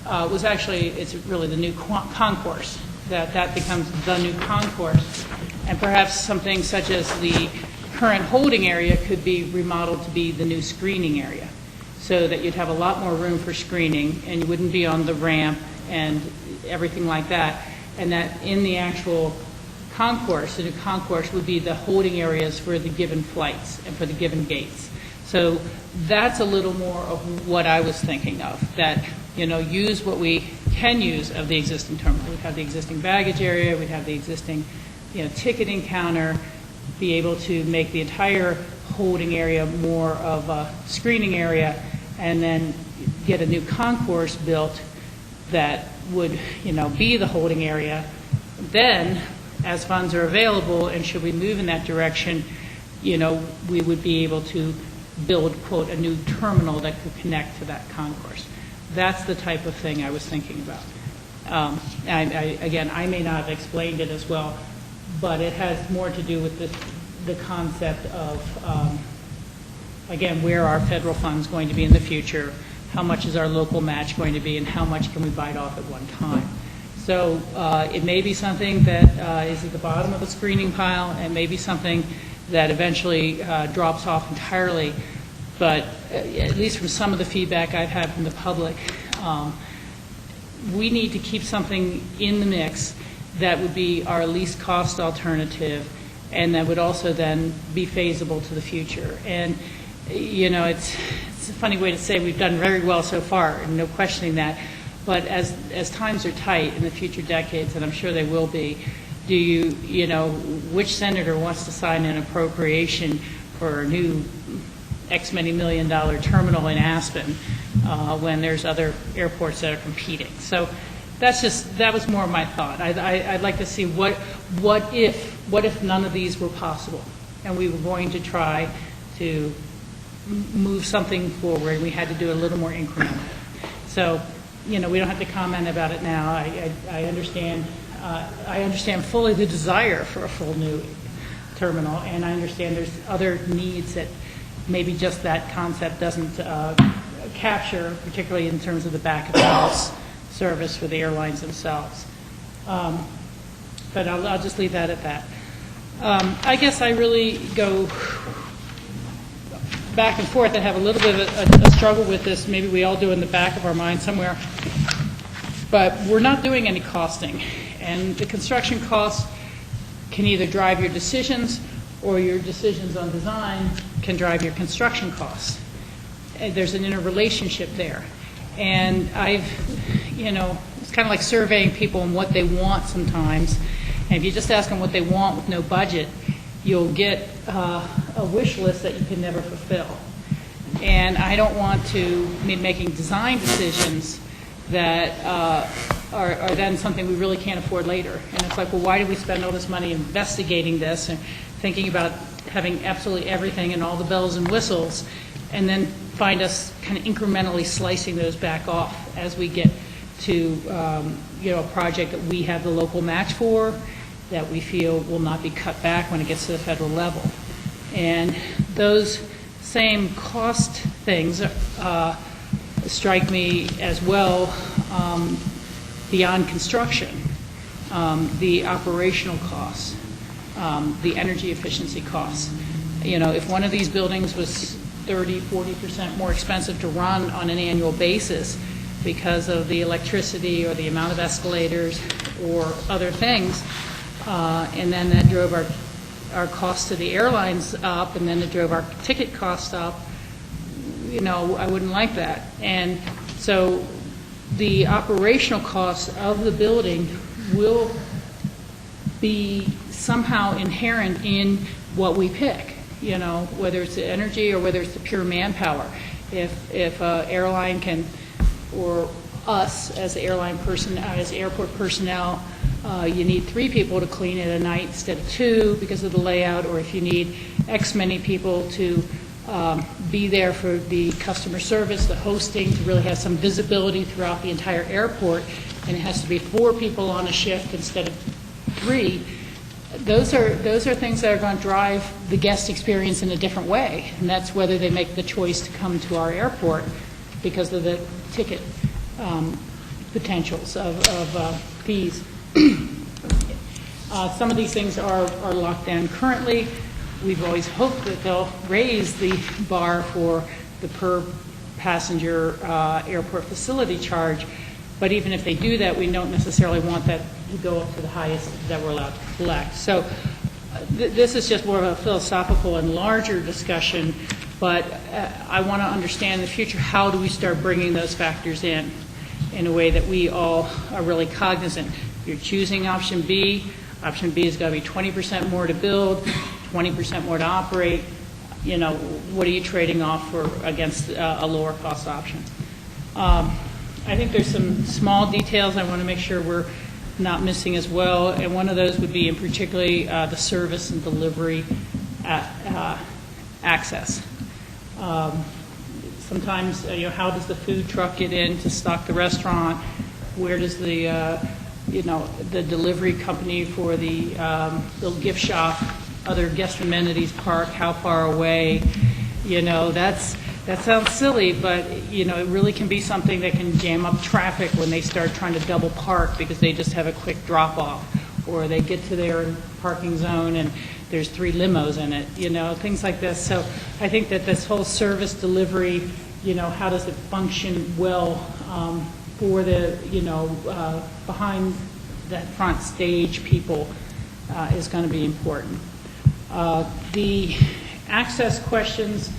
was actually, it's really the new concourse, that becomes the new concourse. And perhaps something such as the current holding area could be remodeled to be the new screening area, so that you'd have a lot more room for screening, and you wouldn't be on the ramp and everything like that. And that in the actual concourse, the new concourse would be the holding areas for the given flights and for the given gates. So that's a little more of what I was thinking of, that, use what we can use of the existing terminal. We'd have the existing baggage area, we'd have the existing, ticketing counter, be able to make the entire holding area more of a screening area, and then get a new concourse built that would, be the holding area. Then, as funds are available, and should we move in that direction, we would be able to build, quote, a new terminal that could connect to that concourse. That's the type of thing I was thinking about. Again, I may not have explained it as well, but it has more to do with the concept of, again, where are federal funds going to be in the future, how much is our local match going to be, and how much can we bite off at one time. So it may be something that is at the bottom of the screening pile, and maybe something that eventually drops off entirely. But at least from some of the feedback I've had from the public, we need to keep something in the mix that would be our least cost alternative, and that would also then be feasible to the future. And it's a funny way to say we've done very well so far, and no questioning that. But as times are tight in the future decades, and I'm sure they will be, which senator wants to sign an appropriation for a new X many $1 million terminal in Aspen when there's other airports that are competing? So that was more of my thought. I'd like to see what if none of these were possible, and we were going to try to move something forward, and we had to do a little more incremental. So, we don't have to comment about it now. I understand. I understand fully the desire for a full new terminal, and I understand there's other needs that maybe just that concept doesn't capture, particularly in terms of the back of the house service for the airlines themselves. But I'll just leave that at that. I guess I really go back and forth. I have a little bit of a struggle with this. Maybe we all do in the back of our mind somewhere. But we're not doing any costing. And the construction costs can either drive your decisions, or your decisions on design can drive your construction costs. And there's an interrelationship there. And it's kind of like surveying people and what they want sometimes. And if you just ask them what they want with no budget, you'll get a wish list that you can never fulfill. And I don't want to be making design decisions that are then something we really can't afford later. And it's like, well, why did we spend all this money investigating this and thinking about having absolutely everything and all the bells and whistles, and then find us kind of incrementally slicing those back off as we get to a project that we have the local match for, that we feel will not be cut back when it gets to the federal level. And those same cost things strike me as well beyond construction. The operational costs, the energy efficiency costs. If one of these buildings was 30-40% more expensive to run on an annual basis because of the electricity or the amount of escalators or other things, and then that drove our costs to the airlines up, and then it drove our ticket costs up, I wouldn't like that. And so the operational costs of the building will be somehow inherent in what we pick, whether it's the energy or whether it's the pure manpower. If an airline can, or us as airline person, as airport personnel, you need 3 people to clean it a night instead of 2 because of the layout, or if you need X many people to be there for the customer service, the hosting, to really have some visibility throughout the entire airport, and it has to be 4 people on a shift instead of 3, those are things that are going to drive the guest experience in a different way, and that's whether they make the choice to come to our airport because of the ticket potentials of fees. Some of these things are locked down currently. We've always hoped that they'll raise the bar for the per passenger airport facility charge, but even if they do that, we don't necessarily want that to go up to the highest that we're allowed to collect. So this is just more of a philosophical and larger discussion, but I want to understand in the future, how do we start bringing those factors in a way that we all are really cognizant. You're choosing option B. Option B is going to be 20% more to build, 20% more to operate. You know, what are you trading off for against a lower cost option? I think there's some small details I want to make sure we're not missing as well, and one of those would be in particularly the service and delivery access. Sometimes, how does the food truck get in to stock the restaurant? Where does the the delivery company for the little gift shop, other guest amenities park, how far away? That sounds silly, but it really can be something that can jam up traffic when they start trying to double park because they just have a quick drop off, or they get to their parking zone and there's 3 limos in it, things like this. So I think that this whole service delivery, how does it function well for the, behind that front stage people is going to be important. The access questions,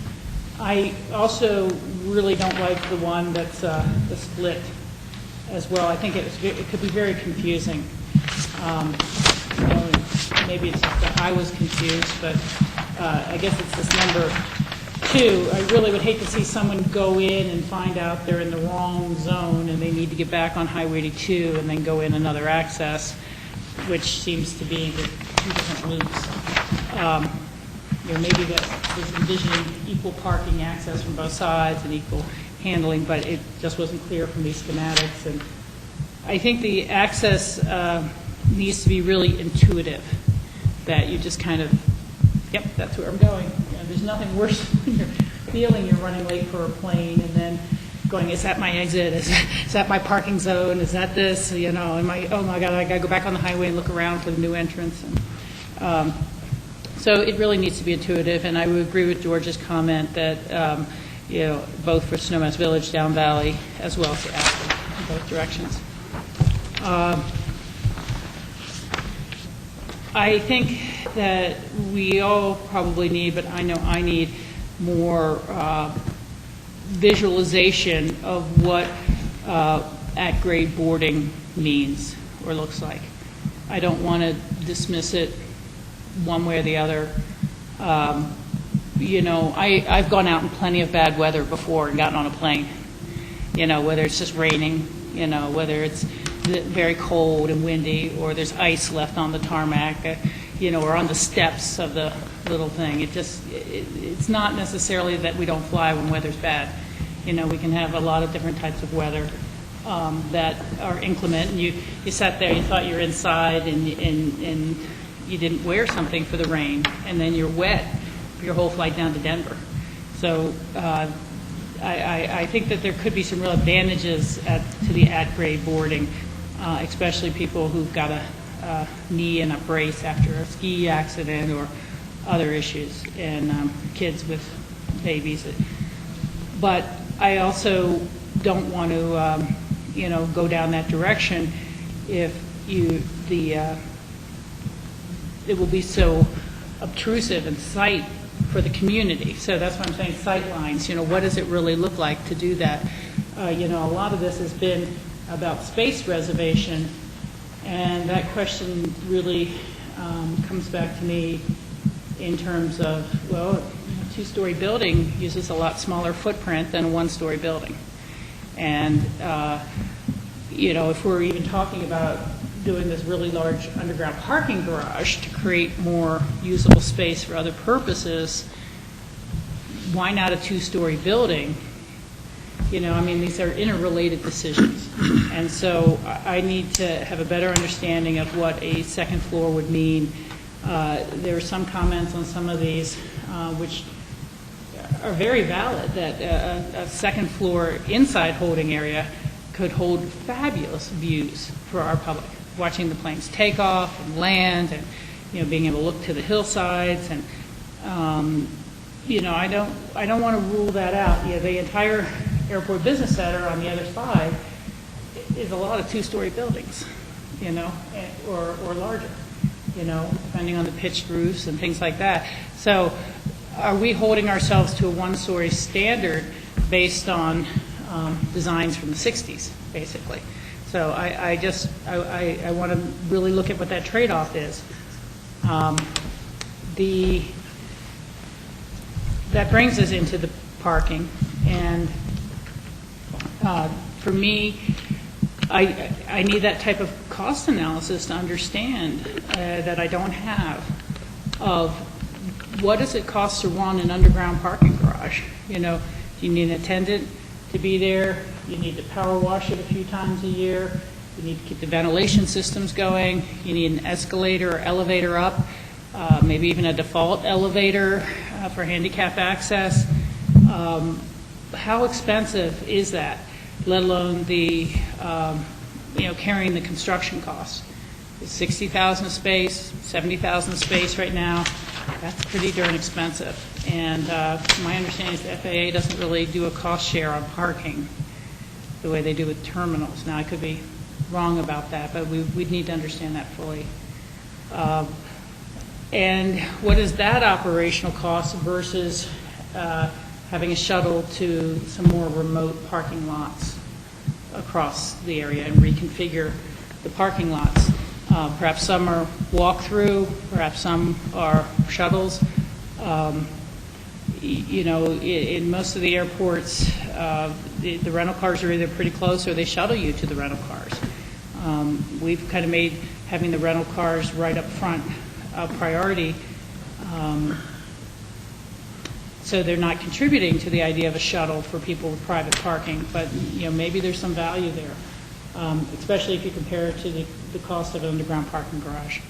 I also really don't like the one that's the split as well. I think it could be very confusing. Maybe it's just that I was confused, but I guess it's this number 2. I really would hate to see someone go in and find out they're in the wrong zone and they need to get back on Highway 82 and then go in another access, which seems to be the 2 different loops. Maybe that was envisioning equal parking access from both sides and equal handling, but it just wasn't clear from these schematics. And I think the access needs to be really intuitive, that you just kind of, yep, that's where I'm going. There's nothing worse when you're feeling you're running late for a plane and then going, is that my exit? Is that my parking zone? Is that this? Oh my God, I got to go back on the highway and look around for the new entrance. And, so it really needs to be intuitive, and I would agree with George's comment that, both for Snowmass Village, Down Valley, as well as Aspen, in both directions. I think that we all probably need, but I know I need more visualization of what at-grade boarding means or looks like. I don't want to dismiss it one way or the other. I've gone out in plenty of bad weather before and gotten on a plane, whether it's just raining, whether it's very cold and windy, or there's ice left on the tarmac, or on the steps of the little thing. It's not necessarily that we don't fly when weather's bad. We can have a lot of different types of weather that are inclement, and you sat there, you thought you were inside, and you didn't wear something for the rain, and then you're wet for your whole flight down to Denver. So I think that there could be some real advantages to the at-grade boarding, especially people who've got a knee and a brace after a ski accident or other issues, and kids with babies. But I also don't want to, go down that direction if it will be so obtrusive in sight for the community. So that's why I'm saying sight lines. What does it really look like to do that? A lot of this has been about space reservation, and that question really comes back to me in terms of, well, a 2-story building uses a lot smaller footprint than a 1-story building. And, if we're even talking about doing this really large underground parking garage to create more usable space for other purposes, why not a two-story building? You know, I mean, these are interrelated decisions. And so I need to have a better understanding of what a second floor would mean. There are some comments on some of these which are very valid, that a second floor inside holding area could hold fabulous views for our public, watching the planes take off and land, and, you know, being able to look to the hillsides. And, you know, I don't want to rule that out. You know, the entire Airport Business Center on the other side is a lot of two-story buildings, you know, or larger, you know, depending on the pitched roofs and things like that. So are we holding ourselves to a one-story standard based on designs from the 60s, basically? So I want to really look at what that trade-off is. That brings us into the parking, and for me, I need that type of cost analysis to understand that I don't have, of what does it cost to run an underground parking garage? You know, do you need an attendant to be there? You need to power wash it a few times a year. You need to keep the ventilation systems going. You need an escalator or elevator up, maybe even a default elevator for handicap access. How expensive is that, let alone the, you know, carrying the construction costs? It's $60,000 a space, $70,000 a space right now. That's pretty darn expensive. And my understanding is the FAA doesn't really do a cost share on parking the way they do with terminals. Now, I could be wrong about that, but we'd need to understand that fully. And what is that operational cost versus having a shuttle to some more remote parking lots across the area and reconfigure the parking lots? Perhaps some are walk-through, perhaps some are shuttles. You know, in most of the airports, the rental cars are either pretty close or they shuttle you to the rental cars. We've kind of made having the rental cars right up front a priority, so they're not contributing to the idea of a shuttle for people with private parking. But, you know, maybe there's some value there, especially if you compare it to the cost of an underground parking garage.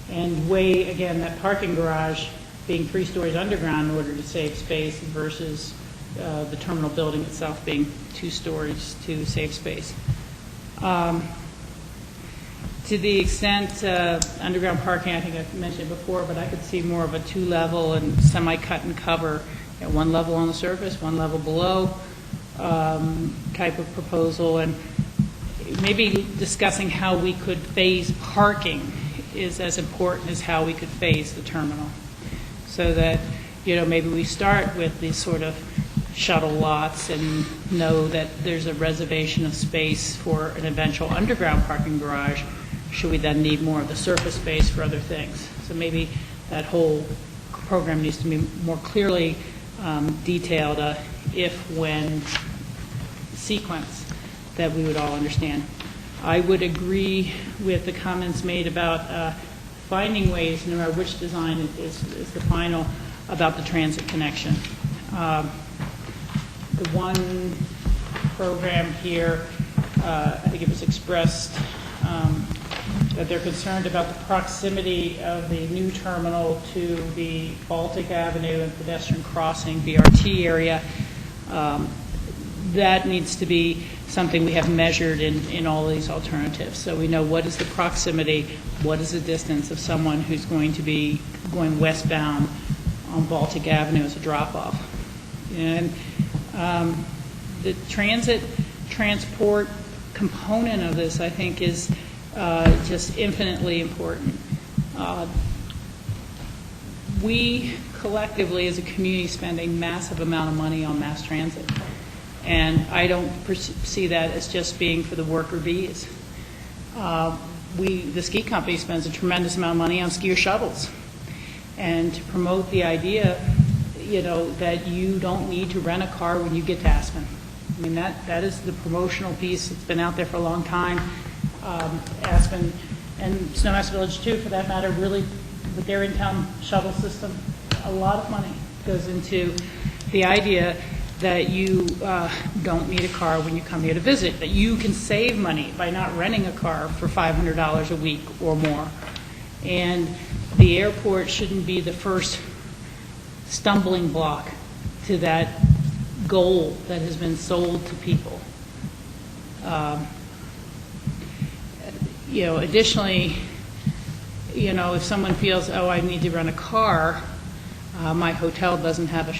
And weigh, again, that parking garage being 3 stories underground in order to save space versus the terminal building itself being 2 stories to save space. To the extent underground parking, I think I've mentioned before, but I could see more of a 2-level and semi-cut and cover, you know, 1 level on the surface, 1 level below type of proposal, and maybe discussing how we could phase parking is as important as how we could phase the terminal. So that, you know, maybe we start with these sort of shuttle lots and know that there's a reservation of space for an eventual underground parking garage. Should we then need more of the surface space for other things? So maybe that whole program needs to be more clearly detailed, if-when sequence that we would all understand. I would agree with the comments made about finding ways, no matter which design is the final, about the transit connection. The one program here, I think it was expressed that they're concerned about the proximity of the new terminal to the Baltic Avenue and pedestrian crossing, BRT area. That needs to be something we have measured in all of these alternatives. So we know what is the proximity, what is the distance of someone who's going to be going westbound on Baltic Avenue as a drop-off. And the transport component of this, I think, is just infinitely important. We collectively as a community spend a massive amount of money on mass transit. And I don't see that as just being for the worker bees. The ski company spends a tremendous amount of money on skier shuttles. And to promote the idea, you know, that you don't need to rent a car when you get to Aspen. I mean, that is the promotional piece that's been out there for a long time. Aspen and Snowmass Village too, for that matter, really, with their in-town shuttle system, a lot of money goes into the idea that you don't need a car when you come here to visit, that you can save money by not renting a car for $500 a week or more. And the airport shouldn't be the first stumbling block to that goal that has been sold to people. Additionally, if someone feels, oh, I need to rent a car, my hotel doesn't have a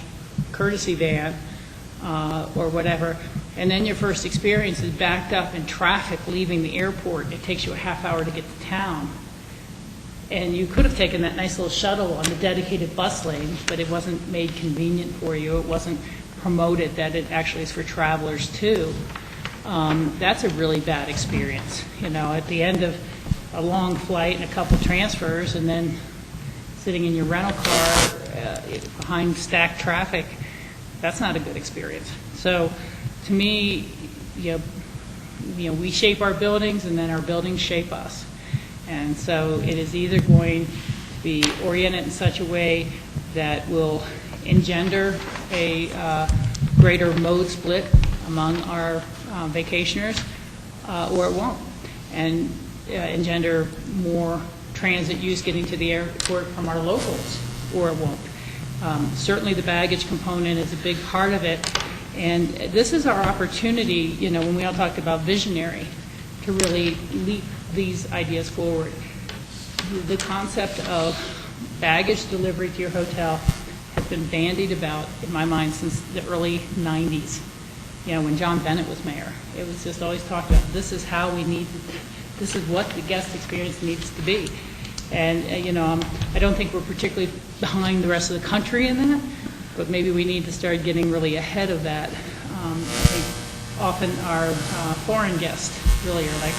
courtesy van or whatever, and then your first experience is backed up in traffic leaving the airport. It takes you a half hour to get to town. And you could have taken that nice little shuttle on the dedicated bus lanes, but it wasn't made convenient for you. It wasn't promoted that it actually is for travelers too. That's a really bad experience. At the end of a long flight and a couple transfers, and then sitting in your rental car behind stacked traffic, that's not a good experience. So, to me, we shape our buildings, and then our buildings shape us. And so it is either going to be oriented in such a way that will engender a greater mode split among our vacationers, or it won't, and engender more transit use getting to the airport from our locals, or it won't. Certainly the baggage component is a big part of it, and this is our opportunity, when we all talked about visionary, to really leap these ideas forward. The concept of baggage delivery to your hotel has been bandied about, in my mind, since the early 90s, when John Bennett was mayor. It was just always talked about, this is how we need, this is what the guest experience needs to be. And, I don't think we're particularly behind the rest of the country in that, but maybe we need to start getting really ahead of that. I think often our foreign guests really are like,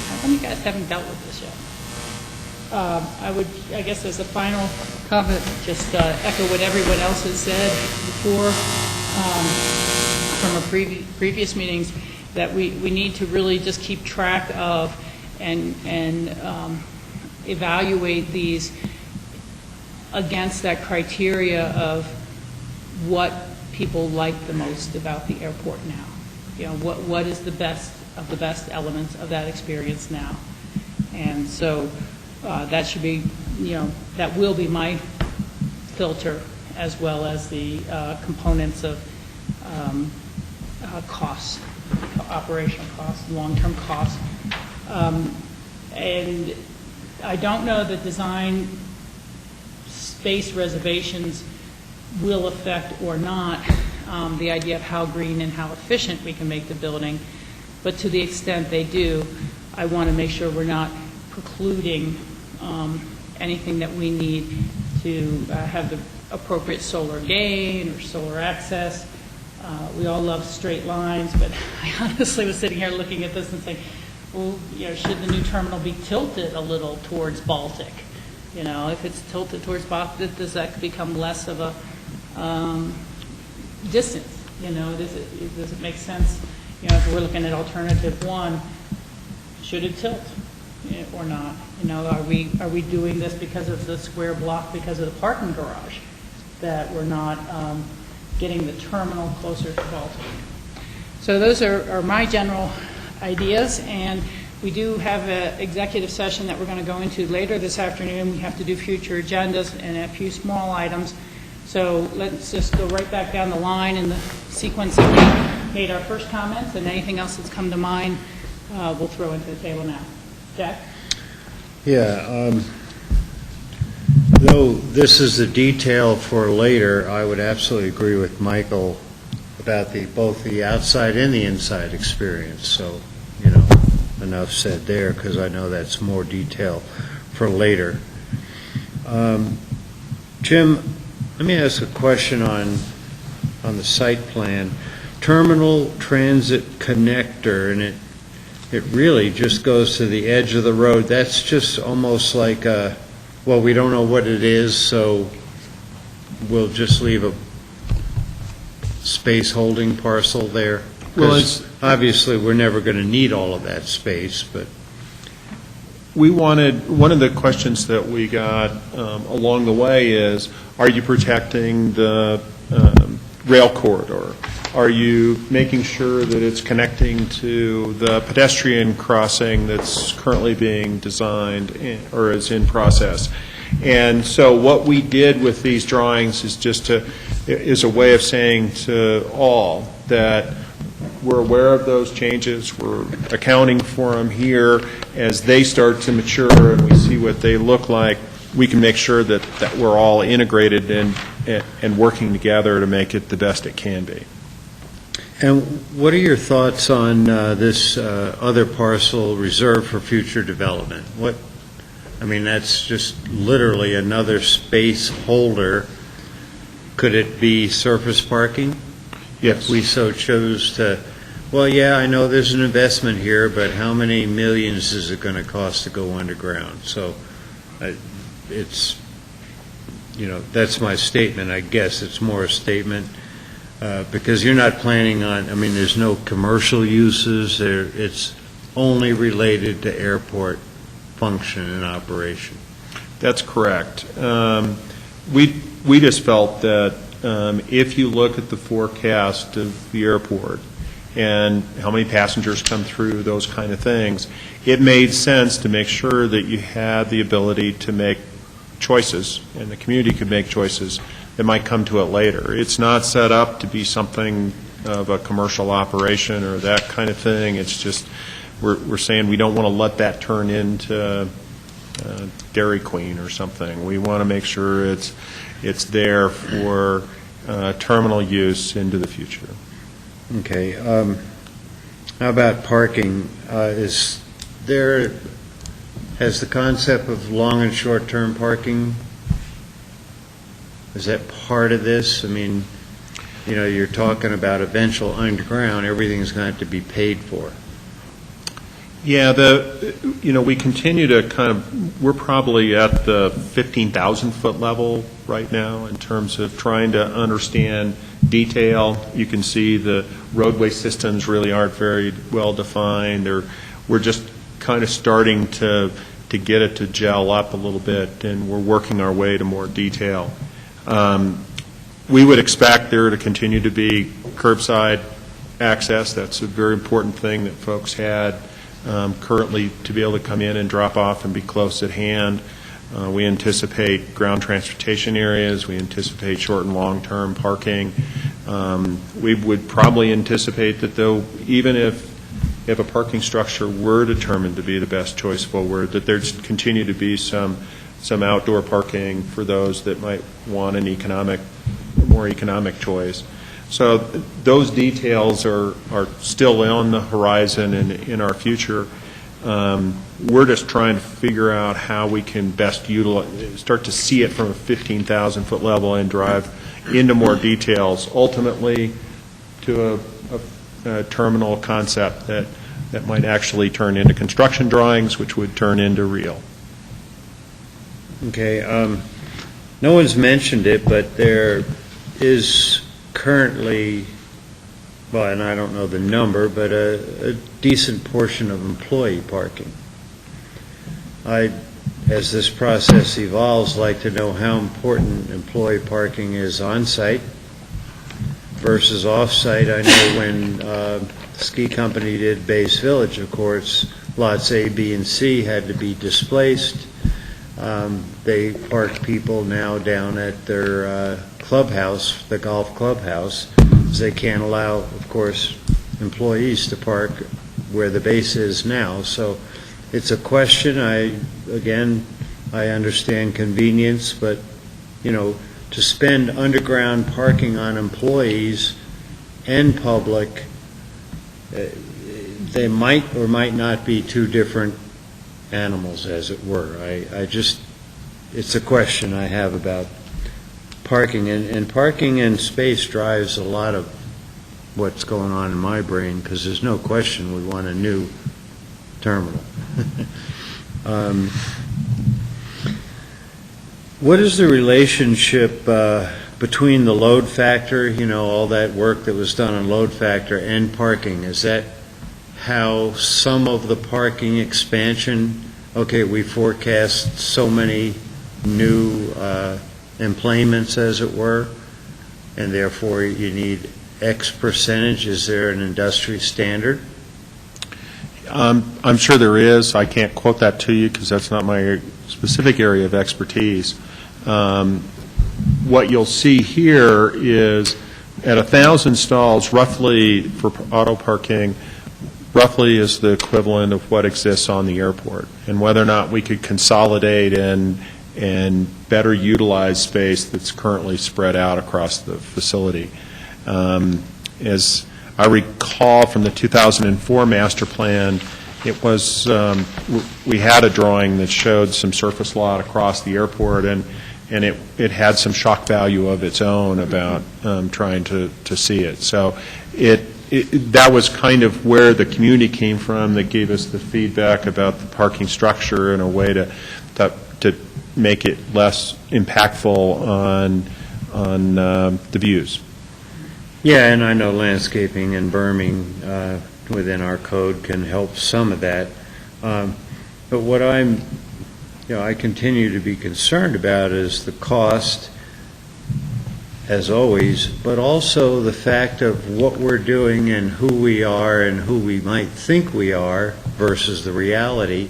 how come you guys haven't dealt with this yet? I guess as a final comment, just echo what everyone else has said before from our previous meetings, that we need to really just keep track of and evaluate these against that criteria of what people like the most about the airport now. What is the best of the best elements of that experience now. And so that should be, that will be my filter, as well as the components of costs, operational costs, long-term costs. And I don't know that design space reservations will affect or not the idea of how green and how efficient we can make the building. But to the extent they do, I want to make sure we're not precluding anything that we need to have the appropriate solar gain or solar access. We all love straight lines, but I honestly was sitting here looking at this and saying, well, should the new terminal be tilted a little towards Baltic? If it's tilted towards Baltic, does that become less of a distance? Does it make sense? If we're looking at alternative one, should it tilt or not? Are we doing this because of the square block, because of the parking garage, that we're not getting the terminal closer to Baltic? So those are my general ideas, and we do have an executive session that we're going to go into later this afternoon. We have to do future agendas and a few small items. So let's just go right back down the line in the sequence that we made our first comments, and anything else that's come to mind, we'll throw into the table now. Jack?
Yeah, though this is the detail for later, I would absolutely agree with Michael about both the outside and the inside experience. So, enough said there, because I know that's more detail for later. Jim, let me ask a question on the site plan. Terminal transit connector, and it really just goes to the edge of the road. That's just almost like well, we don't know what it is, so we'll just leave a space holding parcel there.
Well, it's
obviously we're never going to need all of that space, but
we wanted, one of the questions that we got along the way is, are you protecting the rail corridor? Are you making sure that it's connecting to the pedestrian crossing that's currently being designed or is in process? And so what we did with these drawings is a way of saying to all that we're aware of those changes, we're accounting for them here. As they start to mature and we see what they look like, we can make sure that we're all integrated and working together to make it the best it can be.
And what are your thoughts on this other parcel reserved for future development? That's just literally another space holder. Could it be surface parking?
Yes.
If we so chose to, well, yeah, I know there's an investment here, but how many millions is it going to cost to go underground? So it's, that's my statement, I guess. It's more a statement. Because you're not planning on, there's no commercial uses there. It's only related to airport function and operation.
That's correct. We just felt that if you look at the forecast of the airport and how many passengers come through, those kind of things, it made sense to make sure that you had the ability to make choices, and the community could make choices that might come to it later. It's not set up to be something of a commercial operation or that kind of thing. It's just we're saying we don't want to let that turn into Dairy Queen or something. We want to make sure it's there for terminal use into the future.
Okay. How about parking? Has the concept of long and short-term parking, is that part of this? You're talking about eventual underground, everything's going to have to be paid for.
Yeah, we continue to we're probably at the 15,000-foot level right now in terms of trying to understand detail. You can see the roadway systems really aren't very well defined. We're just kind of starting to get it to gel up a little bit, and we're working our way to more detail. We would expect there to continue to be curbside access. That's a very important thing that folks had currently, to be able to come in and drop off and be close at hand. We anticipate ground transportation areas. We anticipate short and long-term parking. We would probably anticipate that, though, even if a parking structure were determined to be the best choice forward, that there'd continue to be some outdoor parking for those that might want a more economic choice. So those details are still on the horizon and in our future. We're just trying to figure out how we can best start to see it from a 15,000-foot level and drive into more details, ultimately to a terminal concept that might actually turn into construction drawings, which would turn into real.
Okay. No one's mentioned it, but there is currently, well, and I don't know the number, but a decent portion of employee parking. As this process evolves, like to know how important employee parking is on-site versus off-site. I know when the ski company did Bays Village, of course, lots A, B, and C had to be displaced. They park people now down at their clubhouse, the golf clubhouse, because they can't allow, of course, employees to park where the base is now. So it's a question. I understand convenience, but, to spend underground parking on employees and public, they might or might not be two different animals, as it were. It's a question I have about parking, and parking and space drives a lot of what's going on in my brain, because there's no question we want a new terminal. What is the relationship between the load factor, all that work that was done on load factor, and parking? Is that how some of the parking expansion okay, we forecast so many new emplacements, as it were, and therefore you need X percentage. Is there an industry standard?
I'm sure there is. I can't quote that to you because that's not my specific area of expertise. What you'll see here is at 1,000 stalls, roughly for auto parking, roughly is the equivalent of what exists on the airport. And whether or not we could consolidate and better utilize space that's currently spread out across the facility. As I recall from the 2004 master plan, it was, we had a drawing that showed some surface lot across the airport, and it had some shock value of its own about trying to see it. So that was kind of where the community came from that gave us the feedback about the parking structure in a way to make it less impactful on the views.
Yeah, and I know landscaping and berming within our code can help some of that. But what I continue to be concerned about is the cost, as always, but also the fact of what we're doing and who we are and who we might think we are versus the reality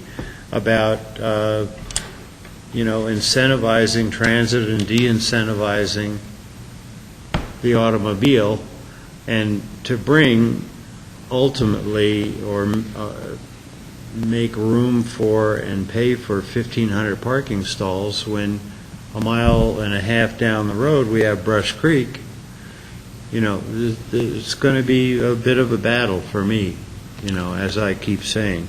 about, incentivizing transit and de-incentivizing the automobile, and to bring ultimately or make room for and pay for 1,500 parking stalls when a mile and a half down the road we have Brush Creek. It's going to be a bit of a battle for me, as I keep saying.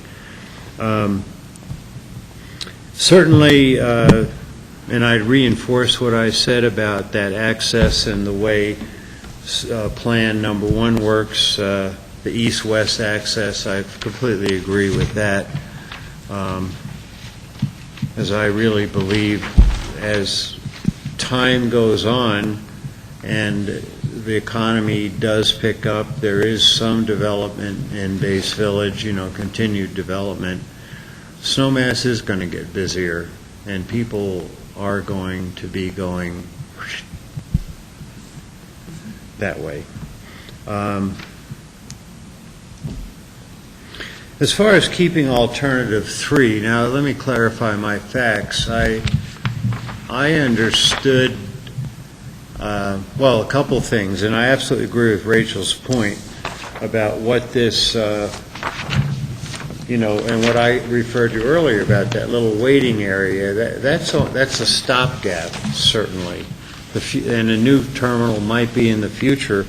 Certainly, and I'd reinforce what I said about that access and the way Plan Number 1 works, the east-west access. I completely agree with that, as I really believe as time goes on and the economy does pick up, there is some development in Base Village, continued development. Snowmass is going to get busier, and people are going to be going that way. As far as keeping alternative 3, now let me clarify my facts. I understood, a couple things, and I absolutely agree with Rachel's point about what this, and what I referred to earlier about that little waiting area. That's a stopgap, certainly. And a new terminal might be in the future,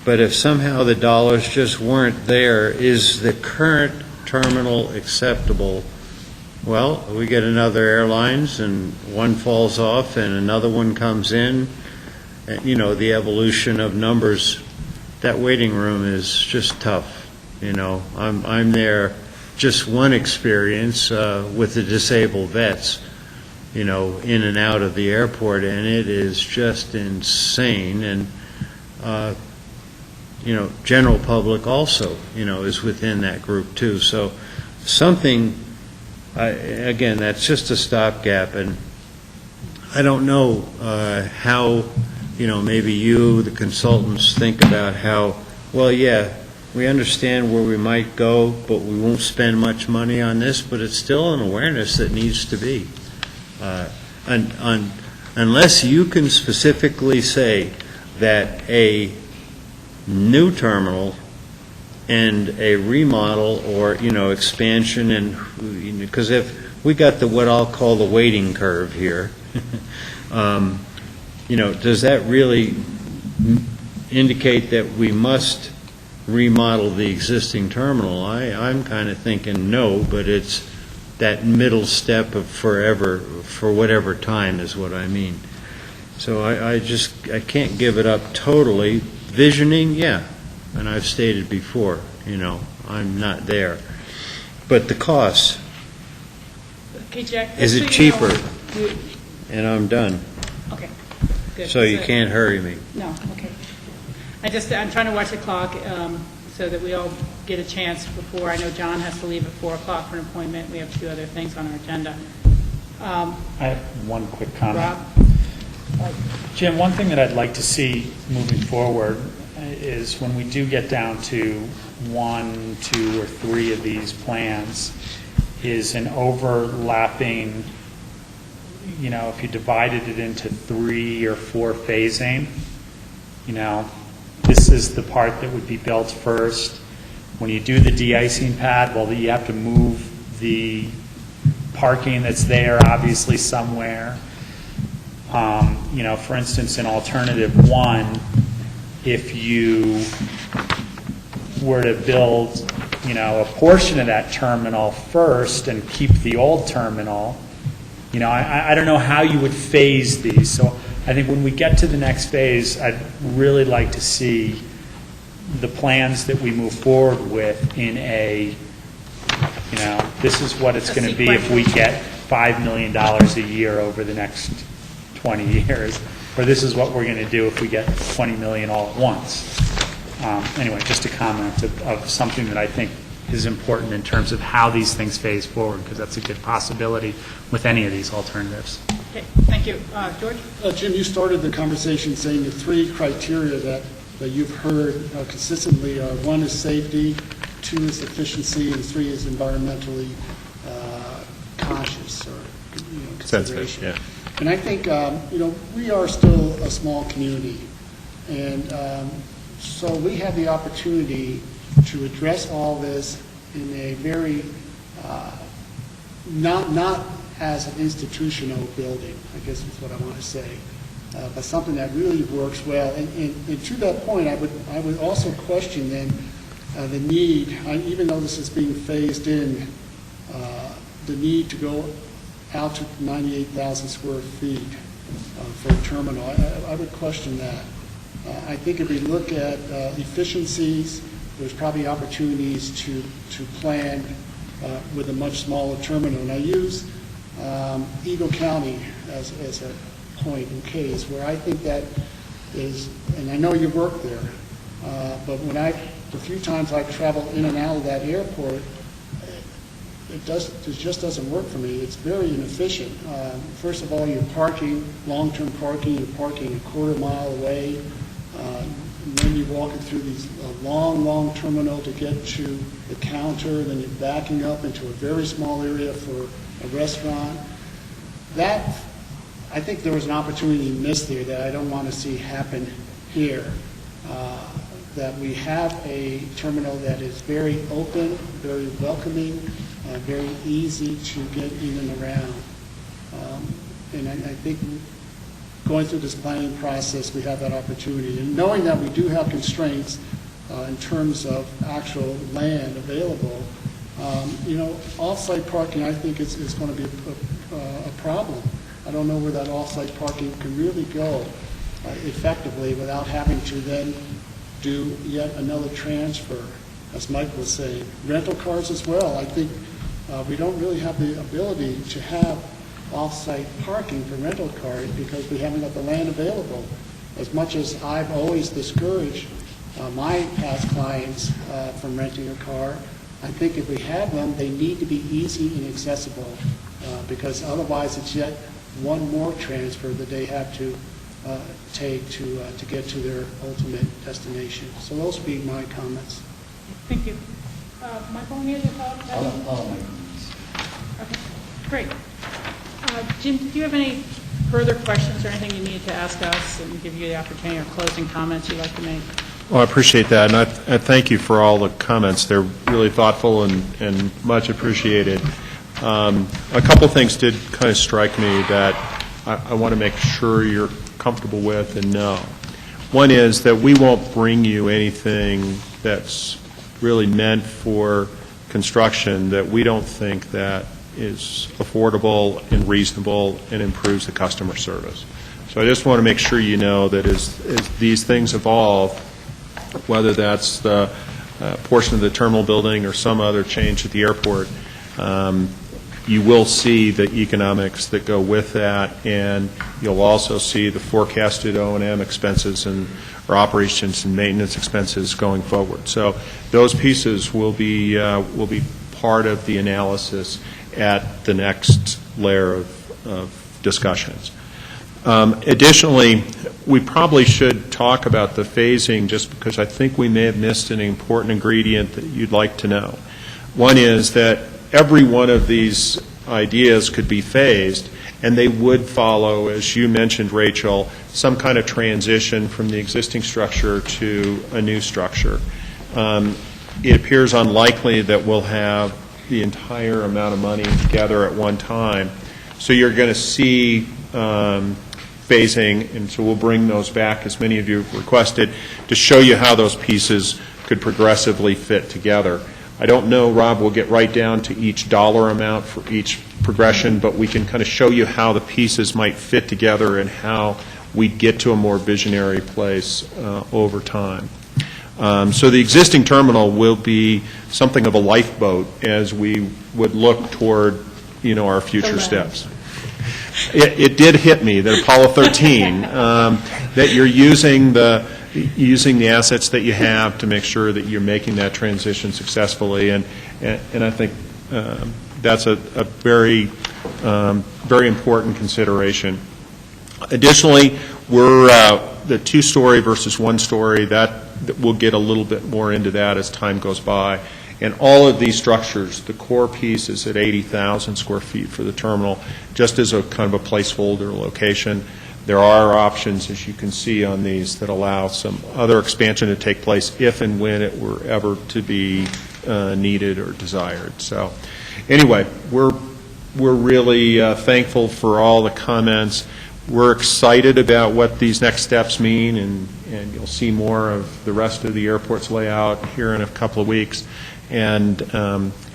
but if somehow the dollars just weren't there, is the current terminal acceptable? Well, we get another airlines and one falls off and another one comes in, and, the evolution of numbers. That waiting room is just tough. I'm there, just one experience with the disabled vets, in and out of the airport, and it is just insane. And general public also, is within that group too. So something, again, that's just a stopgap, and I don't know how, maybe you, the consultants, think about how, well, yeah, we understand where we might go, but we won't spend much money on this, but it's still an awareness that needs to be. Unless you can specifically say that a new terminal and a remodel or, expansion, and, because if we got what I'll call the waiting curve here, does that really indicate that we must remodel the existing terminal? I'm kind of thinking no, but it's that middle step of forever, for whatever time is what I mean. So I can't give it up totally. Visioning, yeah, and I've stated before, I'm not there. But the cost,
Okay, Jack.
is it cheaper? And I'm done.
Okay, good.
So you can't hurry me.
No, okay. I'm trying to watch the clock, so that we all get a chance before, I know John has to leave at 4 o'clock for an appointment, we have 2 other things on our agenda.
I have one quick comment.
Rob?
Jim, one thing that I'd like to see moving forward is when we do get down to 1, 2, or 3 of these plans, is an overlapping, if you divided it into 3 or 4 phasing, this is the part that would be built first. When you do the de-icing pad, well, you have to move the parking that's there, obviously, somewhere. For instance, in alternative 1, if you were to build, a portion of that terminal first and keep the old terminal, I don't know how you would phase these. So I think when we get to the next phase, I'd really like to see the plans that we move forward with in a, this is what it's going to be if we get $5 million a year over the next 20 years, or this is what we're going to do if we get 20 million all at once. Anyway, just a comment of something that I think is important in terms of how these things phase forward, because that's a good possibility with any of these alternatives.
Okay, thank you. George?
Jim, you started the conversation saying the 3 criteria that you've heard consistently are 1 is safety, 2 is efficiency, and 3 is environmentally conscious or consideration.
Yeah.
And I think, we are still a small community. And so we have the opportunity to address all this in a very, not as an institutional building, I guess is what I want to say, but something that really works well. And to that point, I would also question then the need, even though this is being phased in, the need to go out to 98,000 square feet for a terminal. I would question that. I think if we look at efficiencies, there's probably opportunities to plan with a much smaller terminal. And I use Eagle County as a point in case where I think that is, and I know you work there, but the few times I've traveled in and out of that airport, it just doesn't work for me. It's very inefficient. First of all, you're parking, long-term parking, you're parking a quarter mile away. And then you're walking through these long terminal to get to the counter, then you're backing up into a very small area for a restaurant. That, I think there was an opportunity missed there that I don't want to see happen here. That we have a terminal that is very open, very welcoming, very easy to get in and around. And I think going through this planning process, we have that opportunity. And knowing that we do have constraints in terms of actual land available, off-site parking, I think, is going to be a problem. I don't know where that off-site parking can really go effectively without having to then do yet another transfer, as Mike was saying. Rental cars as well. I think we don't really have the ability to have off-site parking for rental cars because we haven't got the land available. As much as I've always discouraged my past clients from renting a car, I think if we have them, they need to be easy and accessible because otherwise it's yet one more transfer that they have to take to get to their ultimate destination. So those would be my comments.
Thank you. Michael, any other thoughts?
All my comments.
Okay, great. Jim, did you have any further questions or anything you needed to ask us and give you the opportunity or closing comments you'd like to make?
Well, I appreciate that, and I thank you for all the comments. They're really thoughtful and much appreciated. A couple things did kind of strike me that I want to make sure you're comfortable with and know. One is that we won't bring you anything that's really meant for construction that we don't think that is affordable and reasonable and improves the customer service. So I just want to make sure you know that as these things evolve, whether that's the portion of the terminal building or some other change at the airport, you will see the economics that go with that, and you'll also see the forecasted O&M expenses or operations and maintenance expenses going forward. So those pieces will be part of the analysis at the next layer of discussions. Additionally, we probably should talk about the phasing, just because I think we may have missed an important ingredient that you'd like to know. One is that every one of these ideas could be phased, and they would follow, as you mentioned, Rachel, some kind of transition from the existing structure to a new structure. It appears unlikely that we'll have the entire amount of money together at one time. So you're going to see phasing, and so we'll bring those back, as many of you have requested, to show you how those pieces could progressively fit together. I don't know, Rob, we'll get right down to each dollar amount for each progression, but we can kind of show you how the pieces might fit together and how we get to a more visionary place over time. So the existing terminal will be something of a lifeboat as we would look toward, our future steps. It did hit me that Apollo 13, that you're using the assets that you have to make sure that you're making that transition successfully, and I think that's a very very important consideration. Additionally, we're the two-story versus one-story. That we'll get a little bit more into that as time goes by. And all of these structures, the core piece is at 80,000 square feet for the terminal, just as a kind of a placeholder location. There are options, as you can see on these, that allow some other expansion to take place if and when it were ever to be needed or desired. So anyway, we're really thankful for all the comments. We're excited about what these next steps mean, and you'll see more of the rest of the airport's layout here in a couple of weeks, and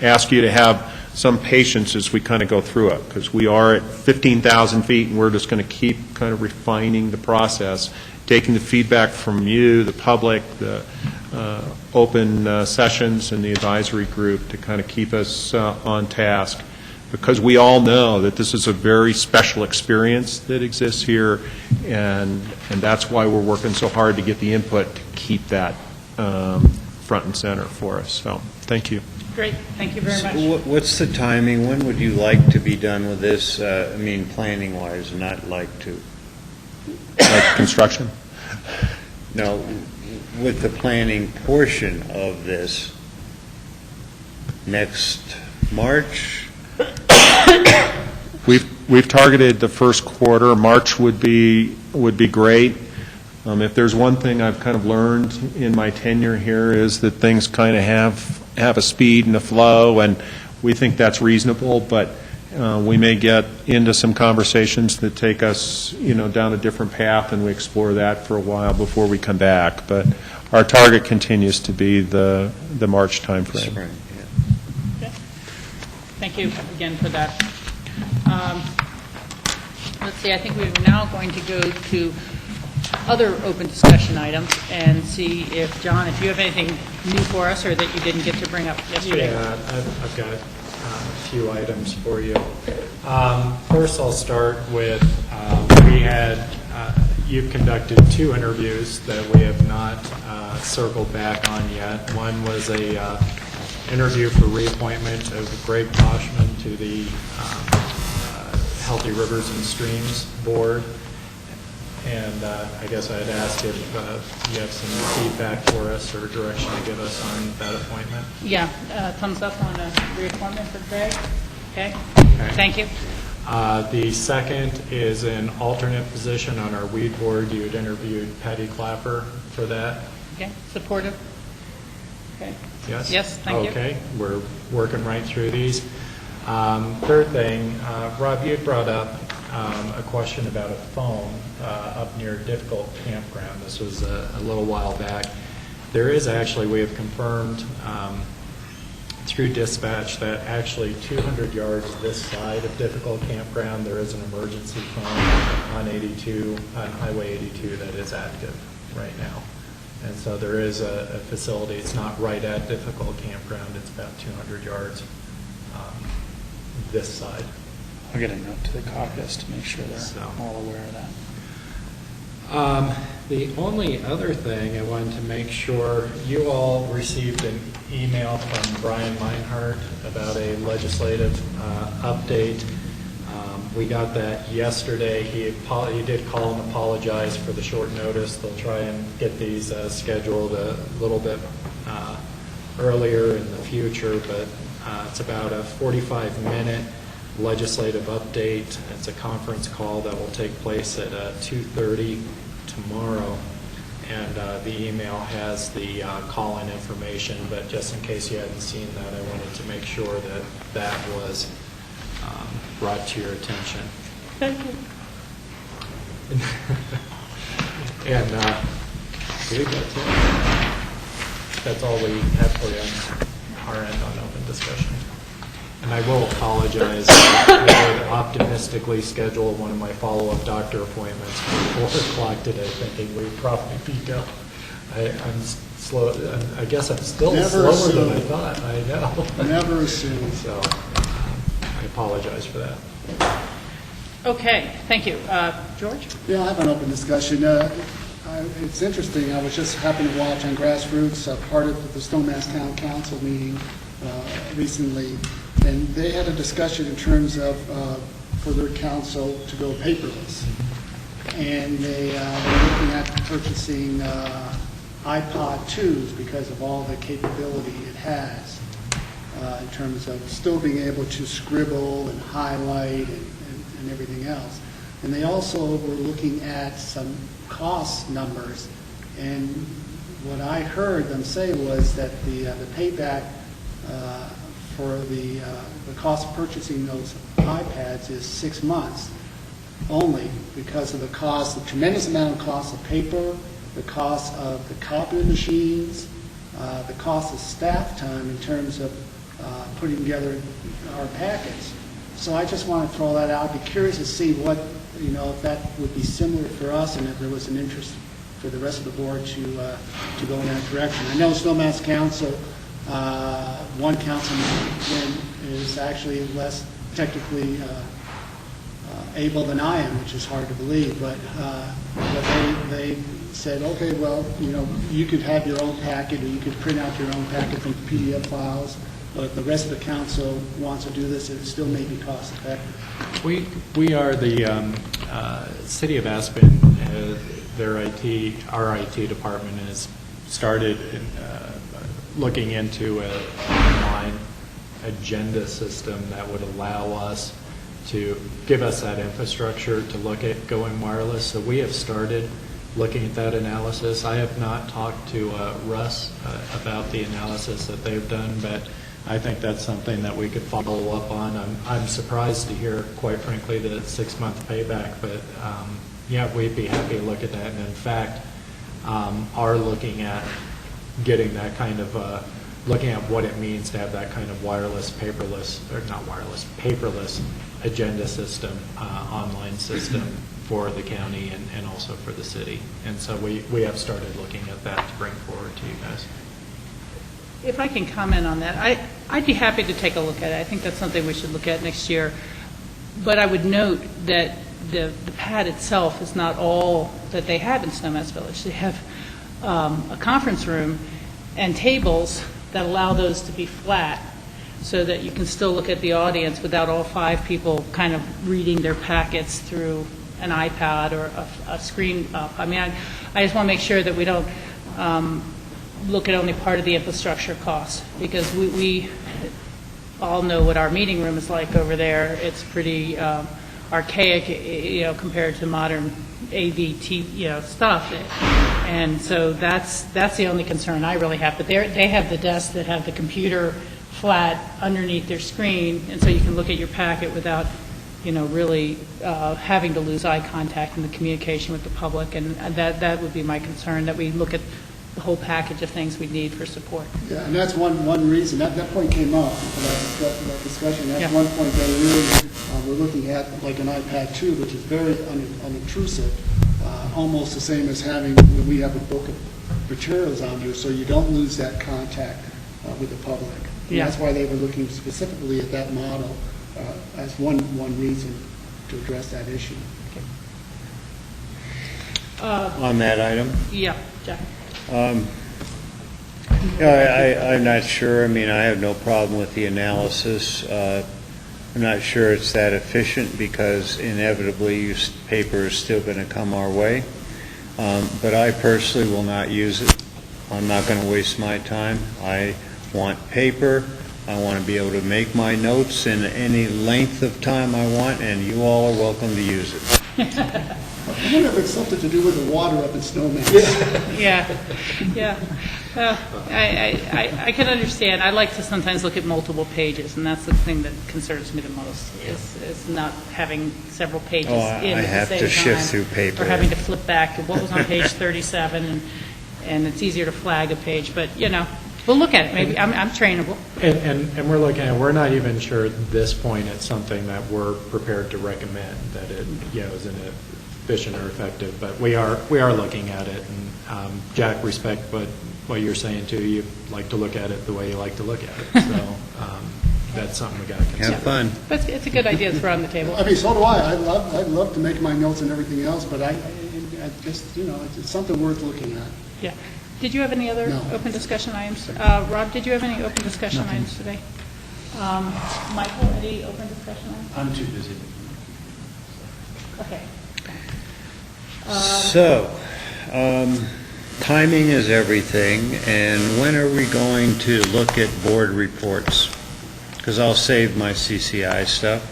ask you to have some patience as we kind of go through it, because we are at 15,000 feet, and we're just going to keep kind of refining the process, taking the feedback from you, the public, the open sessions, and the advisory group to kind of keep us on task, because we all know that this is a very special experience that exists here, and that's why we're working so hard to get the input to keep that front and center for us. So thank you.
Great. Thank you very much.
So what's the timing? When would you like to be done with this? Planning-wise, not like to.
Like construction?
No, with the planning portion of this, next March?
We've targeted the first quarter. March would be great. If there's one thing I've kind of learned in my tenure here is that things kind of have a speed and a flow, and we think that's reasonable, but we may get into some conversations that take us, down a different path, and we explore that for a while before we come back. But our target continues to be the March timeframe.
Spring, yeah.
Okay. Thank you again for that. Let's see, I think we're now going to go to other open discussion items and see if, John, if you have anything new for us or that you didn't get to bring up yesterday.
Yeah, I've got a few items for you. First, I'll start with, you've conducted 2 interviews that we have not circled back on yet. One was a interview for reappointment of Greg Poshman to the Healthy Rivers and Streams Board. And I guess I'd ask if you have some feedback for us or direction to give us on that appointment.
Yeah, thumbs up on a reappointment for Greg. Okay, thank you.
The second is an alternate position on our weed board. You had interviewed Patty Clapper for that.
Okay, supportive. Okay.
Yes?
Yes, thank you.
Okay, we're working right through these. Third thing, Rob, you had brought up a question about a phone up near Difficult Campground. This was a little while back. There is actually, we have confirmed through dispatch that actually 200 yards this side of Difficult Campground, there is an emergency phone on Highway 82 that is active right now. And so there is a facility. It's not right at Difficult Campground. It's about 200 yards
this side.
I'll get a note to the caucus to make sure they're
So.
all aware of that.
The only other thing I wanted to make sure, you all received an email from Brian Meinhardt about a legislative update. We got that yesterday. He did call and apologize for the short notice. They'll try and get these scheduled a little bit earlier in the future, but it's about a 45-minute legislative update. It's a conference call that will take place at 2:30 tomorrow, and the email has the call-in information, but just in case you hadn't seen that, I wanted to make sure that that was brought to your attention.
Thank you.
And I believe that's it. That's all we have for you on our end on open discussion. And I will apologize. I would optimistically schedule one of my follow-up doctor appointments for 4 o'clock today, thinking we'd probably be done. I'm slow. I guess I'm still
Never
slower than I
assume.
thought. I know.
Never assume.
So I apologize for that.
Okay, thank you. George?
Yeah, I'll have an open discussion. It's interesting, I was just happening to watch on Grassroots, part of the Snowmass Town Council meeting recently, and they had a discussion in terms of, for their council to go paperless. And they were looking at purchasing iPod 2s because of all the capability it has in terms of still being able to scribble and highlight and everything else. And they also were looking at some cost numbers, and what I heard them say was that the payback for the cost of purchasing those iPads is 6 months only, because of the cost, the tremendous amount of cost of paper, the cost of the copy machines, the cost of staff time in terms of putting together our packets. So I just want to throw that out. I'd be curious to see what, if that would be similar for us, and if there was an interest for the rest of the board to go in that direction. I know Snowmass Council, one councilman is actually less technically able than I am, which is hard to believe, but they said, okay, well, you could have your own packet, or you could print out your own packet from PDF files, but if the rest of the council wants to do this, it still may be cost effective.
We are the City of Aspen, our IT department has started looking into an online agenda system that would allow us to give us that infrastructure to look at going wireless. So we have started looking at that analysis. I have not talked to Russ about the analysis that they've done, but I think that's something that we could follow up on. I'm surprised to hear, quite frankly, the 6-month payback, but yeah, we'd be happy to look at that. And in fact, are looking at getting that kind of, looking at what it means to have that kind of wireless, paperless, or not wireless, paperless agenda system, online system for the county and also for the city. And so we have started looking at that to bring forward to you guys.
If I can comment on that, I'd be happy to take a look at it. I think that's something we should look at next year. But I would note that the pad itself is not all that they have in Snowmass Village. They have a conference room and tables that allow those to be flat so that you can still look at the audience without all 5 people kind of reading their packets through an iPad or a screen up. I mean, I just want to make sure that we don't look at only part of the infrastructure cost, because we all know what our meeting room is like over there. It's pretty archaic, compared to modern AV, stuff. And so that's the only concern I really have. But they have the desks that have the computer flat underneath their screen, and so you can look at your packet without, really having to lose eye contact in the communication with the public. And that would be my concern, that we look at the whole package of things we need for support.
Yeah, and that's one reason. That point came up in that discussion. That's one point that really we're looking at, like an iPad 2, which is very unobtrusive, almost the same as having, we have a book of materials on you, so you don't lose that contact with the public. And that's why they were looking specifically at that model. as one reason to address that issue.
On that item?
Yeah, Jack.
I'm not sure. I mean, I have no problem with the analysis. I'm not sure it's that efficient because inevitably paper is still going to come our way. But I personally will not use it. I'm not going to waste my time. I want paper. I want to be able to make my notes in any length of time I want, and you all are welcome to use it.
I wonder if it's something to do with the water up in Snowmass.
Yeah. I can understand. I like to sometimes look at multiple pages, and that's the thing that concerns me the most, is not having several pages
Oh,
in
I
at
have
the
to
same
shift
time,
through paper.
or having to flip back to what was on page 37, and it's easier to flag a page, but, we'll look at it. Maybe, I'm trainable.
And we're looking at, we're not even sure at this point it's something that we're prepared to recommend, that it, isn't efficient or effective, but we are looking at it, and Jack, respect what you're saying too. You like to look at it the way you like to look at it, so that's something we got to consider.
Have fun.
But it's a good idea to throw on the table.
I mean, so do I. I'd love to make my notes and everything else, but I just, it's something worth looking at.
Yeah. Did you have any other
No.
open discussion items? Rob, did you have any open discussion items today? Michael, any open discussion items?
I'm too busy.
Okay.
So, timing is everything, and when are we going to look at board reports? Because I'll save my CCI stuff.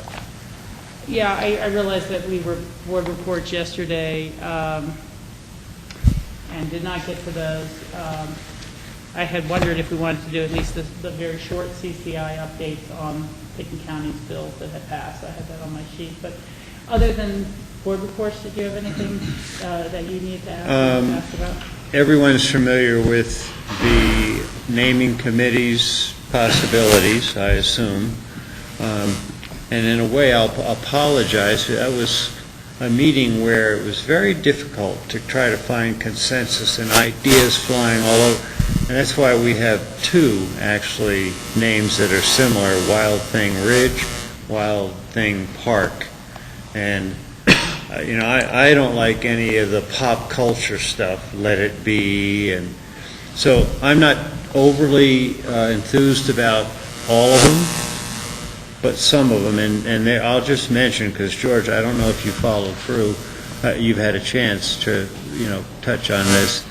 Yeah, I realized that we were board reports yesterday and did not get to those. I had wondered if we wanted to do at least the very short CCI updates on Pickens County's bills that had passed. I had that on my sheet. But other than board reports, did you have anything that you need to ask about?
Everyone's familiar with the naming committee's possibilities, I assume. And in a way, I'll apologize. That was a meeting where it was very difficult to try to find consensus and ideas flying all over. And that's why we have two, actually, names that are similar, Wild Thing Ridge, Wild Thing Park. And, I don't like any of the pop culture stuff, Let It Be. And so I'm not overly enthused about all of them, but some of them, and I'll just mention, because George, I don't know if you followed through, you've had a chance to, touch on this.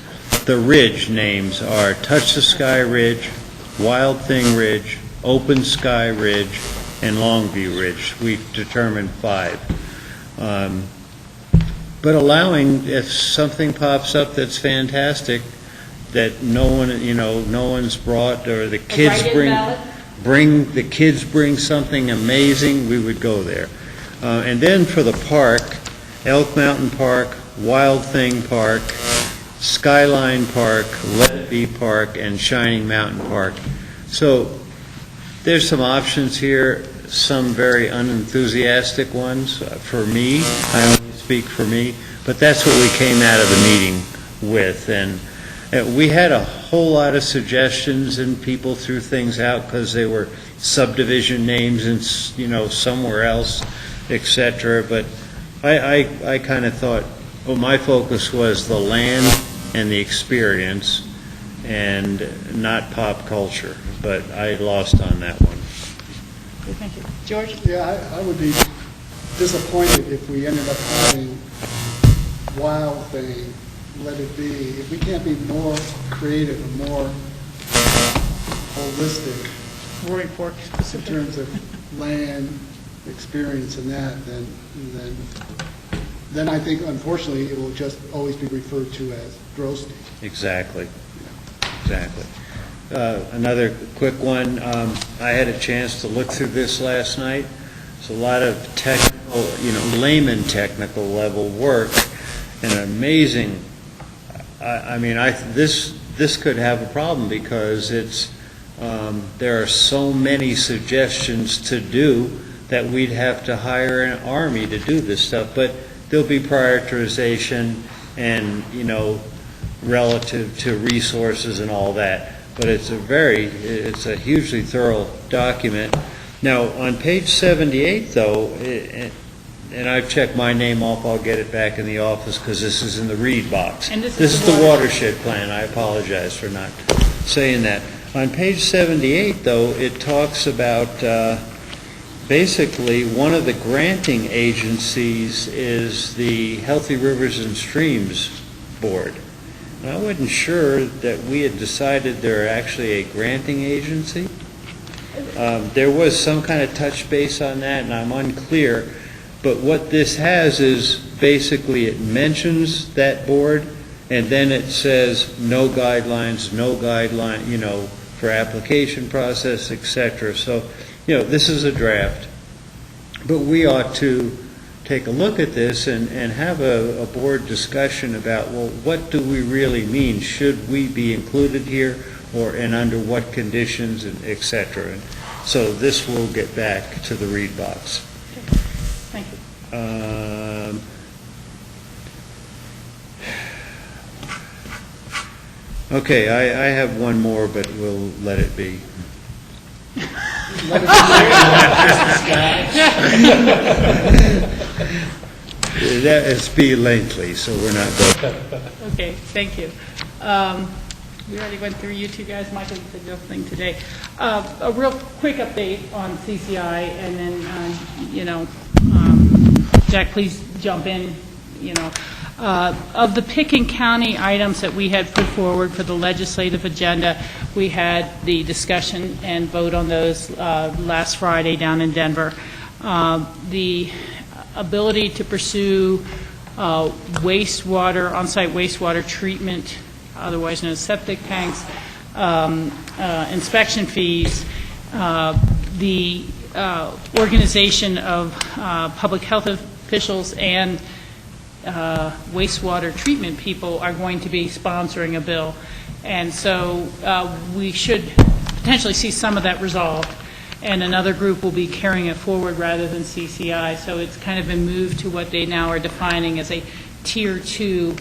The ridge names are Touch the Sky Ridge, Wild Thing Ridge, Open Sky Ridge, and Longview Ridge. We've determined 5. But allowing, if something pops up that's fantastic, that no one's brought, or the kids bring something amazing, we would go there. And then for the park, Elk Mountain Park, Wild Thing Park, Skyline Park, Let It Be Park, and Shining Mountain Park. So there's some options here, some very unenthusiastic ones for me. I only speak for me, but that's what we came out of the meeting with. And we had a whole lot of suggestions, and people threw things out because they were subdivision names and, somewhere else, etc. But I kind of thought, my focus was the land and the experience and not pop culture. But I lost on that one.
Okay, thank you. George?
Yeah, I would be disappointed if we ended up having Wild Thing, Let It Be. If we can't be more creative and more holistic
Roaring Fork
in
specific.
terms of land, experience, and that, then I think, unfortunately, it will just always be referred to as Grosty.
Exactly. Another quick one. I had a chance to look through this last night. It's a lot of technical, layman technical level work, and amazing. This could have a problem because there are so many suggestions to do that we'd have to hire an army to do this stuff. But there'll be prioritization and, relative to resources and all that. But it's a hugely thorough document. Now, on page 78, though, and I've checked my name off, I'll get it back in the office because this is in the read box.
And this
This
is
is
the
the watershed plan. I apologize for not saying that. On page 78, though, it talks about basically one of the granting agencies is the Healthy Rivers and Streams Board. And I wasn't sure that we had decided they're actually a granting agency. There was some kind of touch base on that, and I'm unclear. But what this has is basically it mentions that board, and then it says no guidelines, for application process, et cetera. So, this is a draft. But we ought to take a look at this and have a board discussion about, well, what do we really mean? Should we be included here, and under what conditions, and et cetera? And so this will get back to the read box.
Thank you.
Okay, I have one more, but we'll let it be. That is be lengthy, so we're not going.
Okay, thank you. We already went through you two guys. Michael did your thing today. A real quick update on CCI, and then, Jack, please jump in. Of the Pickens County items that we had put forward for the legislative agenda, we had the discussion and vote on those last Friday down in Denver. The ability to pursue wastewater, on-site wastewater treatment, otherwise known as septic tanks, inspection fees, the organization of public health officials and wastewater treatment people are going to be sponsoring a bill. And so we should potentially see some of that resolved. And another group will be carrying it forward rather than CCI. So it's kind of been moved to what they now are defining as a Tier 2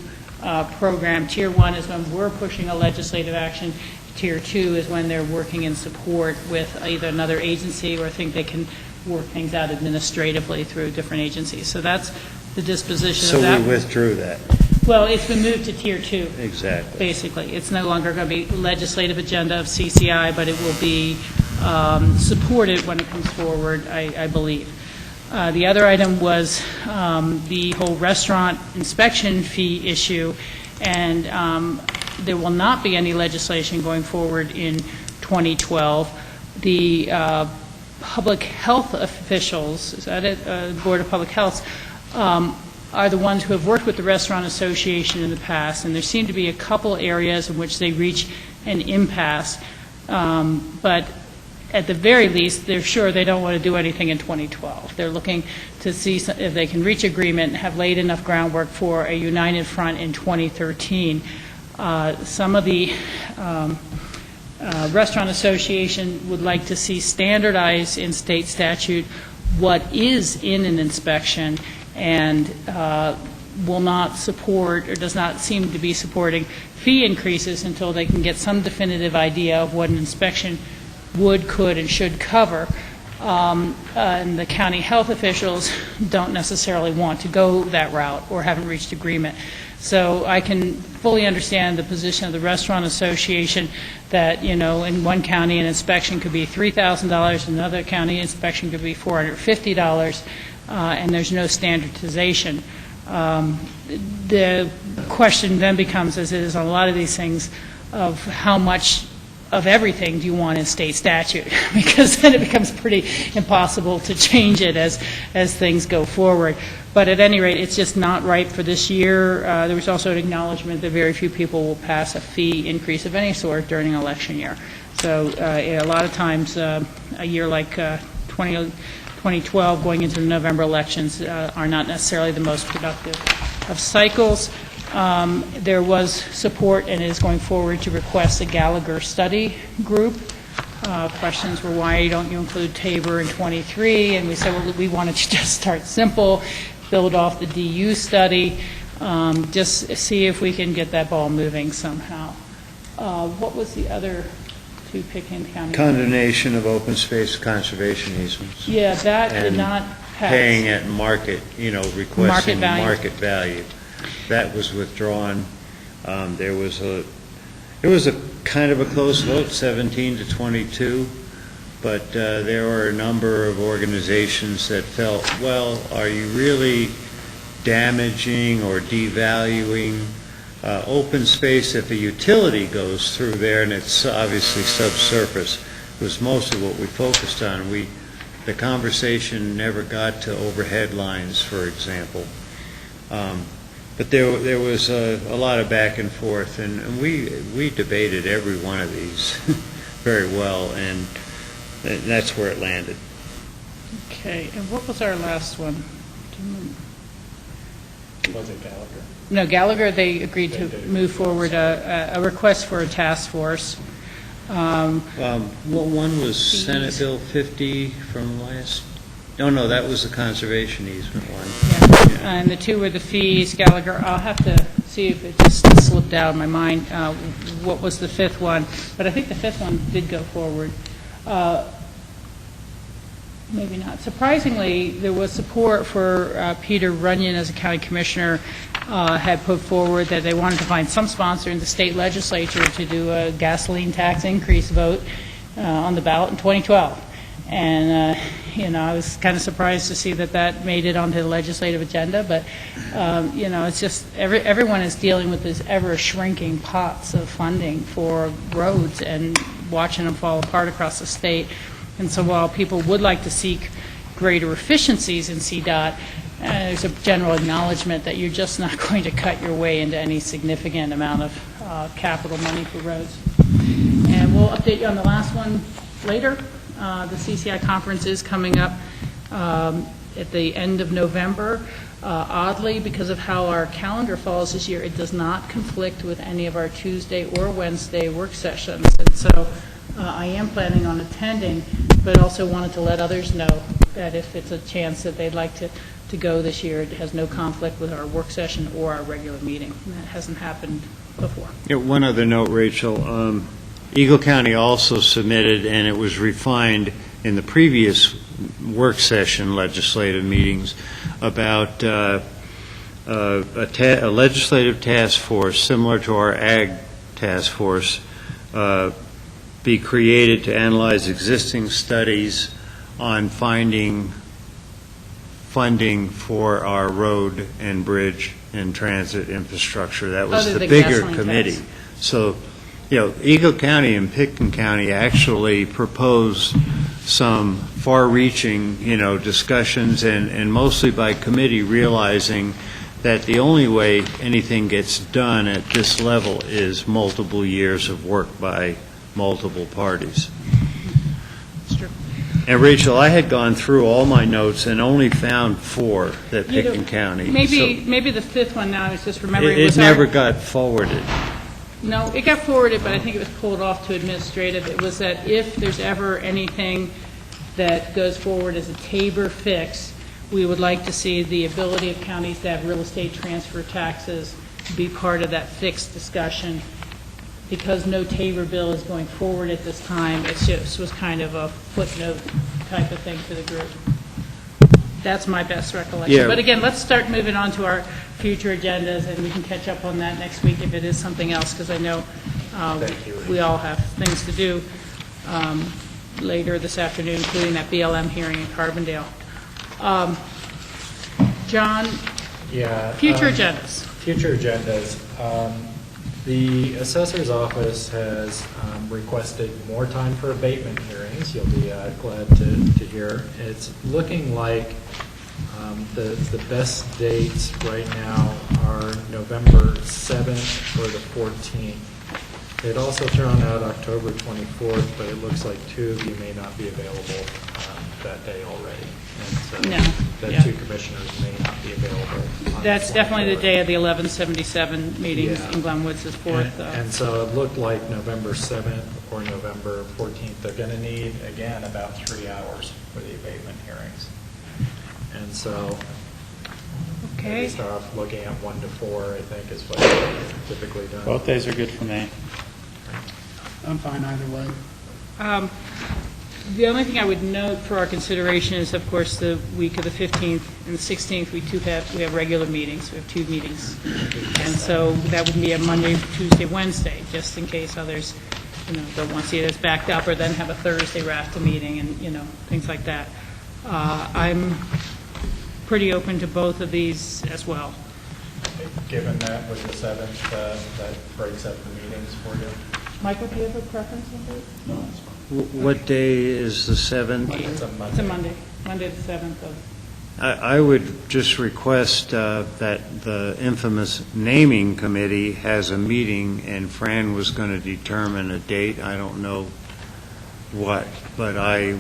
program. Tier 1 is when we're pushing a legislative action. Tier 2 is when they're working in support with either another agency or think they can work things out administratively through different agencies. So that's the disposition of that.
So we withdrew that.
Well, it's been moved to Tier 2.
Exactly.
Basically. It's no longer going to be legislative agenda of CCI, but it will be supported when it comes forward, I believe. The other item was the whole restaurant inspection fee issue, and there will not be any legislation going forward in 2012. The public health officials, is that it? Board of Public Health, are the ones who have worked with the Restaurant Association in the past, and there seem to be a couple areas in which they reach an impasse, but at the very least, they're sure they don't want to do anything in 2012. They're looking to see if they can reach agreement and have laid enough groundwork for a united front in 2013. Some of the Restaurant Association would like to see standardized in state statute what is in an inspection, and will not support or does not seem to be supporting fee increases until they can get some definitive idea of what an inspection would, could, and should cover. And the county health officials don't necessarily want to go that route or haven't reached agreement. So I can fully understand the position of the Restaurant Association that, in one county an inspection could be $3,000, in another county inspection could be $450, and there's no standardization. The question then becomes, as it is on a lot of these things, of how much of everything do you want in state statute? Because then it becomes pretty impossible to change it as things go forward. But at any rate, it's just not right for this year. There was also an acknowledgement that very few people will pass a fee increase of any sort during an election year. So a lot of times, a year like 2012 going into the November elections are not necessarily the most productive of cycles. There was support and is going forward to request a Gallagher study group. Questions were, why don't you include Tabor in 23? And we said, well, we wanted to just start simple, build off the DU study, just see if we can get that ball moving somehow. What was the other to Pickens County.
Condemnation of open space conservation easements.
Yeah, that did
And
not pass.
paying at market, requesting
Market value.
market value. That was withdrawn. There was a kind of a close vote, 17 to 22, but there were a number of organizations that felt, well, are you really damaging or devaluing open space if a utility goes through there and it's obviously subsurface? Was mostly what we focused on. The conversation never got to overhead lines, for example. But there was a lot of back and forth, and we debated every one of these very well, and that's where it landed.
Okay, and what was our last one? Do you remember?
Was it Gallagher?
No, Gallagher, they agreed to move forward a request for a task force.
What one was Senate Bill 50 from last? No, that was the conservation easement one.
Yeah. And the two were the fees. Gallagher, I'll have to see if it just slipped out of my mind what was the fifth one. But I think the fifth one did go forward. Maybe not. Surprisingly, there was support for Peter Runyon as a county commissioner had put forward that they wanted to find some sponsor in the state legislature to do a gasoline tax increase vote on the ballot in 2012. And, I was kind of surprised to see that made it onto the legislative agenda. But, it's just everyone is dealing with these ever-shrinking pots of funding for roads and watching them fall apart across the state. And so while people would like to seek greater efficiencies in CDOT, there's a general acknowledgement that you're just not going to cut your way into any significant amount of capital money for roads. And we'll update you on the last one later. The CCI conference is coming up at the end of November. Oddly, because of how our calendar falls this year, it does not conflict with any of our Tuesday or Wednesday work sessions. And so I am planning on attending, but also wanted to let others know that if it's a chance that they'd like to go this year, it has no conflict with our work session or our regular meeting. And that hasn't happened before.
Yeah, one other note, Rachel. Eagle County also submitted, and it was refined in the previous work session legislative meetings, about a legislative task force similar to our ag task force be created to analyze existing studies on finding funding for our road and bridge and transit infrastructure. That was the bigger committee. So, Eagle County and Pitkin County actually proposed some far-reaching, discussions, and mostly by committee, realizing that the only way anything gets done at this level is multiple years of work by multiple parties. And Rachel, I had gone through all my notes and only found 4 that Pitkin County.
Maybe the fifth one now, I was just remembering.
It never got forwarded.
No, it got forwarded, but I think it was pulled off to administrative. It was that if there's ever anything that goes forward as a Tabor fix, we would like to see the ability of counties to have real estate transfer taxes be part of that fixed discussion. Because no Tabor bill is going forward at this time, it just was kind of a footnote type of thing for the group. That's my best recollection.
Yeah.
But again, let's start moving on to our future agendas, and we can catch up on that next week if it is something else, because I know we all have things to do later this afternoon, including that BLM hearing in Carbondale. John, future agendas.
Future agendas. The assessor's office has requested more time for abatement hearings. You'll be glad to hear. It's looking like the best dates right now are November 7th or the 14th. They'd also thrown out October 24th, but it looks like 2 of you may not be available that day already. And so 2 commissioners may not be available.
That's definitely the day of the 1177 meetings in Glenwood's is 4th.
And so it looked like November 7th or November 14th. They're going to need, again, about 3 hours for the abatement hearings. And so maybe start off looking at 1 to 4, I think, is what's typically done.
Both days are good for me.
I'm fine either way.
The only thing I would note for our consideration is, of course, the week of the 15th and the 16th, we have regular meetings. We have 2 meetings. And so that would be a Monday, Tuesday, Wednesday, just in case others, don't want to see it as backed up, or then have a Thursday RAFTA meeting and, things like that. I'm pretty open to both of these as well.
Given that with the 7th, that breaks up the meetings for you?
Michael, do you have a preference on that?
No, it's fine.
What day is the 7th?
It's a Monday.
It's a Monday, Monday the 7th of.
I would just request that the infamous naming committee has a meeting, and Fran was going to determine a date. I don't know what, but I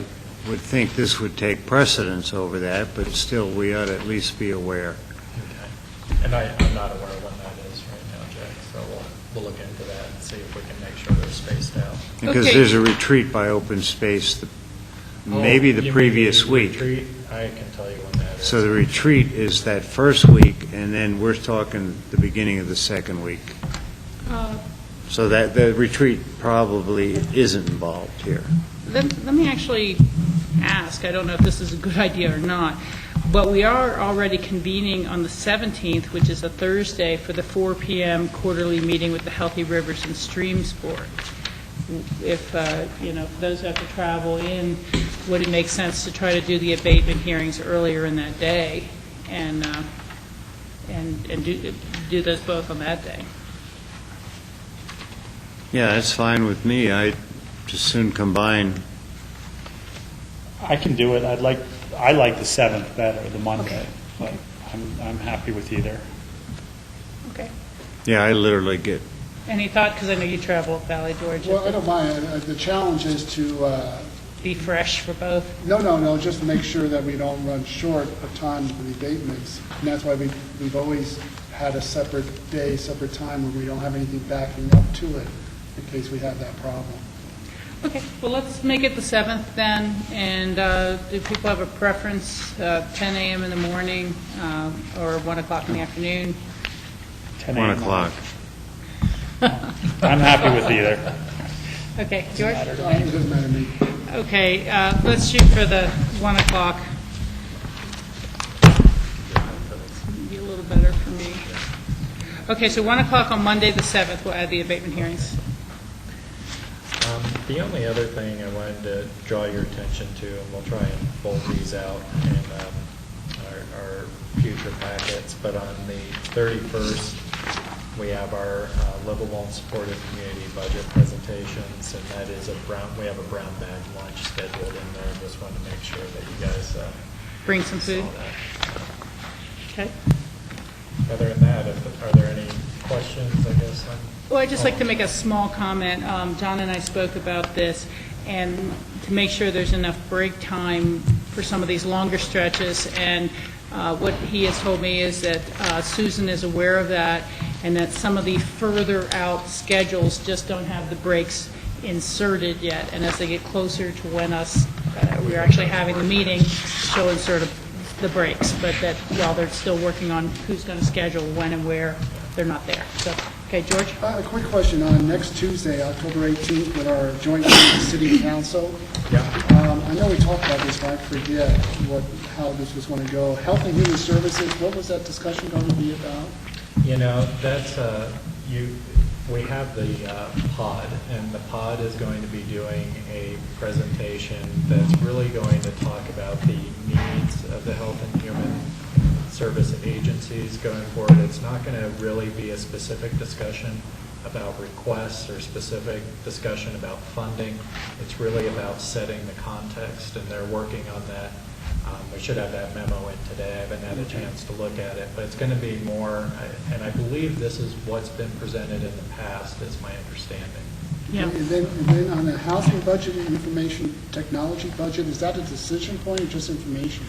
would think this would take precedence over that, but still, we ought to at least be aware.
Okay. And I'm not aware of when that is right now, Jay, so we'll look into that and see if we can make sure they're spaced out.
Because there's a retreat by open space, maybe the previous week.
Retreat? I can tell you when that is.
So the retreat is that first week, and then we're talking the beginning of the second week. So that the retreat probably isn't involved here.
Let me actually ask, I don't know if this is a good idea or not, but we are already convening on the 17th, which is a Thursday, for the 4 p.m. quarterly meeting with the Healthy Rivers and Streams Board. If, if those have to travel in, would it make sense to try to do the abatement hearings earlier in that day and do those both on that day?
Yeah, that's fine with me. I'd just soon combine.
I can do it. I like the 7th better, the Monday, but I'm happy with either.
Okay.
Yeah, I literally get.
Any thought, because I know you travel up Valley George.
Well, I don't mind. The challenge is to...
be fresh for both?
No, just to make sure that we don't run short of time for the abatements. And that's why we've always had a separate day, separate time, where we don't have anything backing up to it in case we have that problem.
Okay, well, let's make it the 7th then, and do people have a preference, 10 a.m. in the morning or 1 o'clock in the afternoon?
1 o'clock.
I'm happy with either.
Okay, George?
It doesn't matter to me.
Okay, let's shoot for the 1 o'clock. Be a little better for me. Okay, so 1 o'clock on Monday the 7th, we'll add the abatement hearings.
The only other thing I wanted to draw your attention to, and we'll try and fold these out in our future packets, but on the 31st, we have our livable and supportive community budget presentations, and that is we have a brown bag lunch scheduled in there. Just wanted to make sure that you guys
bring some food.
saw that.
Okay.
Other than that, are there any questions, I guess?
Well, I'd just like to make a small comment. John and I spoke about this, and to make sure there's enough break time for some of these longer stretches, and what he has told me is that Susan is aware of that, and that some of the further out schedules just don't have the breaks inserted yet, and as they get closer to when we're actually having the meeting, she'll insert the breaks, but that while they're still working on who's going to schedule when and where, they're not there. So, okay, George?
A quick question on next Tuesday, October 18th, with our joint meeting with the City Council.
Yeah.
I know we talked about this, but I forget how this was going to go. Health and Human Services, what was that discussion going to be about?
That's we have the pod, and the pod is going to be doing a presentation that's really going to talk about the needs of the health and human service agencies going forward. It's not going to really be a specific discussion about requests or specific discussion about funding. It's really about setting the context, and they're working on that. We should have that memo in today. I haven't had a chance to look at it, but it's going to be more, and I believe this is what's been presented in the past, is my understanding.
Yeah.
And then on the housing budget and information technology budget, is that a decision point or just information?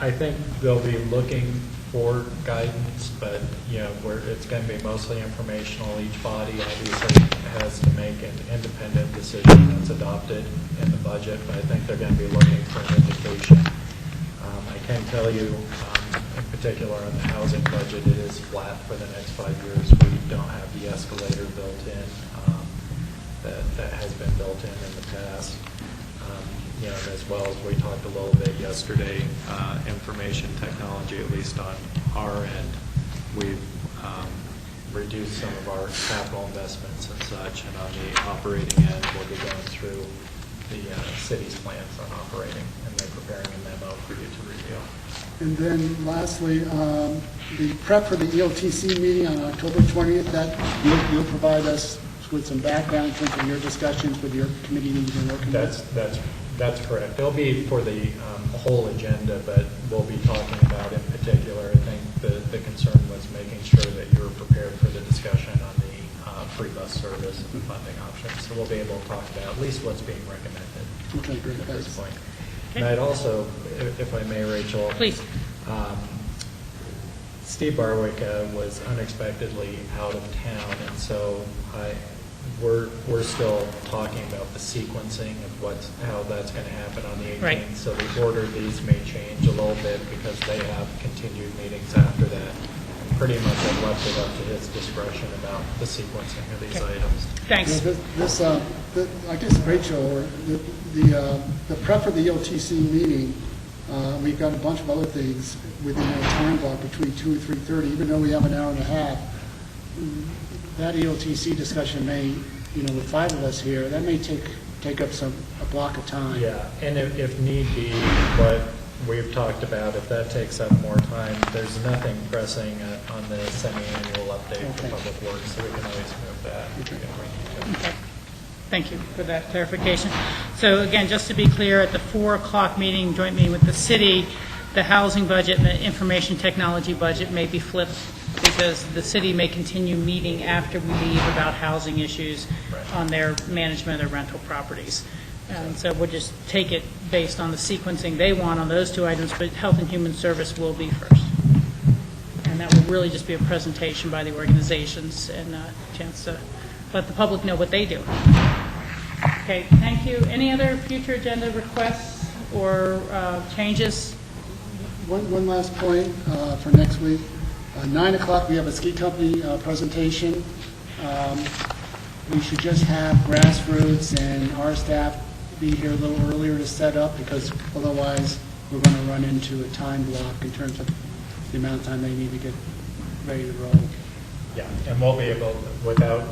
I think they'll be looking for guidance, but, it's going to be mostly informational. Each body obviously has to make an independent decision that's adopted in the budget, but I think they're going to be looking for an indication. I can tell you, in particular on the housing budget, it is flat for the next 5 years. We don't have the escalator built in. that has been built in the past. You know, as well as we talked a little bit yesterday, information technology, at least on our end, we've reduced some of our capital investments and such, and on the operating end, we'll be going through the city's plans on operating, and they're preparing a memo for you to review.
And then lastly, the prep for the EOTC meeting on October 20th, that you'll provide us with some background in terms of your discussions with your committee you've been working with?
That's correct. They'll be for the whole agenda, but we'll be talking about in particular, I think the concern was making sure that you're prepared for the discussion on the free bus service and the funding options. So we'll be able to talk about at least what's being recommended at this point. And I'd also, if I may, Rachel.
Please.
Steve Barwick was unexpectedly out of town, and so we're still talking about the sequencing of how that's going to happen on the 18th. Right. So the order of these may change a little bit because they have continued meetings after that. Pretty much I've left it up to his discretion about the sequencing of these items.
Thanks.
I guess, Rachel, the prep for the EOTC meeting, we've got a bunch of other things within that time block between 2 and 3:30, even though we have an hour and a half. That EOTC discussion may, with 5 of us here, that may take up a block of time.
Yeah, and if need be, what we've talked about, if that takes up more time, there's nothing pressing on the semi-annual update for Public Works, so we can always move that.
Okay. Thank you for that clarification. So again, just to be clear, at the 4 o'clock meeting, joint meeting with the city, the housing budget and the information technology budget may be flipped because the city may continue meeting after we leave about housing issues on their management of their rental properties. And so we'll just take it based on the sequencing they want on those 2 items, but Health and Human Service will be first. And that will really just be a presentation by the organizations and a chance to let the public know what they do. Okay, thank you. Any other future agenda requests or changes?
One last point for next week. 9 o'clock, we have a ski company presentation. We should just have grassroots and our staff be here a little earlier to set up, because otherwise we're going to run into a time block in terms of the amount of time they need to get ready to roll.
Yeah, and we'll be able, without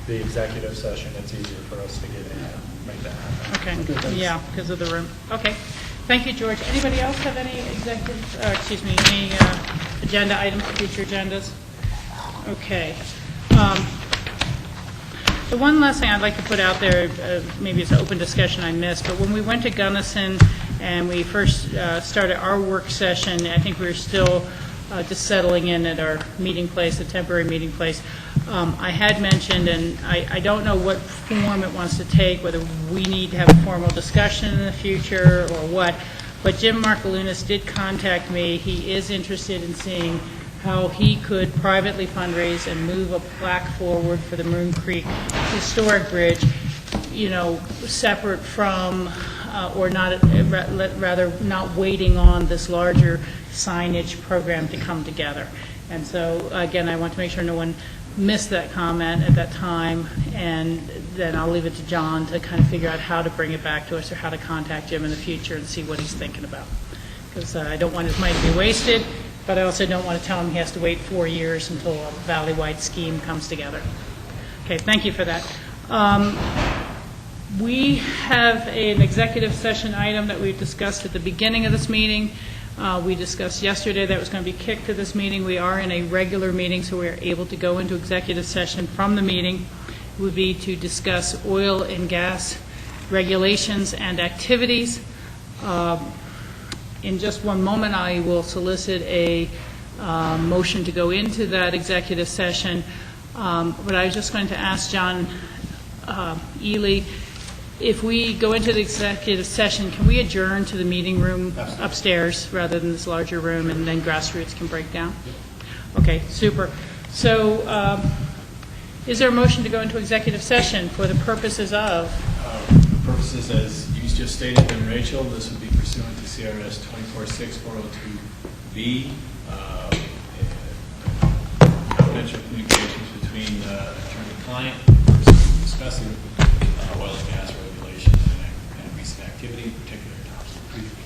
the executive session, it's easier for us to get in and make that happen.
Okay, yeah, because of the room. Okay, thank you, George. Anybody else have any any agenda items, future agendas? Okay. The one last thing I'd like to put out there, maybe it's an open discussion I missed, but when we went to Gunnison and we first started our work session, I think we were still just settling in at our meeting place, the temporary meeting place. I had mentioned, and I don't know what form it wants to take, whether we need to have a formal discussion in the future or what, but Jim Markolunas did contact me. He is interested in seeing how he could privately fundraise and move a plaque forward for the Maroon Creek Historic Bridge, separate from, or not, rather not waiting on this larger signage program to come together. And so, again, I want to make sure no one missed that comment at that time, and then I'll leave it to John to kind of figure out how to bring it back to us or how to contact Jim in the future and see what he's thinking about. Because I don't want his money to be wasted, but I also don't want to tell him he has to wait 4 years until a valley-wide scheme comes together. Okay, thank you for that. We have an executive session item that we discussed at the beginning of this meeting. We discussed yesterday that was going to be kicked to this meeting. We are in a regular meeting, so we are able to go into executive session from the meeting. It would be to discuss oil and gas regulations and activities. In just one moment, I will solicit a motion to go into that executive session. But I was just going to ask John Ely, if we go into the executive session, can we adjourn to the meeting room upstairs rather than this larger room, and then grassroots can break down? Okay, super. So is there a motion to go into executive session for the purposes of?
The purposes, as you just stated, then Rachel, this would be pursuant to CRS 246402B, confidential communications between attorney-client versus discussing oil and gas regulations and recent activity, in particular activity.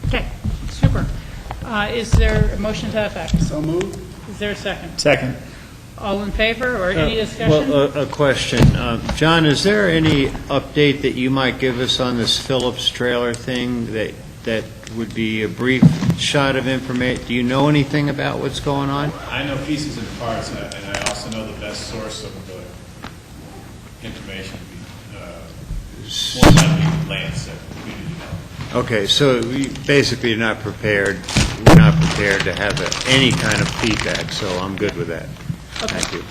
Okay, super. Is there a motion to that effect?
So moved.
Is there a second?
Second.
All in favor, or any discussion?
Well, a question. John, is there any update that you might give us on this Phillips trailer thing that would be a brief shot of information? Do you know anything about what's going on?
I know pieces and parts, and I also know the best source of the information more likely Lance at Community Development.
Okay, so we basically are not prepared, we're not prepared to have any kind of feedback, so I'm good with that.
Okay.
Thank you.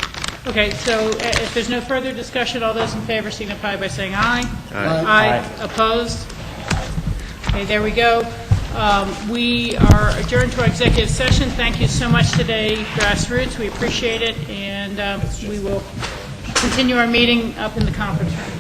Okay, so if there's no further discussion, all those in favor signify by saying aye.
Aye.
Opposed? Okay, there we go. We are adjourned to our executive session. Thank you so much today, Grassroots. We appreciate it, and we will continue our meeting up in the conference room.